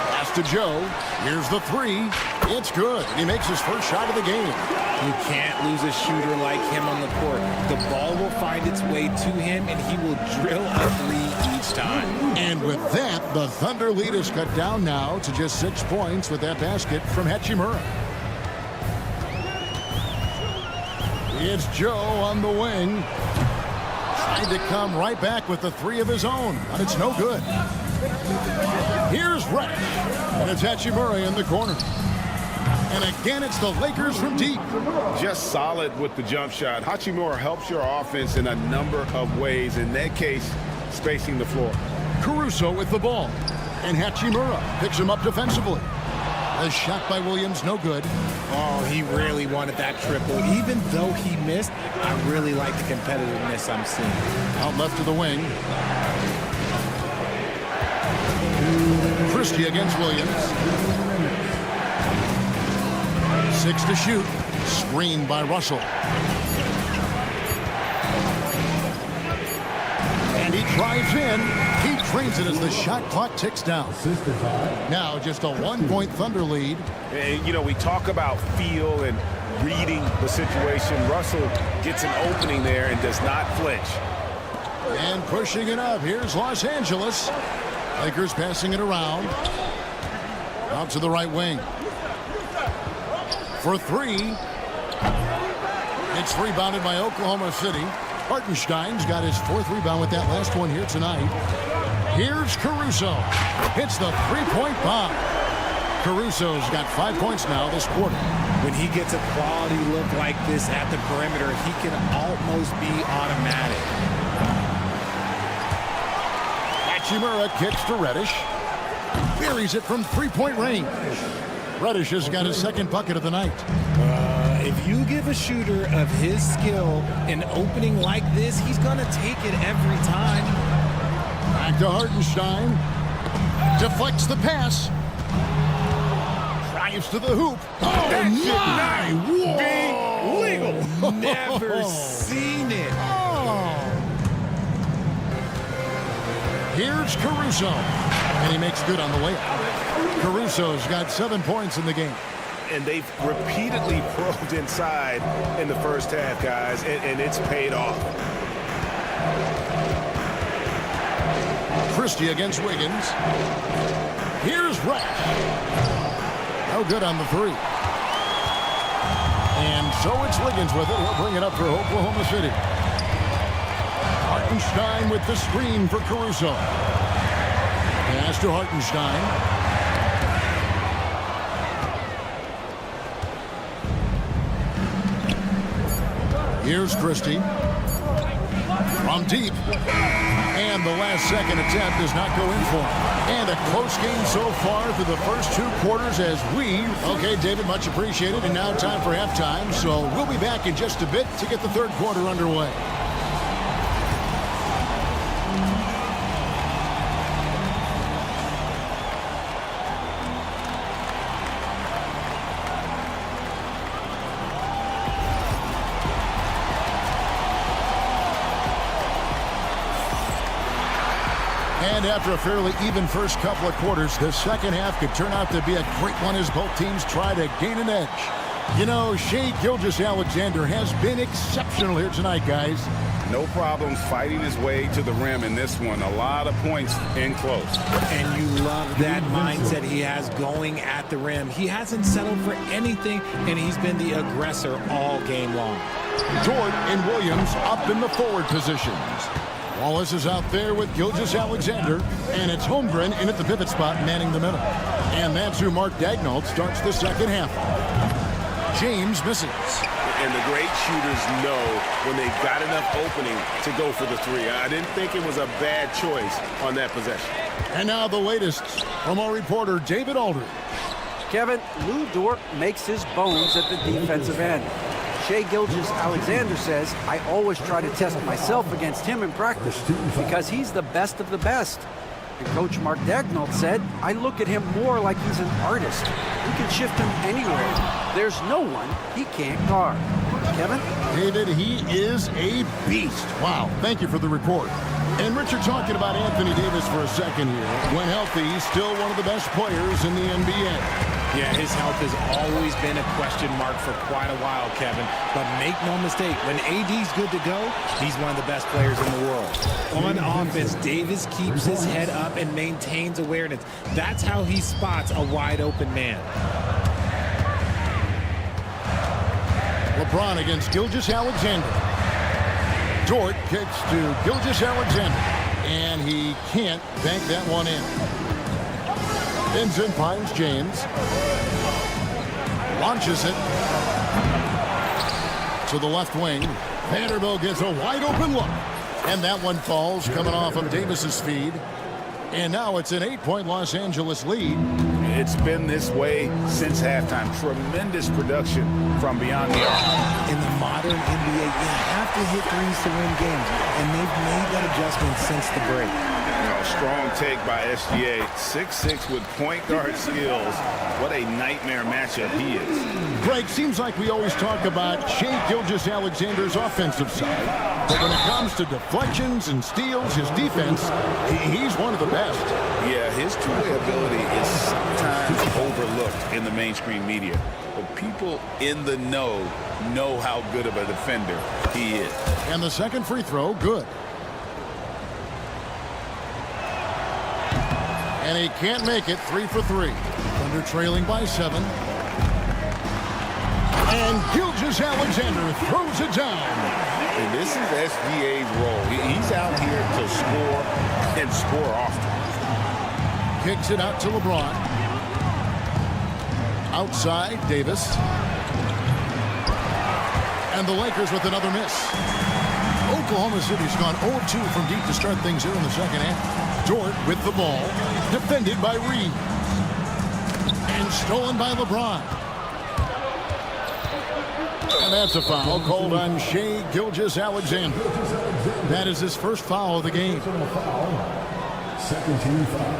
Pass to Joe. Here's the three. It's good. He makes his first shot of the game. You can't lose a shooter like him on the court. The ball will find its way to him, and he will drill a three each time. And with that, the Thunder lead is cut down now to just 6 points with that basket from Hachimura. It's Joe on the wing. Trying to come right back with the three of his own, but it's no good. Here's Reddish, and it's Hachimura in the corner. And again, it's the Lakers from deep. Just solid with the jump shot. Hachimura helps your offense in a number of ways. In that case, spacing the floor. Caruso with the ball. And Hachimura picks him up defensively. A shot by Williams, no good. Oh, he really wanted that triple. Even though he missed, I really like the competitiveness I'm seeing. Out left to the wing. Christie against Williams. 6 to shoot. Screened by Russell. And he drives in. He drains it as the shot clock ticks down. Now just a 1-point Thunder lead. And, we talk about feel and reading the situation. Russell gets an opening there and does not flinch. And pushing it up. Here's Los Angeles. Lakers passing it around. Out to the right wing. For three. It's rebounded by Oklahoma City. Hartenstein's got his 4th rebound with that last one here tonight. Here's Caruso. Hits the three-point bomb. Caruso's got 5 points now this quarter. When he gets a quality look like this at the perimeter, he can almost be automatic. Hachimura kicks to Reddish. Buries it from three-point range. Reddish has got his 2nd bucket of the night. If you give a shooter of his skill an opening like this, he's going to take it every time. Back to Hartenstein. Deflects the pass. Drives to the hoop. Oh, my! Whoa! Legal. Never seen it. Oh. Here's Caruso. And he makes good on the layup. Caruso's got 7 points in the game. And they've repeatedly probed inside in the first half, guys, and it's paid off. Christie against Wiggins. Here's Reddish. No good on the three. And so it's Wiggins with it. He'll bring it up for Oklahoma City. Hartenstein with the screen for Caruso. Pass to Hartenstein. Here's Christie. From deep. And the last second attempt does not go in for him. And a close game so far through the first 2 quarters as we... Okay, David, much appreciated. And now time for halftime. So we'll be back in just a bit to get the 3rd quarter underway. And after a fairly even first couple of quarters, the second half could turn out to be a great one as both teams try to gain an edge. Shai Gilgeous-Alexander has been exceptional here tonight, guys. No problems fighting his way to the rim in this one. A lot of points in close. And you love that mindset he has going at the rim. He hasn't settled for anything, and he's been the aggressor all game long. Dort and Williams up in the forward positions. Wallace is out there with Gilgeous-Alexander, and it's Holmgren in at the pivot spot, manning the middle. And that's who Mark Daigneault starts the second half. James misses. And the great shooters know when they've got enough opening to go for the three. I didn't think it was a bad choice on that possession. And now the latest from our reporter, David Aldridge. Kevin, Lou Dort makes his bones at the defensive end. Shai Gilgeous-Alexander says, I always try to test myself against him in practice because he's the best of the best. And Coach Mark Dagnall said, I look at him more like he's an artist. We can shift him anywhere. There's no one he can't guard. Kevin? David, he is a beast. Wow, thank you for the report. And Richard, talking about Anthony Davis for a second here. When healthy, he's still one of the best players in the NBA. Yeah, his health has always been a question mark for quite a while, Kevin. But make no mistake, when AD's good to go, he's one of the best players in the world. On offense, Davis keeps his head up and maintains awareness. That's how he spots a wide open man. LeBron against Gilgeous-Alexander. Dort kicks to Gilgeous-Alexander, and he can't bank that one in. Vincent finds James. Launches it to the left wing. Vanderbilt gets a wide open look, and that one falls coming off of Davis's feed. And now it's an 8-point Los Angeles lead. It's been this way since halftime. Tremendous production from beyond the arc. In the modern NBA, you have to hit threes to win games, and they've made that adjustment since the break. Strong take by SGA. 6'6" with point guard skills. What a nightmare matchup he is. Greg, seems like we always talk about Shai Gilgeous-Alexander's offensive side. But when it comes to deflections and steals, his defense, he's one of the best. Yeah, his two-way ability is sometimes overlooked in the mainstream media. But people in the know how good of a defender he is. And the second free throw, good. And he can't make it. 3 for 3. Thunder trailing by 7. And Gilgeous-Alexander throws it down. And this is SGA's role. He's out here to score and score often. Kicks it out to LeBron. Outside, Davis. And the Lakers with another miss. Oklahoma City's gone 0-2 from deep to start things here in the second half. Dort with the ball. Defended by Reed. And stolen by LeBron. And that's a foul called on Shai Gilgeous-Alexander. That is his first foul of the game. Second team foul.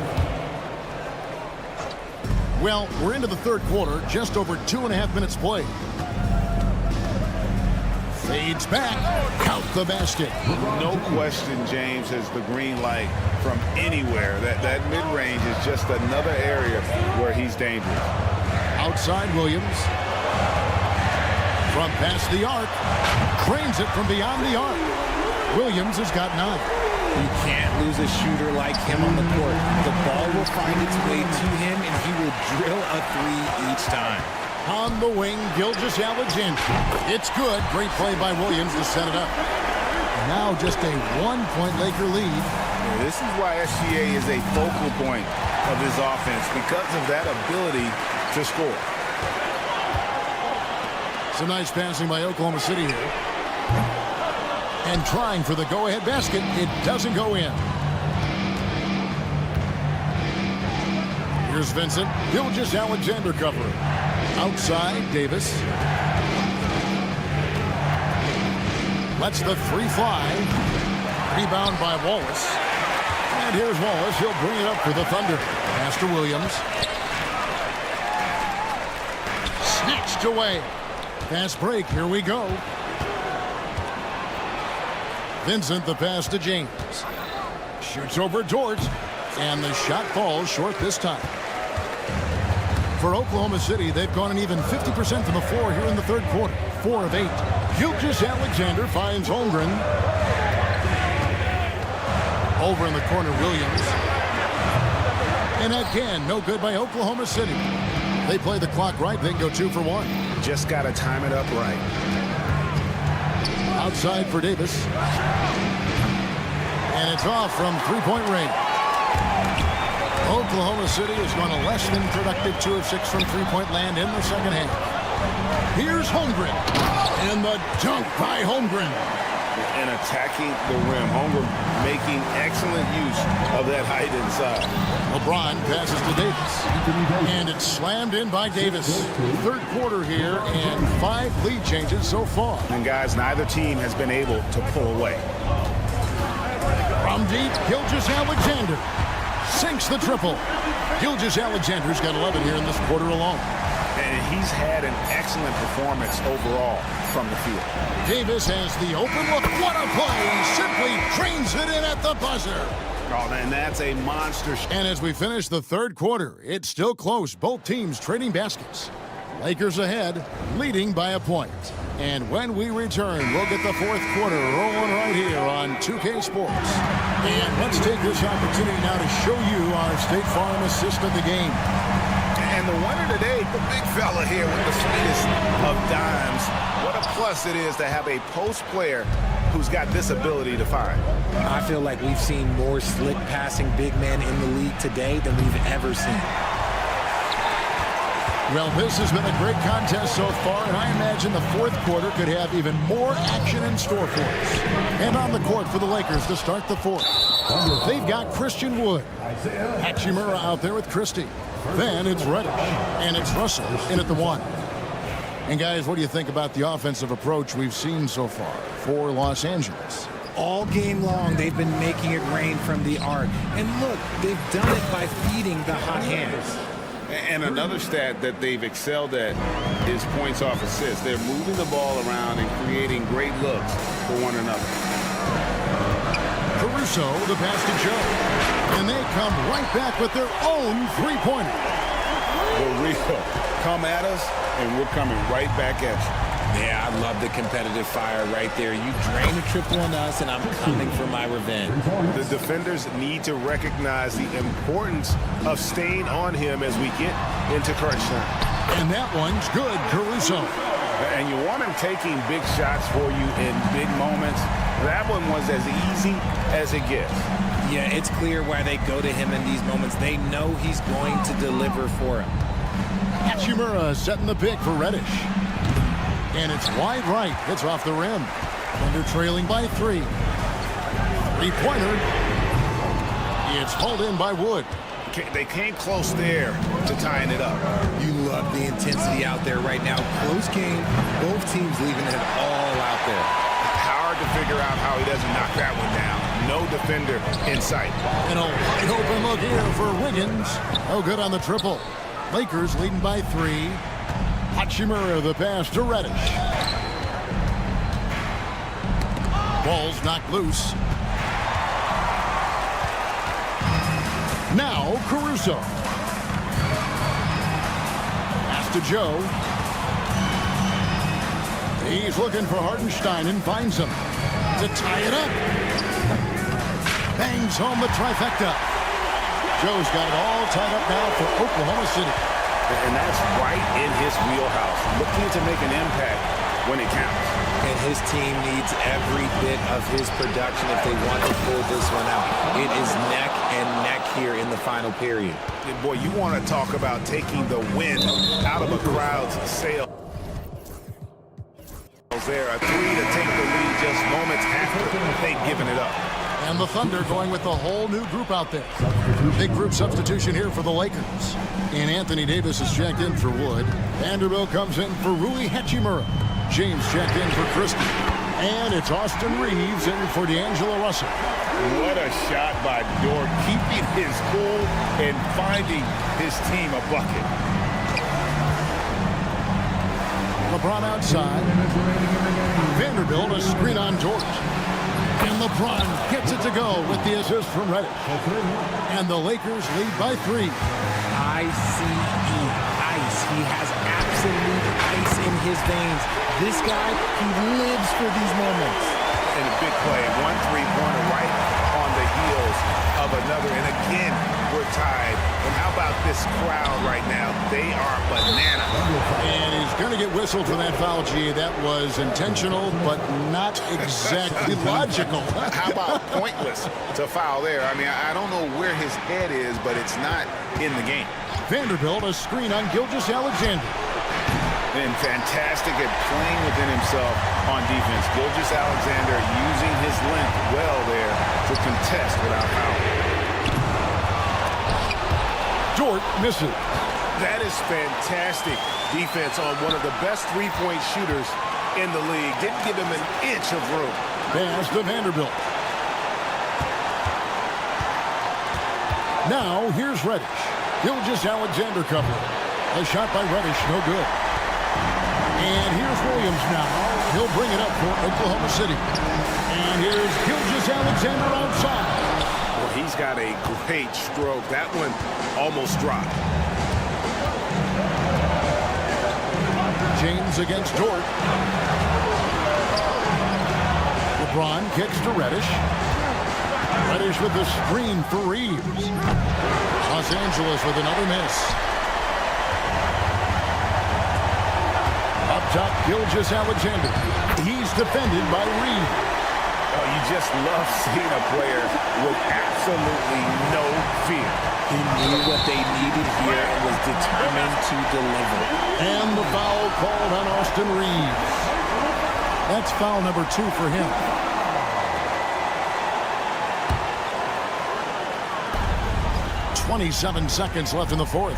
Well, we're into the third quarter, just over 2.5 minutes played. Fades back, count the basket. No question, James has the green light from anywhere. That mid-range is just another area where he's dangerous. Outside Williams. From past the arc. Cranes it from beyond the arc. Williams has got 9. You can't lose a shooter like him on the court. The ball will find its way to him, and he will drill a 3 each time. On the wing, Gilgeous-Alexander. It's good. Great play by Williams to set it up. Now just a 1-point Laker lead. Yeah, this is why SGA is a focal point of his offense, because of that ability to score. Some nice passing by Oklahoma City here. And trying for the go-ahead basket. It doesn't go in. Here's Vincent. Gilgeous-Alexander covering. Outside, Davis. Lets the 3 fly. Rebound by Wallace. And here's Wallace. He'll bring it up for the Thunder. Pass to Williams. Snatched away. Fast break. Here we go. Vincent, the pass to James. Shoots over Dort. And the shot falls short this time. For Oklahoma City, they've gone an even 50% from the floor here in the third quarter. 4 of 8. Gilgeous-Alexander finds Holmgren. Over in the corner, Williams. And again, no good by Oklahoma City. They play the clock right. They can go 2 for 1. Just got to time it up right. Outside for Davis. And it's off from 3-point range. Oklahoma City has gone a less than productive 2 of 6 from 3-point land in the second half. Here's Holmgren. And the dunk by Holmgren. And attacking the rim. Holmgren making excellent use of that height inside. LeBron passes to Davis. And it's slammed in by Davis. Third quarter here and 5 lead changes so far. And guys, neither team has been able to pull away. From deep, Gilgeous-Alexander. sinks the triple. Gilgeous-Alexander's got 11 here in this quarter alone. And he's had an excellent performance overall from the field. Davis has the open look. What a play! Simply drains it in at the buzzer. Oh, man, that's a monster. And as we finish the third quarter, it's still close. Both teams trading baskets. Lakers ahead, leading by a point. And when we return, we'll get the fourth quarter rolling right here on 2K Sports. And let's take this opportunity now to show you our State Farm assist of the game. And the winner today, the big fella here with the sweetest of dimes. What a plus it is to have a post player who's got this ability to find. I feel like we've seen more slick passing big men in the league today than we've ever seen. Well, this has been a great contest so far, and I imagine the fourth quarter could have even more action in store for us. And on the court for the Lakers to start the fourth. They've got Christian Wood. Hachimura out there with Christie. Then it's Reddish, and it's Russell in at the one. And guys, what do you think about the offensive approach we've seen so far for Los Angeles? All game long, they've been making it rain from the arc. And look, they've done it by feeding the hot hands. And another stat that they've excelled at is points off assists. They're moving the ball around and creating great looks for one another. Caruso, the pass to Joe. And they come right back with their own three-pointer. For real. Come at us, and we're coming right back at you. Yeah, I love the competitive fire right there. You drain a triple on us, and I'm coming for my revenge. The defenders need to recognize the importance of staying on him as we get into crunch time. And that one's good, Caruso. And you want him taking big shots for you in big moments. That one was as easy as it gets. Yeah, it's clear why they go to him in these moments. They know he's going to deliver for him. Hachimura setting the pick for Reddish. And it's wide right. It's off the rim. Thunder trailing by 3. Three-pointer. It's hauled in by Wood. They came close there to tying it up. You love the intensity out there right now. Close game. Both teams leaving it all out there. Hard to figure out how he doesn't knock that one down. No defender in sight. And a wide open look here for Wiggins. Oh, good on the triple. Lakers leading by 3. Hachimura the pass to Reddish. Ball's knocked loose. Now Caruso. Pass to Joe. He's looking for Hartenstein and finds him to tie it up. Bangs home the trifecta. Joe's got it all tied up now for Oklahoma City. And that's right in his wheelhouse, looking to make an impact when it counts. And his team needs every bit of his production if they want to pull this one out. It is neck and neck here in the final period. And boy, you want to talk about taking the wind out of a crowd's sail. There, a 3 to take the lead just moments after they've given it up. And the Thunder going with a whole new group out there. Big group substitution here for the Lakers. And Anthony Davis is checked in for Wood. Vanderbilt comes in for Rui Hachimura. James checked in for Christie. And it's Austin Reeves in for D'Angelo Russell. What a shot by Dort, keeping his cool and finding his team a bucket. LeBron outside. Vanderbilt a screen on Dort. And LeBron gets it to go with the assist from Reddish. And the Lakers lead by 3. ICE. He has absolute ice in his veins. This guy, he lives for these moments. And a big play. 1 3-pointer right on the heels of another. And again, we're tied. And how about this crowd right now? They are bananas. And he's going to get whistled for that foul, G. That was intentional, but not exactly logical. How about pointless to foul there? I mean, I don't know where his head is, but it's not in the game. Vanderbilt a screen on Gilgeous-Alexander. And fantastic at playing within himself on defense. Gilgeous-Alexander using his length well there to contest without foul. Dort misses. That is fantastic defense on one of the best three-point shooters in the league. Didn't give him an inch of room. Pass to Vanderbilt. Now, here's Reddish. Gilgeous-Alexander covering. A shot by Reddish, no good. And here's Williams now. He'll bring it up for Oklahoma City. And here's Gilgeous-Alexander outside. Well, he's got a great stroke. That one almost dropped. James against Dort. LeBron kicks to Reddish. Reddish with the screen for Reeves. Los Angeles with another miss. Up top, Gilgeous-Alexander. He's defended by Reeves. Oh, you just love seeing a player with absolutely no fear. He knew what they needed here and was determined to deliver. And the foul called on Austin Reeves. That's foul number 2 for him. .27 seconds left in the fourth.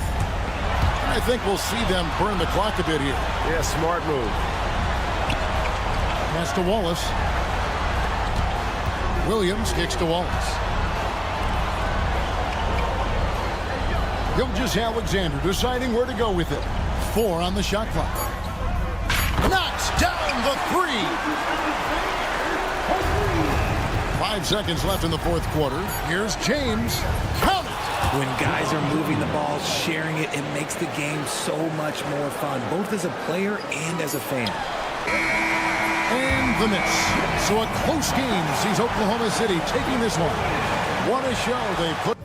I think we'll see them burn the clock a bit here. Yeah, smart move. Pass to Wallace. Williams kicks to Wallace. Gilgeous-Alexander deciding where to go with it. 4 on the shot clock. Knocks down the 3. 5 seconds left in the fourth quarter. Here's James. Count it. When guys are moving the ball, sharing it, it makes the game so much more fun, both as a player and as a fan. And the miss. So a close game sees Oklahoma City taking this one. What a show they put.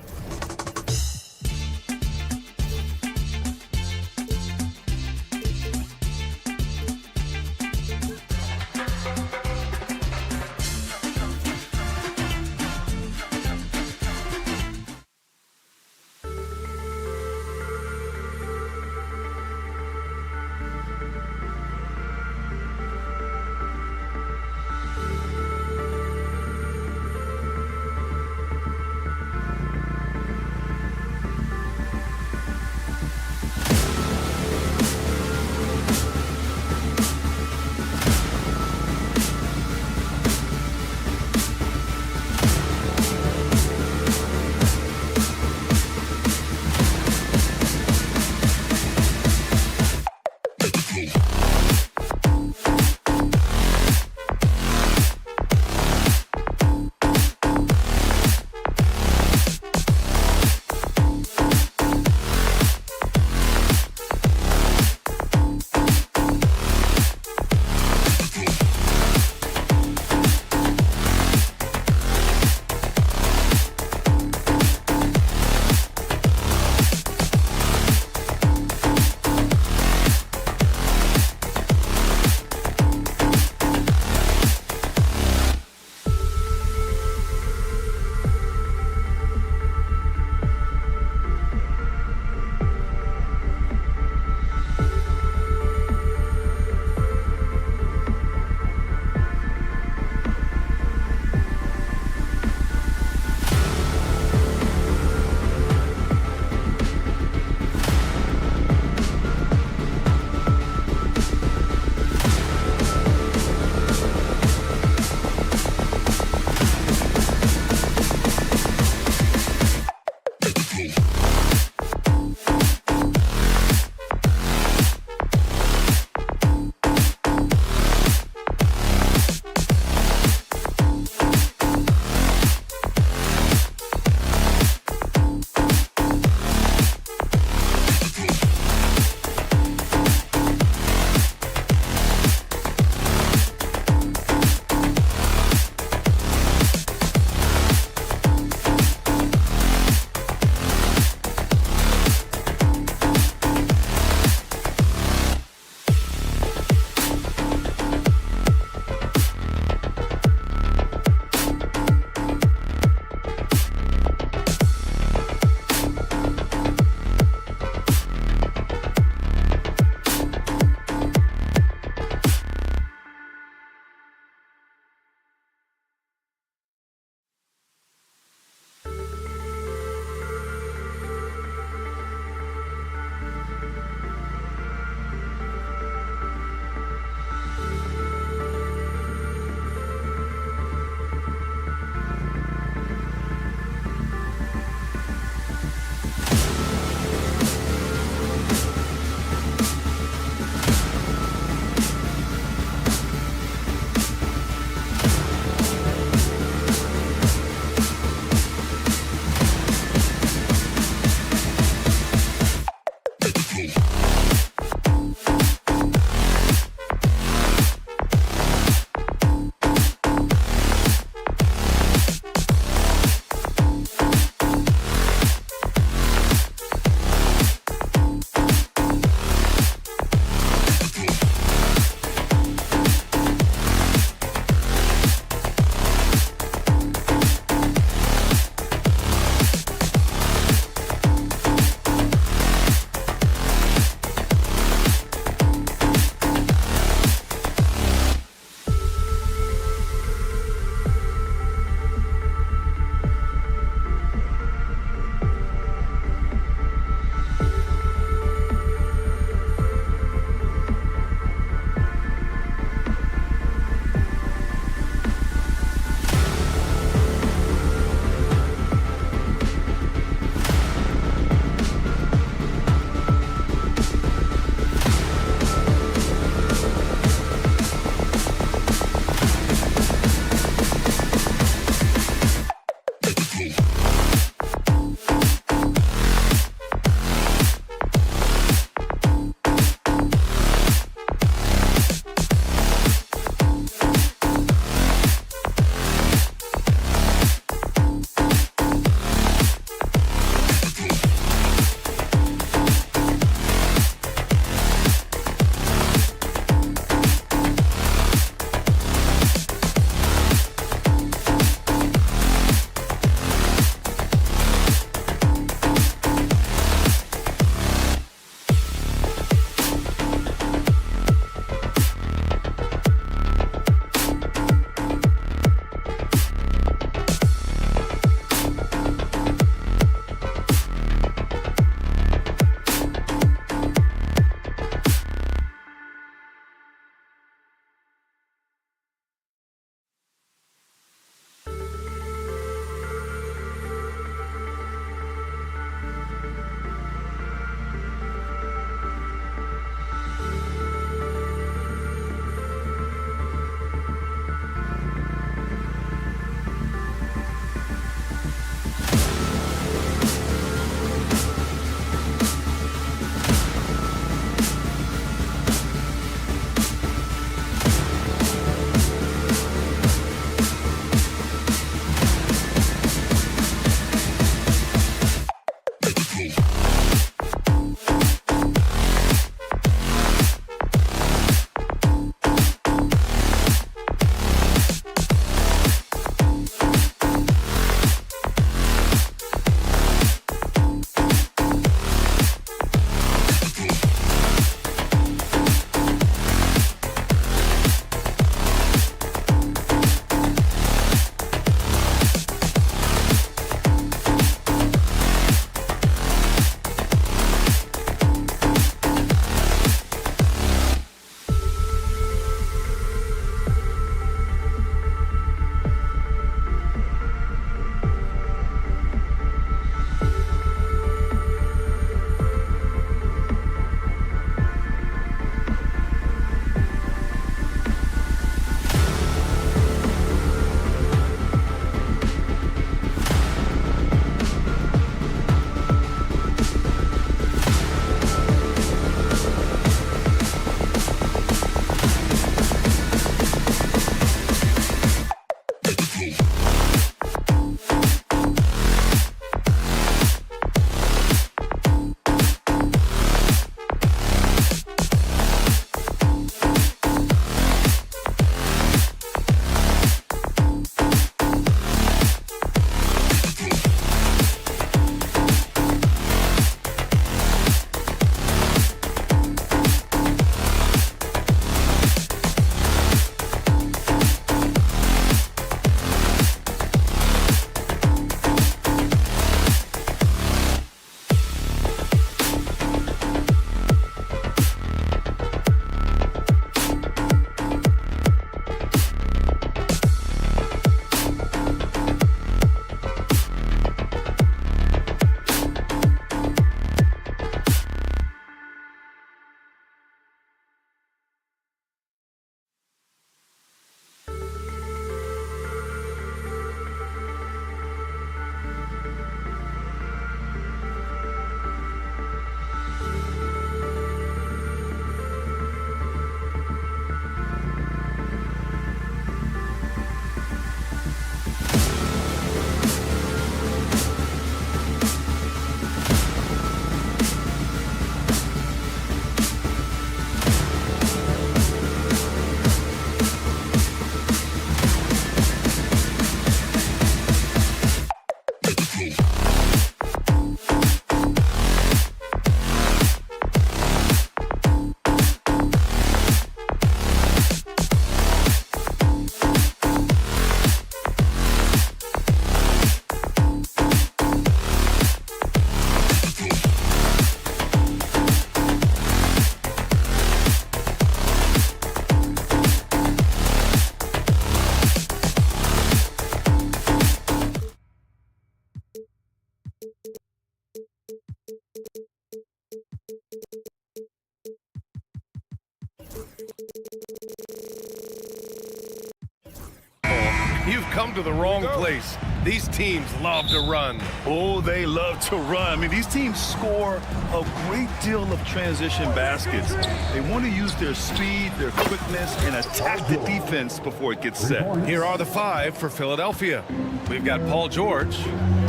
come to the wrong place. These teams love to run. Oh, they love to run. I mean, these teams score a great deal of transition baskets. They want to use their speed, their quickness, and attack the defense before it gets set. Here are the 5 for Philadelphia. We've got Paul George,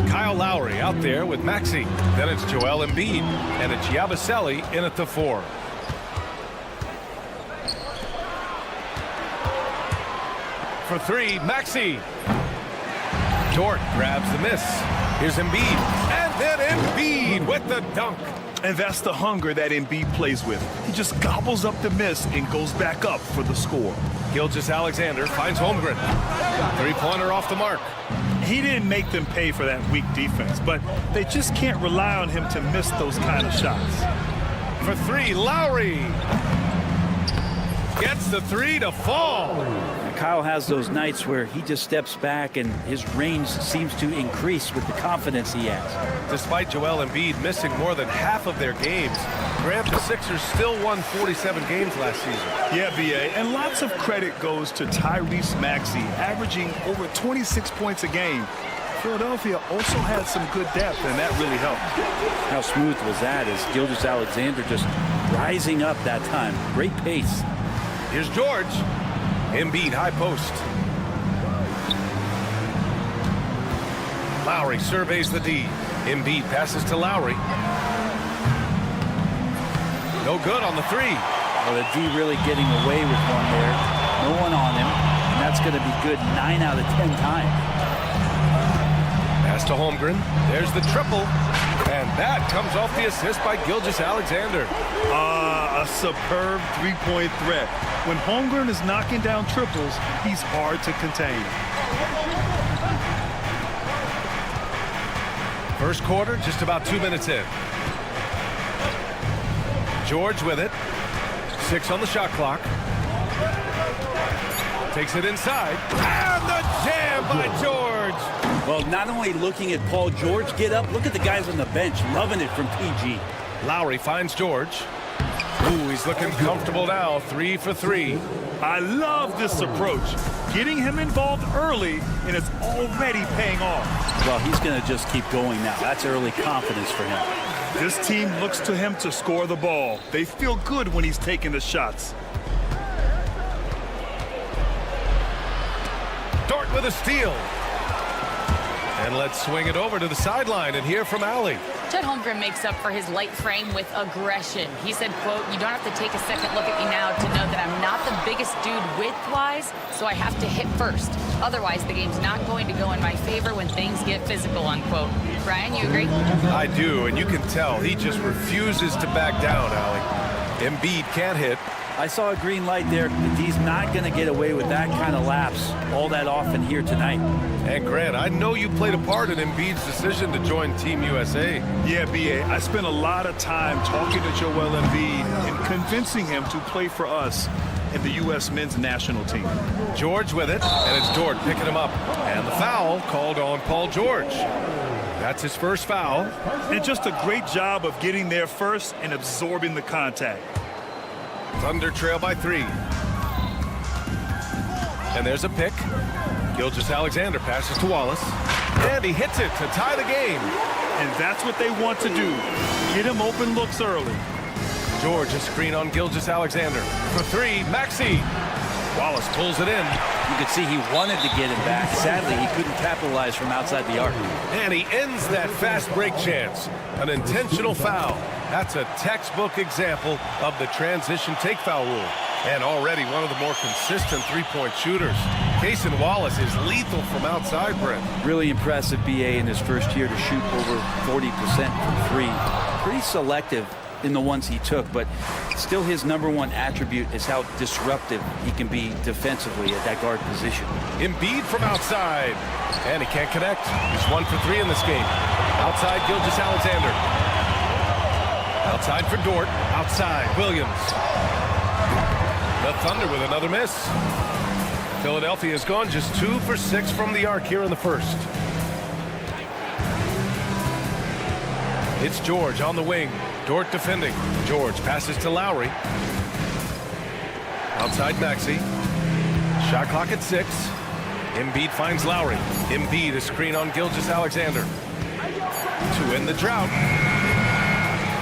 Kyle Lowry out there with Maxey. Then it's Joel Embiid, and it's Yabusele in at the 4. For 3, Maxey. Dort grabs the miss. Here's Embiid. And then Embiid with the dunk. And that's the hunger that Embiid plays with. He just gobbles up the miss and goes back up for the score. Gilgeous-Alexander finds Holmgren. 3-pointer off the mark. He didn't make them pay for that weak defense, but they just can't rely on him to miss those kind of shots. For 3, Lowry. Gets the 3 to fall. Kyle has those nights where he just steps back and his range seems to increase with the confidence he has. Despite Joel Embiid missing more than half of their games, Grant, the Sixers still won 47 games last season. Yeah, B.A., and lots of credit goes to Tyrese Maxey, averaging over 26 points a game. Philadelphia also had some good depth, and that really helped. How smooth was that as Gilgeous-Alexander just rising up that time. Great pace. Here's George. Embiid high post. Lowry surveys the D. Embiid passes to Lowry. No good on the 3. Well, the D really getting away with one there. No one on him. And that's going to be good 9 out of 10 times. Pass to Holmgren. There's the triple. And that comes off the assist by Gilgeous-Alexander. A superb three-point threat. When Holmgren is knocking down triples, he's hard to contain. First quarter, just about 2 minutes in. George with it. 6 on the shot clock. Takes it inside. And the jam by George. Well, not only looking at Paul George get up, look at the guys on the bench loving it from PG. Lowry finds George. Ooh, he's looking comfortable now. 3 for 3. I love this approach. Getting him involved early, and it's already paying off. Well, he's going to just keep going now. That's early confidence for him. This team looks to him to score the ball. They feel good when he's taking the shots. Dort with a steal. And let's swing it over to the sideline and hear from Allie. Chet Holmgren makes up for his light frame with aggression. He said, quote, "You don't have to take a second look at me now to know that I'm not the biggest dude width-wise, so I have to hit first. Otherwise, the game's not going to go in my favor when things get physical," unquote. Brian, you agree? I do, and you can tell he just refuses to back down, Allie. Embiid can't hit. I saw a green light there. He's not going to get away with that kind of lapse all that often here tonight. And Grant, I know you played a part in Embiid's decision to join Team USA. Yeah, B.A., I spent a lot of time talking to Joel Embiid and convincing him to play for us in the U.S. men's national team. George with it, and it's Dort picking him up. And the foul called on Paul George. That's his first foul. And just a great job of getting there first and absorbing the contact. Thunder trail by 3. And there's a pick. Gilgeous-Alexander passes to Wallace. And he hits it to tie the game. And that's what they want to do. Get him open looks early. George a screen on Gilgeous-Alexander. For 3, Maxey. Wallace pulls it in. You could see he wanted to get him back. Sadly, he couldn't capitalize from outside the arc. And he ends that fast break chance. An intentional foul. That's a textbook example of the transition take foul rule. And already one of the more consistent three-point shooters. Cason Wallace is lethal from outside, Brent. Really impressive BA in his first year to shoot over 40% from 3. Pretty selective in the ones he took, but still his #1 attribute is how disruptive he can be defensively at that guard position. Embiid from outside. And he can't connect. He's 1 for 3 in this game. Outside Gilgeous-Alexander. Outside for Dort. Outside Williams. The Thunder with another miss. Philadelphia has gone just 2 for 6 from the arc here in the first. It's George on the wing. Dort defending. George passes to Lowry. Outside Maxey. Shot clock at 6. Embiid finds Lowry. Embiid a screen on Gilgeous-Alexander. To end the drought.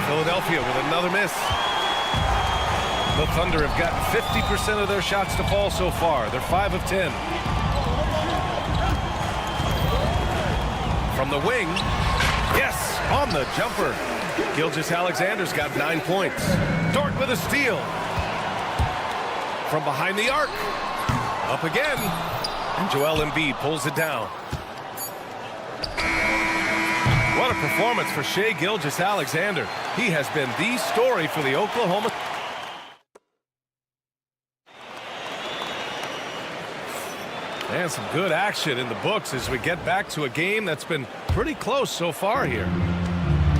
Philadelphia with another miss. The Thunder have gotten 50% of their shots to fall so far. They're 5 of 10. From the wing. Yes, on the jumper. Gilgeous-Alexander's got 9 points. Dort with a steal. From behind the arc. Up again. And Joel Embiid pulls it down. What a performance for Shai Gilgeous-Alexander. He has been the story for the Oklahoma. And some good action in the books as we get back to a game that's been pretty close so far here.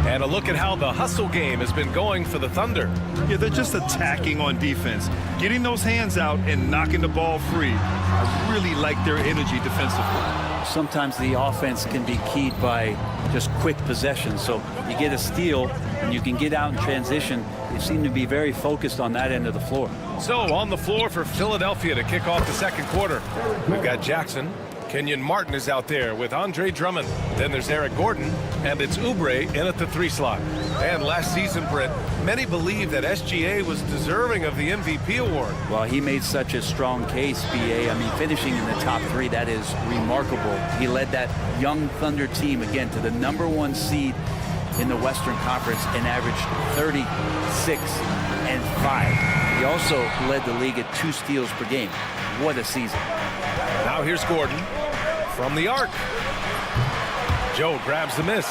And a look at how the hustle game has been going for the Thunder. Yeah, they're just attacking on defense, getting those hands out and knocking the ball free. I really like their energy defensively. Sometimes the offense can be keyed by just quick possessions. So you get a steal and you can get out in transition. They seem to be very focused on that end of the floor. So on the floor for Philadelphia to kick off the second quarter. We've got Jackson. Kenyon Martin is out there with Andre Drummond. Then there's Eric Gordon, and it's Oubre in at the 3 slot. And last season, Brett, many believe that SGA was deserving of the MVP award. Well, he made such a strong case, BA. I mean, finishing in the top 3, that is remarkable. He led that young Thunder team, again, to the #1 seed in the Western Conference and averaged 36 and 5. He also led the league at 2 steals per game. What a season. Now here's Gordon from the arc. Joe grabs the miss.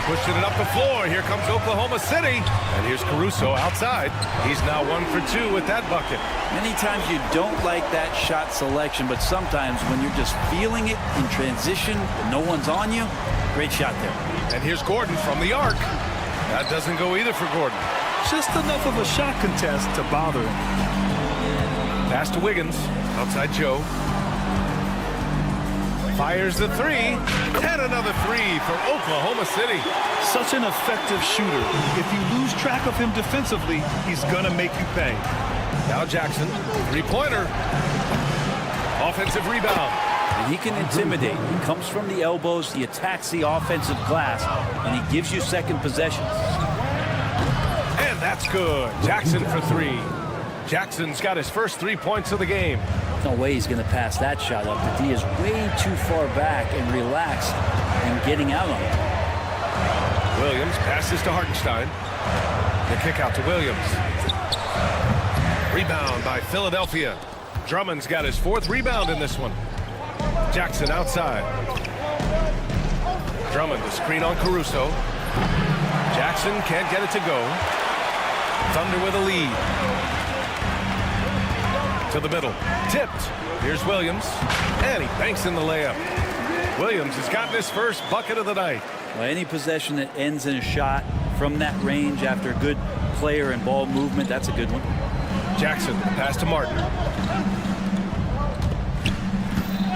Pushing it up the floor. Here comes Oklahoma City. And here's Caruso outside. He's now 1 for 2 with that bucket. Many times you don't like that shot selection, but sometimes when you're just feeling it in transition, when no one's on you, great shot there. And here's Gordon from the arc. That doesn't go either for Gordon. Just enough of a shot contest to bother him. Pass to Wiggins. Outside Joe. Fires the 3. And another 3 for Oklahoma City. Such an effective shooter. If you lose track of him defensively, he's going to make you pay. Now Jackson. 3-pointer. Offensive rebound. And he can intimidate. He comes from the elbows. He attacks the offensive glass. And he gives you second possessions. And that's good. Jackson for 3. Jackson's got his first 3 points of the game. No way he's going to pass that shot up. The D is way too far back and relaxed and getting out on it. Williams passes to Hartenstein. The kick out to Williams. Rebound by Philadelphia. Drummond's got his 4th rebound in this one. Jackson outside. Drummond the screen on Caruso. Jackson can't get it to go. Thunder with a lead. To the middle. Tipped. Here's Williams. And he banks in the layup. Williams has gotten his first bucket of the night. Well, any possession that ends in a shot from that range after good player and ball movement, that's a good one. Jackson, pass to Martin.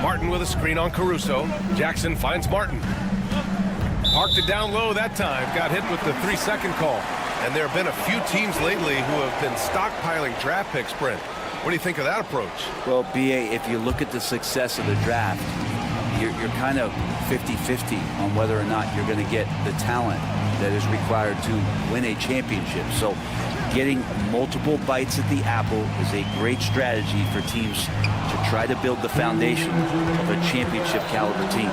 Martin with a screen on Caruso. Jackson finds Martin. Parked it down low that time. Got hit with the 3-second call. And there have been a few teams lately who have been stockpiling draft picks, Brent. What do you think of that approach? Well, BA, if you look at the success of the draft, you're kind of 50-50 on whether or not you're going to get the talent that is required to win a championship. So getting multiple bites at the apple is a great strategy for teams to try to build the foundation of a championship caliber team.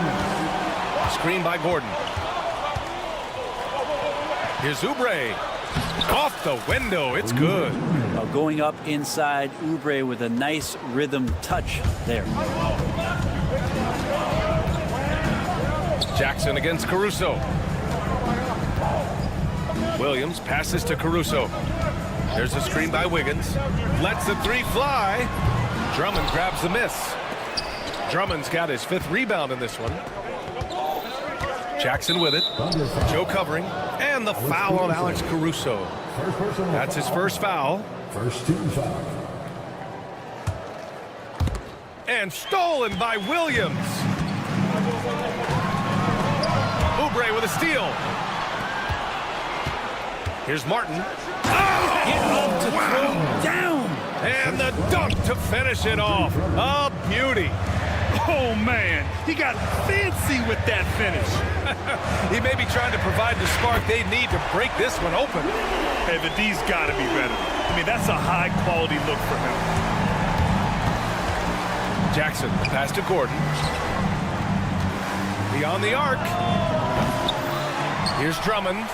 Screen by Gordon. Here's Oubre. Off the window. It's good. Going up inside, Oubre with a nice rhythm touch there. Jackson against Caruso. Williams passes to Caruso. There's a screen by Wiggins. Lets the 3 fly. Drummond grabs the miss. Drummond's got his 5th rebound in this one. Jackson with it. Joe covering. And the foul on Alex Caruso. That's his first foul. First team foul. And stolen by Williams. Oubre with a steal. Here's Martin. Oh, Get up to throw down. And the dunk to finish it off. A beauty. Oh, man, he got fancy with that finish. He may be trying to provide the spark they need to break this one open. Hey, the D's got to be better. I mean, that's a high-quality look for him. Jackson, the pass to Gordon. Beyond the arc. Here's Drummond.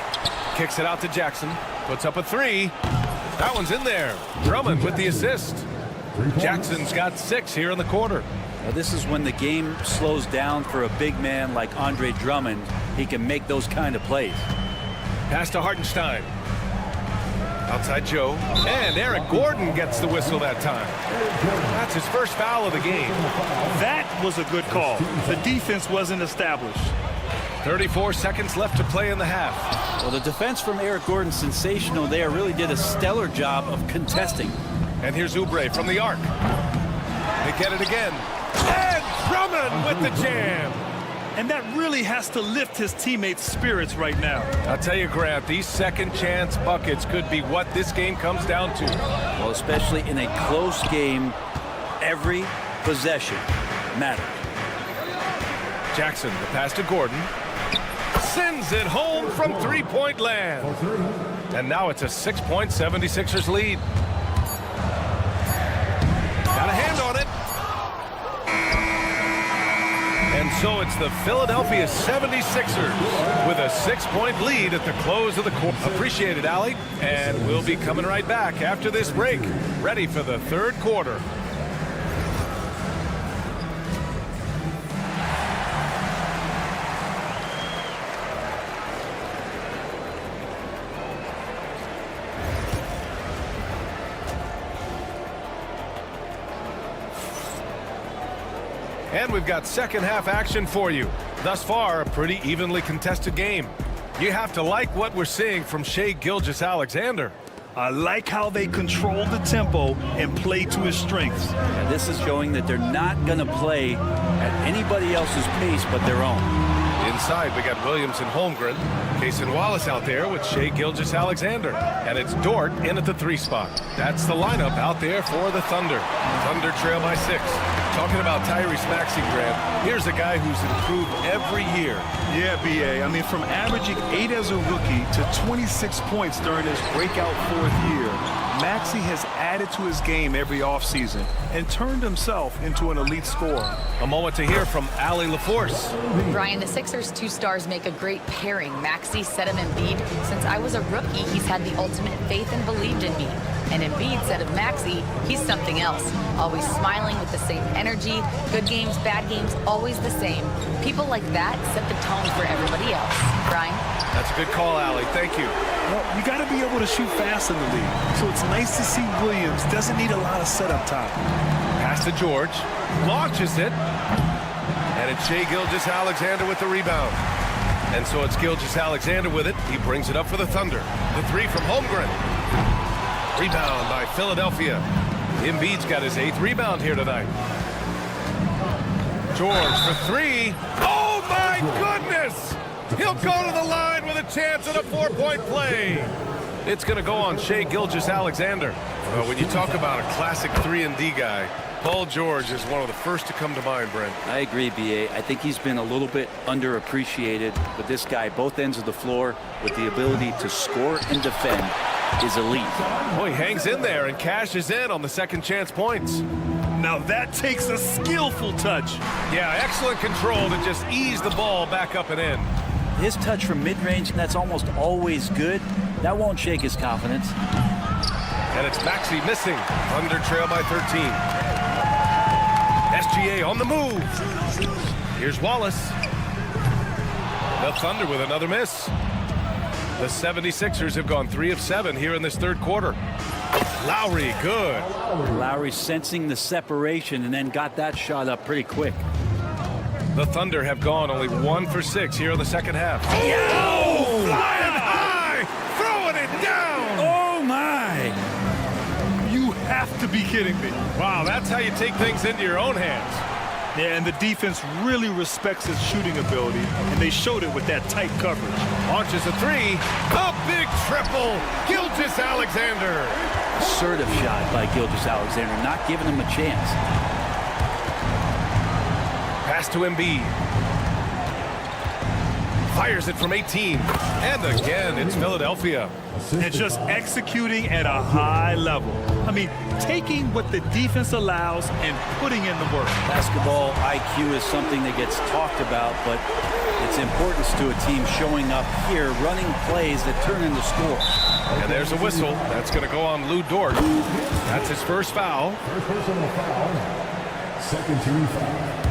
Kicks it out to Jackson. Puts up a three. That one's in there. Drummond with the assist. Jackson's got 6 here in the quarter. Now, this is when the game slows down for a big man like Andre Drummond. He can make those kind of plays. Pass to Hartenstein. Outside Joe. And Eric Gordon gets the whistle that time. That's his first foul of the game. That was a good call. The defense wasn't established. 34 seconds left to play in the half. Well, the defense from Eric Gordon, sensational there. Really did a stellar job of contesting. And here's Oubre from the arc. They get it again. And Drummond with the jam. And that really has to lift his teammates' spirits right now. I'll tell you, Grant, these second chance buckets could be what this game comes down to. Well, especially in a close game, every possession matters. Jackson, the pass to Gordon. Sends it home from three-point land. And now it's a 6-point 76ers lead. Got a hand on it. And so it's the Philadelphia 76ers with a 6-point lead at the close of the quarter. Appreciate it, Allie. And we'll be coming right back after this break, ready for the third quarter. And we've got second half action for you. Thus far, a pretty evenly contested game. You have to like what we're seeing from Shai Gilgeous-Alexander. I like how they control the tempo and play to his strengths. And this is showing that they're not going to play at anybody else's pace but their own. Inside, we got Williams and Holmgren. Casey Wallace out there with Shai Gilgeous-Alexander. And it's Dort in at the 3 spot. That's the lineup out there for the Thunder. Thunder trail by 6. Talking about Tyrese Maxey, Grant, here's a guy who's improved every year. Yeah, B.A. I mean, from averaging 8 as a rookie to 26 points during his breakout 4th year, Maxey has added to his game every offseason and turned himself into an elite scorer. A moment to hear from Allie LaForce. Brian, the Sixers' 2 stars make a great pairing. Maxey said of Embiid, since I was a rookie, he's had the ultimate faith and believed in me. And Embiid said of Maxey, he's something else. Always smiling with the same energy. Good games, bad games, always the same. People like that set the tone for everybody else. Brian? That's a good call, Allie. Thank you. Well, you got to be able to shoot fast in the league. So it's nice to see Williams doesn't need a lot of setup time. Pass to George. Launches it. And it's Shai Gilgeous-Alexander with the rebound. And so it's Gilgeous-Alexander with it. He brings it up for the Thunder. The 3 from Holmgren. Rebound by Philadelphia. Embiid's got his 8th rebound here tonight. George for 3. Oh, my goodness! He'll go to the line with a chance at a 4-point play. It's going to go on Shai Gilgeous-Alexander. Well, when you talk about a classic 3-and-D guy, Paul George is one of the first to come to mind, Brent. I agree, B.A. I think he's been a little bit underappreciated, but this guy, both ends of the floor, with the ability to score and defend, is elite. Oh, he hangs in there and cashes in on the second chance points. Now that takes a skillful touch. Yeah, excellent control to just ease the ball back up and in. His touch from mid-range, and that's almost always good. That won't shake his confidence. And it's Maxey missing. Thunder trail by 13. SGA on the move. Here's Wallace. The Thunder with another miss. The 76ers have gone 3 of 7 here in this third quarter. Lowry, good. Lowry sensing the separation and then got that shot up pretty quick. The Thunder have gone only 1 for 6 here in the second half. Oh! Flying high! Throwing it down! Oh, my! You have to be kidding me. Wow, that's how you take things into your own hands. Yeah, and the defense really respects his shooting ability, and they showed it with that tight coverage. Launches a 3. A big triple. Gilgeous-Alexander. Assertive shot by Gilgeous-Alexander, not giving him a chance. Pass to Embiid. Fires it from 18. And again, it's Philadelphia. And just executing at a high level. I mean, taking what the defense allows and putting in the work. Basketball IQ is something that gets talked about, but its importance to a team showing up here, running plays that turn into scores. And there's a whistle. That's going to go on Lou Dort. That's his first foul. First personal foul. Second team foul.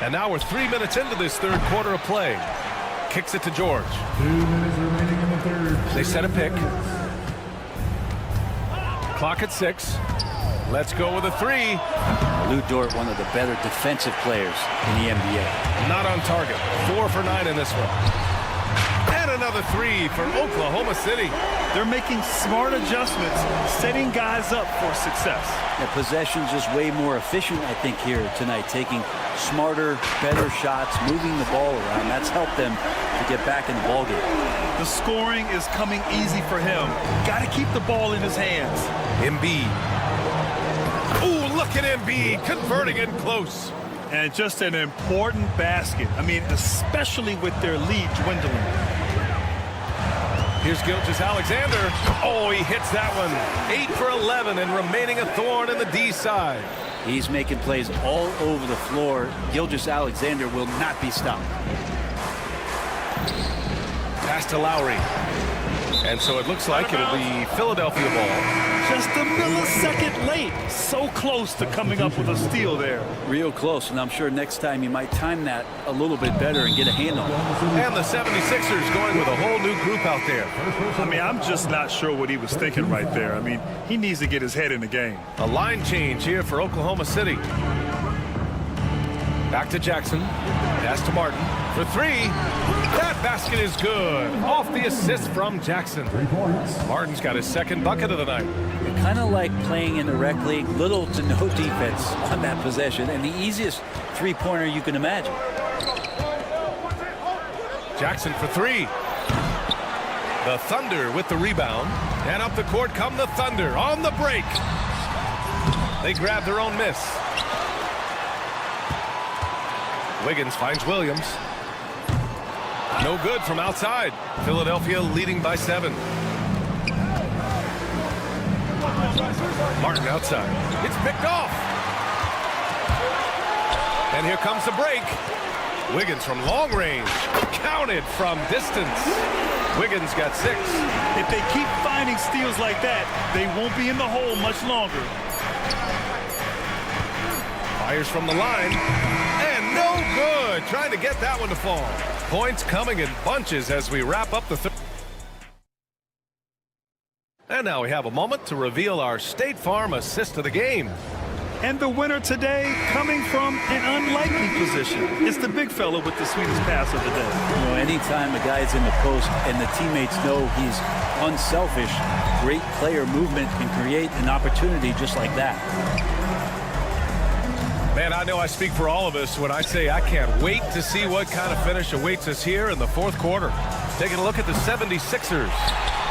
And now we're 3 minutes into this third quarter of play. Kicks it to George. 2 minutes remaining in the third. They set a pick. Clock at 6. Let's go with a 3. Lou Dort, one of the better defensive players in the NBA. Not on target. 4 for 9 in this one. And another 3 for Oklahoma City. They're making smart adjustments, setting guys up for success. The possession's just way more efficient, I think, here tonight, taking smarter, better shots, moving the ball around. That's helped them to get back in the ballgame. The scoring is coming easy for him. Got to keep the ball in his hands. Embiid. Ooh, look at Embiid converting in close. And just an important basket. I mean, especially with their lead dwindling. Here's Gilgeous-Alexander. Oh, he hits that one. 8 for 11 and remaining a thorn in the D side. He's making plays all over the floor. Gilgeous-Alexander will not be stopped. Pass to Lowry. And so it looks like it'll be Philadelphia ball. Just a millisecond late. So close to coming up with a steal there. Real close, and I'm sure next time you might time that a little bit better and get a hand on it. And the 76ers going with a whole new group out there. I mean, I'm just not sure what he was thinking right there. I mean, he needs to get his head in the game. A line change here for Oklahoma City. Back to Jackson. Pass to Martin for 3. That basket is good. Off the assist from Jackson. 3 points. Martin's got his second bucket of the night. Kind of like playing in the rec league, little to no defense on that possession, and the easiest three-pointer you can imagine. Jackson for 3. The Thunder with the rebound. And up the court come the Thunder on the break. They grab their own miss. Wiggins finds Williams. No good from outside. Philadelphia leading by 7. Martin outside. It's picked off. And here comes the break. Wiggins from long range. Counted from distance. Wiggins got 6. If they keep finding steals like that, they won't be in the hole much longer. Fires from the line. And no good. Trying to get that one to fall. Points coming in bunches as we wrap up the third. And now we have a moment to reveal our State Farm assist of the game. And the winner today coming from an unlikely position. It's the big fella with the sweetest pass of the day. You know, anytime a guy's in the post and the teammates know he's unselfish, great player movement can create an opportunity just like that. Man, I know I speak for all of us when I say I can't wait to see what kind of finish awaits us here in the fourth quarter. Taking a look at the 76ers.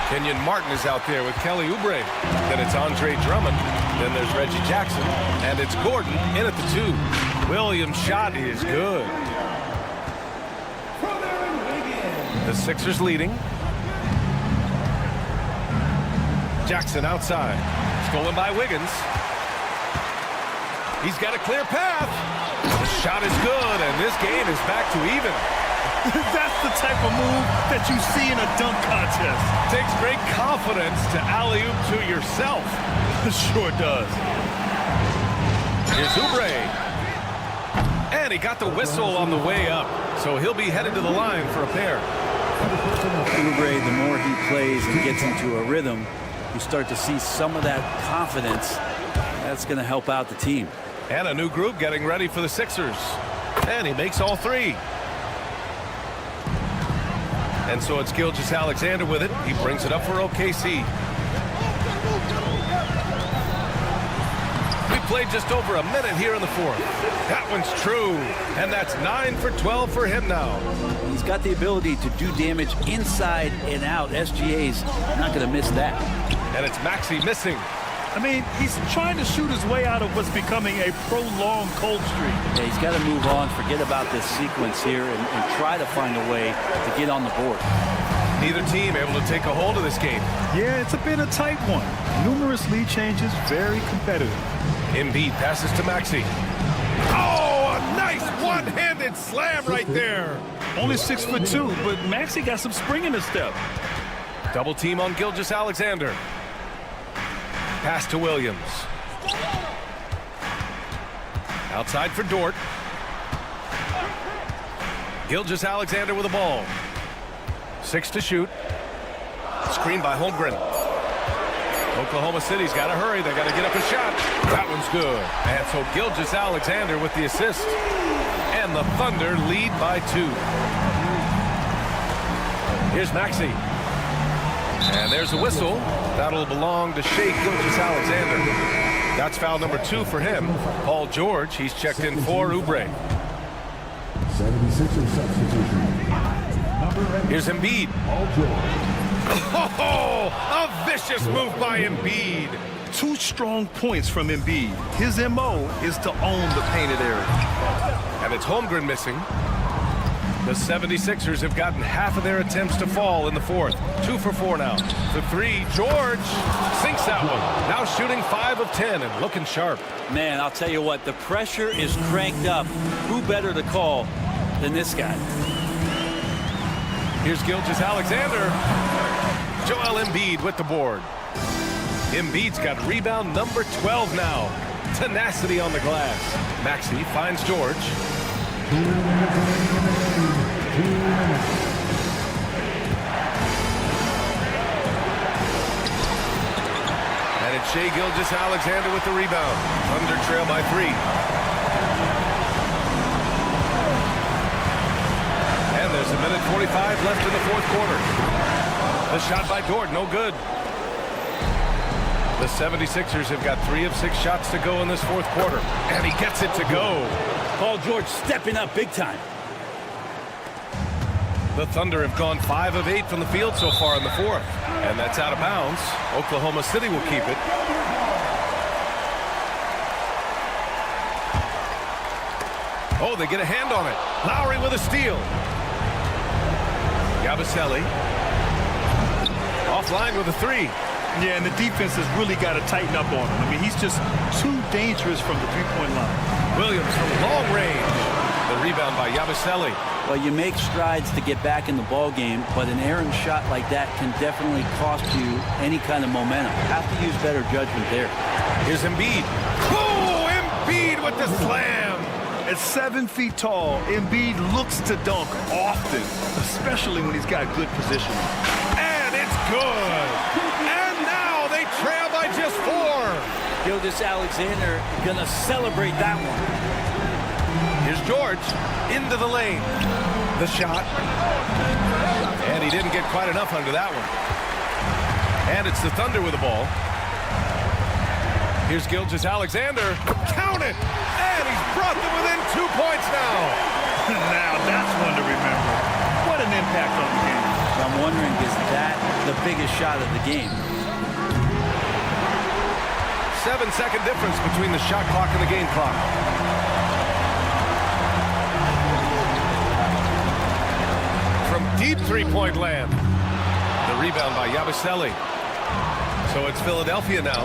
Kenyon Martin is out there with Kelly Oubre. Then it's Andre Drummond. Then there's Reggie Jackson. And it's Gordon in at the 2. Williams' shot is good. The Sixers leading. Jackson outside. Stolen by Wiggins. He's got a clear path. The shot is good, and this game is back to even. That's the type of move that you see in a dunk contest. Takes great confidence to alley-oop to yourself. Sure does. Here's Oubre. And he got the whistle on the way up, so he'll be headed to the line for a pair. Oubre, the more he plays and gets into a rhythm, you start to see some of that confidence. That's going to help out the team. And a new group getting ready for the Sixers. And he makes all 3. And so it's Gilgeous-Alexander with it. He brings it up for OKC. We played just over a minute here in the fourth. That one's true. And that's 9 for 12 for him now. He's got the ability to do damage inside and out. SGA's not going to miss that. And it's Maxey missing. I mean, he's trying to shoot his way out of what's becoming a prolonged cold streak. Yeah, he's got to move on, forget about this sequence here, and try to find a way to get on the board. Neither team able to take a hold of this game. Yeah, it's been a tight one. Numerous lead changes, very competitive. Embiid passes to Maxey. Oh, a nice one-handed slam right there. Only 6'2", but Maxey got some spring in his step. Double team on Gilgeous-Alexander. Pass to Williams. Outside for Dort. Gilgeous-Alexander with the ball. 6 to shoot. Screen by Holmgren. Oklahoma City's got to hurry. They got to get up a shot. That one's good. And so Gilgeous-Alexander with the assist. And the Thunder lead by 2. Here's Maxey. And there's a whistle. That'll belong to Shai Gilgeous-Alexander. That's foul number 2 for him. Paul George, he's checked in for Oubre. 76er substitution. Here's Embiid. Oh, a vicious move by Embiid. 2 strong points from Embiid. His MO is to own the painted area. And it's Holmgren missing. The 76ers have gotten half of their attempts to fall in the fourth. 2 for 4 now. The 3, George sinks that one. Now shooting 5 of 10 and looking sharp. Man, I'll tell you what, the pressure is cranked up. Who better to call than this guy? Here's Gilgeous-Alexander. Joel Embiid with the board. Embiid's got rebound number 12 now. Tenacity on the glass. Maxey finds George. And it's Shai Gilgeous-Alexander with the rebound. Thunder trail by 3. And there's a minute 45 left in the fourth quarter. The shot by Dort, no good. The 76ers have got 3 of 6 shots to go in this fourth quarter. And he gets it to go. Paul George stepping up big time. The Thunder have gone 5 of 8 from the field so far in the fourth. And that's out of bounds. Oklahoma City will keep it. Oh, they get a hand on it. Lowry with a steal. Yabusele. Offline with a 3. Yeah, and the defense has really got to tighten up on him. I mean, he's just too dangerous from the three-point line. Williams from long range. The rebound by Yabusele. Well, you make strides to get back in the ball game, but an errant shot like that can definitely cost you any kind of momentum. Have to use better judgment there. Here's Embiid. Oh, Embiid with the slam. At 7 feet tall, Embiid looks to dunk often, especially when he's got good positioning. And it's good. And now they trail by just 4. Gilgeous-Alexander gonna celebrate that one. Here's George into the lane. The shot. And he didn't get quite enough under that one. And it's the Thunder with the ball. Here's Gilgeous-Alexander. Count it! And he's brought them within 2 points now. Now that's one to remember. What an impact on the game. I'm wondering, is that the biggest shot of the game? 7-second difference between the shot clock and the game clock. From deep three-point land. The rebound by Yabusele. So it's Philadelphia now.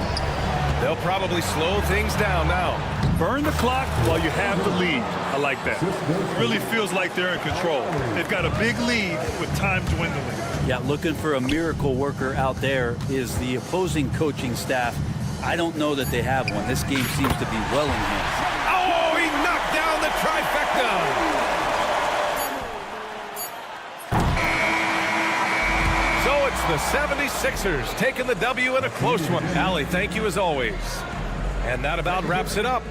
They'll probably slow things down now. Burn the clock while you have the lead. I like that. It really feels like they're in control. They've got a big lead with time dwindling. Yeah, looking for a miracle worker out there is the opposing coaching staff. I don't know that they have one. This game seems to be well in hand. Oh, he knocked down the trifecta. So it's the 76ers taking the W in a close one. Allie, thank you as always. And that about wraps it up.